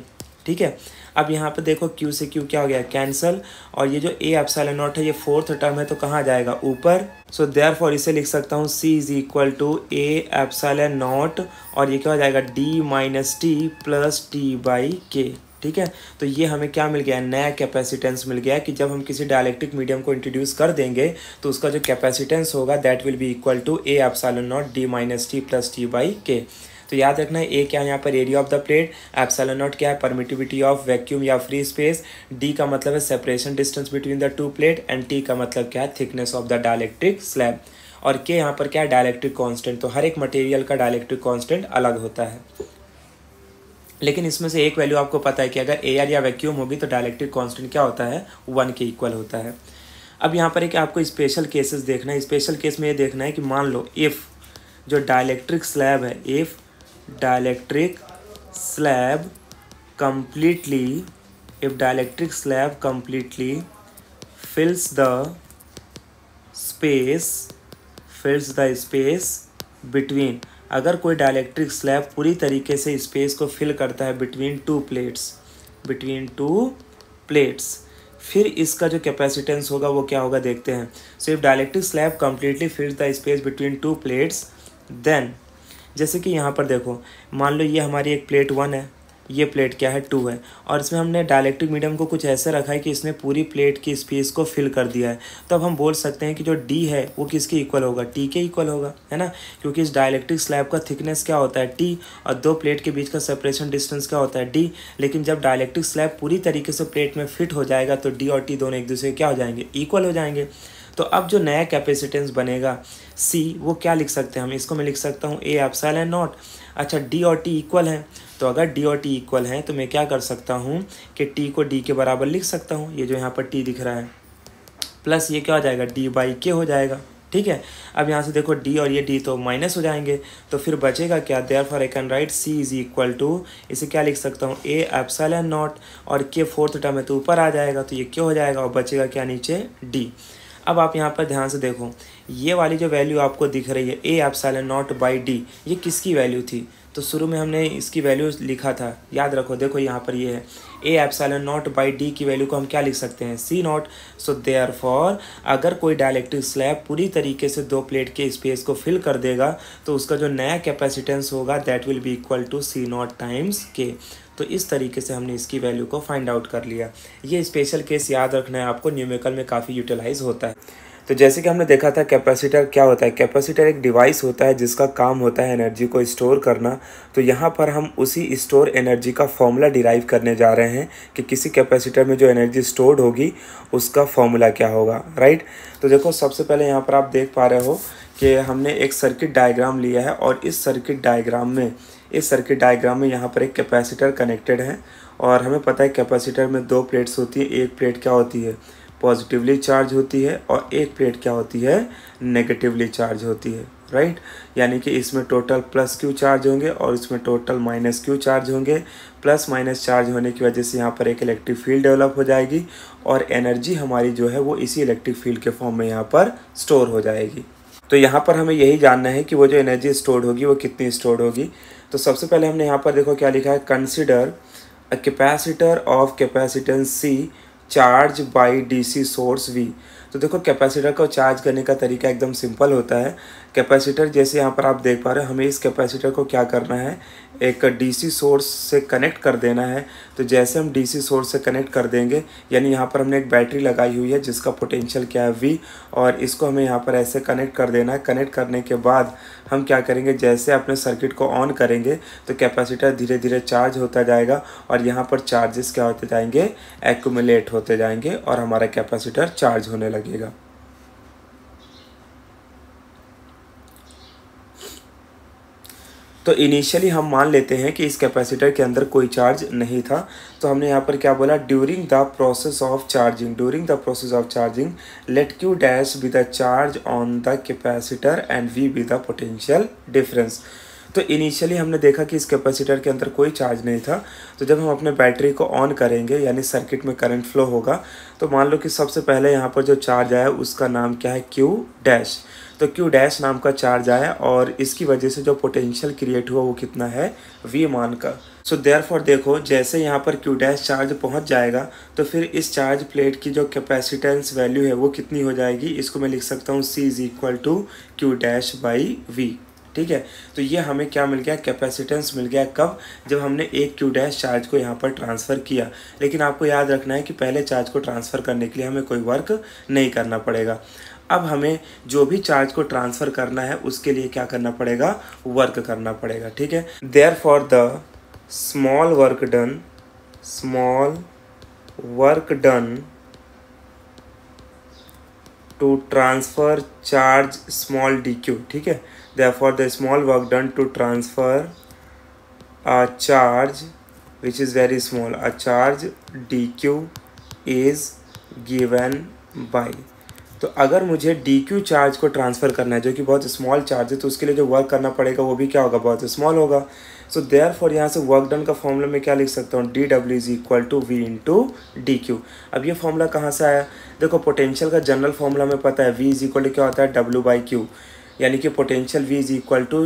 ठीक है। अब यहाँ पे देखो Q से Q क्या हो गया, कैंसल, और ये जो A एप्सिलॉन नॉट है ये फोर्थ टर्म है तो कहाँ जाएगा, ऊपर। सो देयरफॉर इसे लिख सकता हूँ C is equal to A epsilon not, और ये क्या हो जाएगा, D minus T plus T by K, ठीक है। तो ये हमें क्या मिल गया, नया कैपेसिटेंस मिल गया कि जब हम किसी डाइलेक्ट्रिक मीडियम को इंट्रोड्यूस कर देंगे तो उसका जो कैपेसिटेंस होगा that will be equal to A epsilon not D minus T plus T by K. तो याद रखना है, ए क्या है यहाँ पर, area of the plate, epsilon naught क्या है, परमिटिविटी ऑफ वैक्यूम या फ्री स्पेस, डी का मतलब है separation distance between the two plate, and T का मतलब क्या है, thickness of the dielectric slab, और के यहाँ पर क्या है, डाइलेक्ट्रिक कांस्टेंट। तो हर एक मटेरियल का डाइलेक्ट्रिक कांस्टेंट अलग होता है, लेकिन इसमें से एक वैल्यू आपको पता है कि अगर एयर या वैक्यूम होगी तो डाइलेक्ट्रिक कांस्टेंट क्या होता है, 1 के इक्वल होता है। अब यहाँ पर एक आपको स्पेशल केसेस देखना है, स्पेशल केस में ये देखना है कि मान लो इफ़ जो डाइलेक्ट्रिक स्लैब है, if dielectric slab completely, if dielectric slab completely fills the space between, अगर कोई डाइलेक्ट्रिक स्लैब पूरी तरीके से स्पेस को फिल करता है between two plates, फिर इसका जो कैपेसिटेंस होगा वो क्या होगा, देखते हैं। So if dielectric slab completely fills the space between two plates, then जैसे कि यहाँ पर देखो, मान लो ये हमारी एक प्लेट 1 है, ये प्लेट क्या है, 2 है, और इसमें हमने डाइलेक्ट्रिक मीडियम को कुछ ऐसे रखा है कि इसने पूरी प्लेट की स्पेस को फिल कर दिया है। तो अब हम बोल सकते हैं कि जो D है वो किसके इक्वल होगा, T के इक्वल होगा, है ना, क्योंकि इस डाइलेक्ट्रिक स्लैब का थिकनेस क्या होता है, T, और दो प्लेट के बीच का सेपरेशन डिस्टेंस क्या होता है, D। लेकिन जब डाइलेक्ट्रिक स्लैब पूरी तरीके से प्लेट में फिट हो जाएगा तो D और T दोनों एक दूसरे क्या हो जाएंगे, इक्वल हो जाएंगे। तो अब जो नया कैपेसिटेंस बनेगा C, वो क्या लिख सकते हैं हम, इसको मैं लिख सकता हूँ A एप्सिलॉन नॉट। अच्छा, D और T इक्वल हैं, तो अगर D और T इक्वल हैं तो मैं क्या कर सकता हूँ कि T को D के बराबर लिख सकता हूँ, ये जो यहाँ पर T दिख रहा है, प्लस ये क्या हो जाएगा, D बाई के हो जाएगा, ठीक है। अब यहाँ से देखो D और ये D तो माइनस हो जाएंगे, तो फिर बचेगा क्या, therefore I can write C is equal to, इसे क्या लिख सकता हूँ, A एप्सिलॉन नॉट, और के फोर्थ टर्म है तो ऊपर आ जाएगा, तो ये क्या हो जाएगा, और बचेगा क्या नीचे, D। अब आप यहाँ पर ध्यान से देखो, ये वाली जो वैल्यू आपको दिख रही है A epsilon not by D, ये किसकी वैल्यू थी, तो शुरू में हमने इसकी वैल्यू लिखा था, याद रखो, देखो यहाँ पर ये है ए एप्सिलॉन नॉट बाई डी की वैल्यू को हम क्या लिख सकते हैं, सी नॉट। सो देयरफॉर अगर कोई डाइलेक्ट्रिक स्लैब पूरी तरीके से दो प्लेट के स्पेस को फिल कर देगा तो उसका जो नया कैपेसिटेंस होगा that will be equal to C not times K. तो इस तरीके से हमने इसकी वैल्यू को फाइंड आउट कर लिया। ये स्पेशल केस याद रखना है आपको, न्यूमेरिकल में काफ़ी यूटिलाइज होता है। तो जैसे कि हमने देखा था कैपेसिटर क्या होता है, कैपेसिटर एक डिवाइस होता है जिसका काम होता है एनर्जी को स्टोर करना। तो यहाँ पर हम उसी स्टोर एनर्जी का फॉर्मूला डिराइव करने जा रहे हैं कि किसी कैपेसिटर में जो एनर्जी स्टोर्ड होगी उसका फॉर्मूला क्या होगा, राइट। तो देखो सबसे पहले यहाँ पर आप देख पा रहे हो कि हमने एक सर्किट डायग्राम लिया है और इस सर्किट डायग्राम में यहाँ पर एक कैपेसिटर कनेक्टेड है और हमें पता है कैपेसिटर में दो प्लेट्स होती है। एक प्लेट क्या होती है, पॉजिटिवली चार्ज होती है और एक प्लेट क्या होती है, नेगेटिवली चार्ज होती है, राइट। यानी कि इसमें टोटल प्लस क्यू चार्ज होंगे और इसमें टोटल माइनस क्यू चार्ज होंगे। प्लस माइनस चार्ज होने की वजह से यहाँ पर एक इलेक्ट्रिक फील्ड डेवलप हो जाएगी और एनर्जी हमारी जो है वो इसी इलेक्ट्रिक फील्ड के फॉर्म में यहाँ पर स्टोर हो जाएगी। तो यहाँ पर हमें यही जानना है कि वो जो एनर्जी स्टोर्ड होगी वो कितनी स्टोर्ड होगी। तो सबसे पहले हमने यहाँ पर देखो क्या लिखा है, consider a capacitor of capacitance C charge by DC source V. तो देखो कैपेसिटर को चार्ज करने का तरीका एकदम सिंपल होता है। कैपेसिटर जैसे यहाँ पर आप देख पा रहे हो, हमें इस कैपेसिटर को क्या करना है, एक डीसी सोर्स से कनेक्ट कर देना है। तो जैसे हम डीसी सोर्स से कनेक्ट कर देंगे, यानी यहाँ पर हमने एक बैटरी लगाई हुई है जिसका पोटेंशियल क्या है V, और इसको हमें यहाँ पर ऐसे कनेक्ट कर देना है। कनेक्ट करने के बाद हम क्या करेंगे, जैसे अपने सर्किट को ऑन करेंगे तो कैपेसिटर धीरे धीरे चार्ज होता जाएगा और यहाँ पर चार्जेस क्या होते जाएंगे, एक्यूमुलेट होते जाएंगे और हमारा कैपेसिटर चार्ज होने लगेगा। तो इनिशियली हम मान लेते हैं कि इस कैपेसिटर के अंदर कोई चार्ज नहीं था। तो हमने यहाँ पर क्या बोला, during the process of charging let Q dash be the charge on the capacitor and V be the potential difference. तो इनिशियली हमने देखा कि इस कैपेसिटर के अंदर कोई चार्ज नहीं था। तो जब हम अपने बैटरी को ऑन करेंगे यानी सर्किट में करंट फ्लो होगा, तो मान लो कि सबसे पहले यहाँ पर जो चार्ज आया उसका नाम क्या है, क्यू डैश। तो क्यू डैश नाम का चार्ज आया और इसकी वजह से जो पोटेंशियल क्रिएट हुआ वो कितना है, वी मान का। सो देयरफॉर देखो जैसे यहाँ पर क्यू डैश चार्ज पहुँच जाएगा तो फिर इस चार्ज प्लेट की जो कैपेसिटेंस वैल्यू है वो कितनी हो जाएगी, इसको मैं लिख सकता हूँ C is equal to Q dash by V. ठीक है, तो ये हमें क्या मिल गया, कैपेसिटेंस मिल गया। कब, जब हमने एक क्यू डैश चार्ज को यहाँ पर ट्रांसफ़र किया। लेकिन आपको याद रखना है कि पहले चार्ज को ट्रांसफ़र करने के लिए हमें कोई वर्क नहीं करना पड़ेगा। अब हमें जो भी चार्ज को ट्रांसफ़र करना है उसके लिए क्या करना पड़ेगा, वर्क करना पड़ेगा। ठीक है, therefore the small work done to transfer charge small D Q. ठीक है, therefore the small work done to transfer a charge which is very small, a charge dq is given by। तो अगर मुझे dq चार्ज को ट्रांसफ़र करना है जो कि बहुत स्मॉल चार्ज है, तो उसके लिए जो वर्क करना पड़ेगा वो भी क्या होगा, बहुत स्मॉल होगा। सो देयरफॉर यहाँ से वर्क डन का फॉर्मूला में क्या लिख सकता हूँ, dw is equal to v into D Q. अब ये फॉर्मूला कहाँ से आया, देखो पोटेंशियल का जनरल फॉर्मूला में पता है v इज इक्वल टू क्या होता है, w बाई क्यू, यानी कि potential V is equal to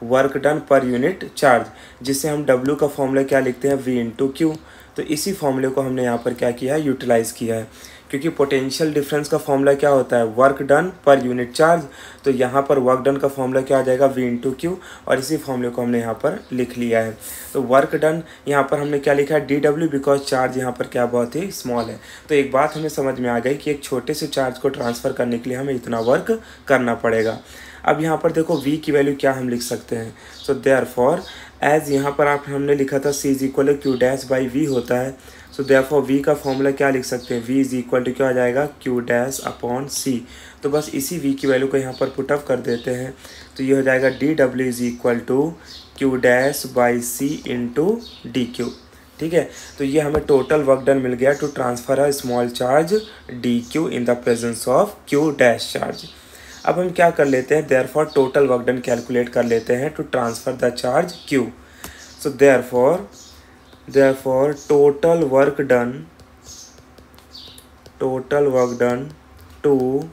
work done per unit charge, जिससे हम W का फॉर्मूला क्या लिखते हैं, V इंटू क्यू। तो इसी फॉर्मूले को हमने यहाँ पर क्या किया है, यूटिलाइज़ किया है, क्योंकि पोटेंशियल डिफरेंस का फॉर्मूला क्या होता है, work done per unit charge. तो यहाँ पर वर्क डन का फॉर्मूला क्या आ जाएगा, V इंटू क्यू, और इसी फॉर्मूले को हमने यहाँ पर लिख लिया है। तो वर्क डन यहाँ पर हमने क्या लिखा है, DW, बिकॉज चार्ज यहाँ पर क्या बहुत ही स्मॉल है। तो एक बात हमें समझ में आ गई कि एक छोटे से चार्ज को ट्रांसफ़र करने के लिए हमें इतना वर्क करना पड़ेगा। अब यहाँ पर देखो V की वैल्यू क्या हम लिख सकते हैं। सो देयरफॉर एज यहाँ पर हमने लिखा था C is equal to Q dash by V होता है। सो देयरफॉर V का फॉर्मूला क्या लिख सकते हैं, V इज इक्वल टू क्या हो जाएगा, क्यू डैश अपॉन C। तो बस इसी V की वैल्यू को यहाँ पर पुटअप कर देते हैं। तो ये हो जाएगा DW is equal to Q dash by C into D Q. ठीक है, तो ये हमें टोटल वर्क डन मिल गया to transfer a small charge DQ in the presence of Q dash charge. अब हम क्या कर लेते हैं, therefore total work done calculate कर लेते हैं to transfer the charge Q। So therefore total work done to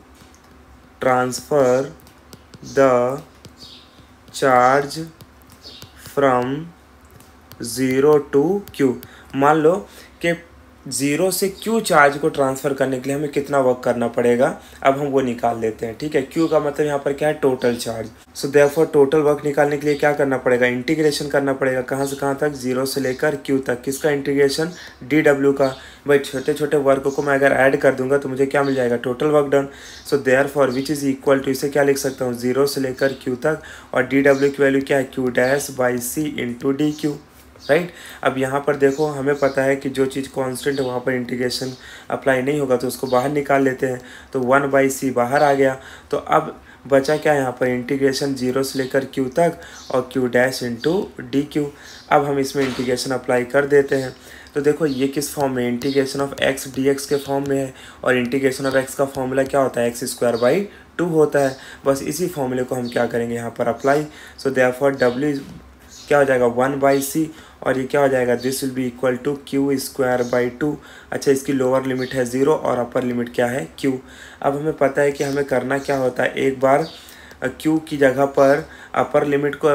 transfer the charge from 0 to Q। मान लो कि 0 से Q चार्ज को ट्रांसफ़र करने के लिए हमें कितना वर्क करना पड़ेगा, अब हम वो निकाल लेते हैं। ठीक है, Q का मतलब यहाँ पर क्या है, टोटल चार्ज। सो देयरफॉर टोटल वर्क निकालने के लिए क्या करना पड़ेगा, इंटीग्रेशन करना पड़ेगा। कहाँ से कहाँ तक, 0 से लेकर Q तक। किसका इंटीग्रेशन, dw का। भाई छोटे छोटे वर्क को मैं अगर ऐड कर दूंगा तो मुझे क्या मिल जाएगा, total work done. So therefore which is equal to, इसे क्या लिख सकता हूँ, 0 से लेकर Q तक, और dw की वैल्यू क्या है, Q'/c इंटू dq। राइट। अब यहाँ पर देखो हमें पता है कि जो चीज़ कांस्टेंट है वहाँ पर इंटीग्रेशन अप्लाई नहीं होगा, तो उसको बाहर निकाल लेते हैं। तो 1/c बाहर आ गया। तो अब बचा क्या यहाँ पर, इंटीग्रेशन 0 से लेकर Q तक और Q' इंटू dq। अब हम इसमें इंटीग्रेशन अप्लाई कर देते हैं। तो देखो ये किस फॉर्म में, इंटीग्रेशन ऑफ x dx के फॉर्म में है, और इंटीग्रेशन ऑफ x का फॉर्मूला क्या होता है, x²/2 होता है। बस इसी फॉर्मूले को हम क्या करेंगे यहाँ पर अप्लाई। सो देयरफॉर w क्या हो जाएगा, 1/c, और ये क्या हो जाएगा, this will be equal to Q²/2। अच्छा, इसकी लोअर लिमिट है 0 और अपर लिमिट क्या है, Q। अब हमें पता है कि हमें करना क्या होता है, एक बार Q की जगह पर अपर लिमिट को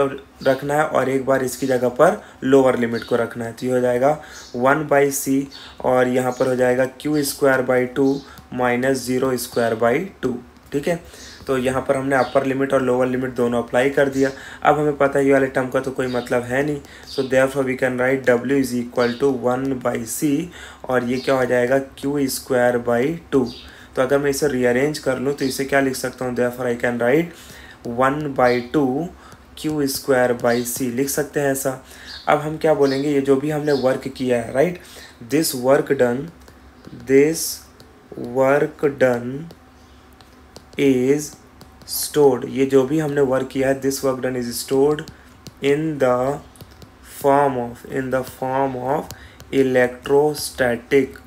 रखना है और एक बार इसकी जगह पर लोअर लिमिट को रखना है। तो ये हो जाएगा 1/c, और यहाँ पर हो जाएगा Q²/2 माइनस 0²/2। ठीक है, तो यहाँ पर हमने अपर लिमिट और लोअर लिमिट दोनों अप्लाई कर दिया। अब हमें पता है ये वाले टर्म का तो कोई मतलब है नहीं। So therefore we can write w is equal to 1/c, और ये क्या हो जाएगा, Q²/2। तो अगर मैं इसे रीअरेंज कर लूँ तो इसे क्या लिख सकता हूँ, therefore I can right 1/2 Q²/c लिख सकते हैं ऐसा। अब हम क्या बोलेंगे, ये जो भी हमने वर्क किया है, right, this work done is stored. ये जो भी हमने वर्क किया है, this work done is stored in the form of electrostatic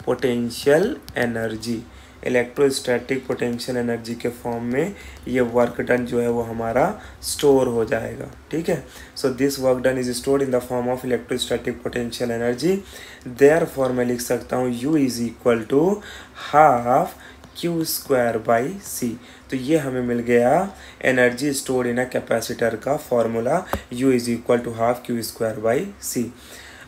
potential energy. Electrostatic potential energy के फॉर्म में ये वर्क डन जो है वो हमारा स्टोर हो जाएगा। ठीक है, so this work done is stored in the form of electrostatic potential energy. Therefore मैं लिख सकता हूँ U is equal to half Q²/c। तो ये हमें मिल गया energy stored in a capacitor का formula, U is equal to half Q²/c।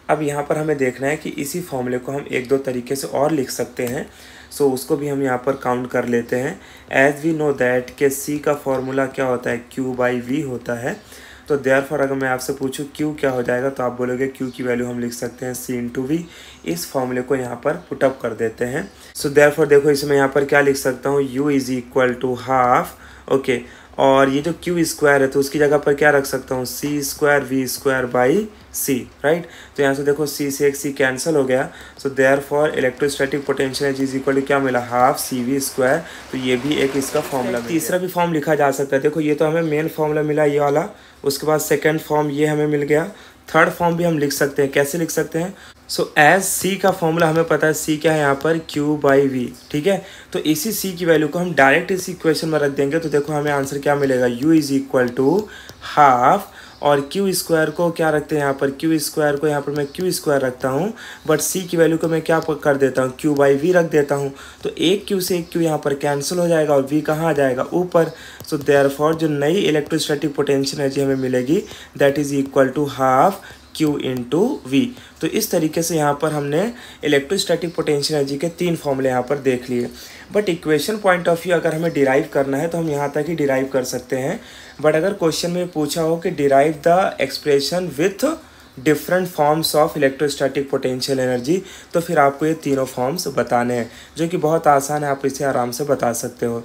अब यहाँ पर हमें देखना है कि इसी फॉर्मूले को हम एक दो तरीके से और लिख सकते हैं। सो उसको भी हम यहाँ पर काउंट कर लेते हैं। एज वी नो दैट के C का फॉर्मूला क्या होता है, Q/V होता है। तो देयरफॉर अगर मैं आपसे पूछूं Q क्या हो जाएगा, तो आप बोलोगे Q की वैल्यू हम लिख सकते हैं C इंटू V। इस फॉर्मूले को यहाँ पर पुटअप कर देते हैं। सो देयरफॉर देखो इसमें यहाँ पर क्या लिख सकता हूँ, U is equal to half, okay, और ये जो Q² है तो उसकी जगह पर क्या रख सकता हूँ, C²V²/c, राइट। तो यहाँ से देखो C से एक C कैंसिल हो गया। So therefore electrostatic potential energy is equal to क्या मिला, हाफ CV²। तो ये भी एक इसका फॉर्मूला। तीसरा भी फॉर्म लिखा जा सकता है। देखो ये तो हमें मेन फॉर्मूला मिला ये वाला, उसके बाद सेकेंड फॉर्म ये हमें मिल गया। थर्ड फॉर्म भी हम लिख सकते हैं। कैसे लिख सकते हैं, सो एज C का फॉर्मूला हमें पता है, C क्या है यहाँ पर, Q/V। ठीक है, तो इसी C की वैल्यू को हम डायरेक्ट इस इक्वेशन में रख देंगे। तो देखो हमें आंसर क्या मिलेगा, U is equal to half, और Q² को क्या रखते हैं यहाँ पर, Q² को यहाँ पर मैं Q² रखता हूँ, बट C की वैल्यू को मैं क्या कर देता हूँ, Q/V रख देता हूँ। तो एक Q से एक Q यहाँ पर कैंसिल हो जाएगा और V कहाँ आ जाएगा, ऊपर। सो देयरफॉर जो नई इलेक्ट्रोस्टैटिक पोटेंशियल एनर्जी हमें मिलेगी that is equal to half Q into V। तो इस तरीके से यहाँ पर हमने इलेक्ट्रोस्टैटिक पोटेंशियल एनर्जी के 3 फॉर्मूले यहाँ पर देख लिए। But equation point of view अगर हमें डिराइव करना है तो हम यहाँ तक ही डिराइव कर सकते हैं। बट अगर क्वेश्चन में पूछा हो कि derive the expression with different forms of electrostatic potential energy, तो फिर आपको ये तीनों फॉर्म्स बताने हैं, जो कि बहुत आसान है, आप इसे आराम से बता सकते हो।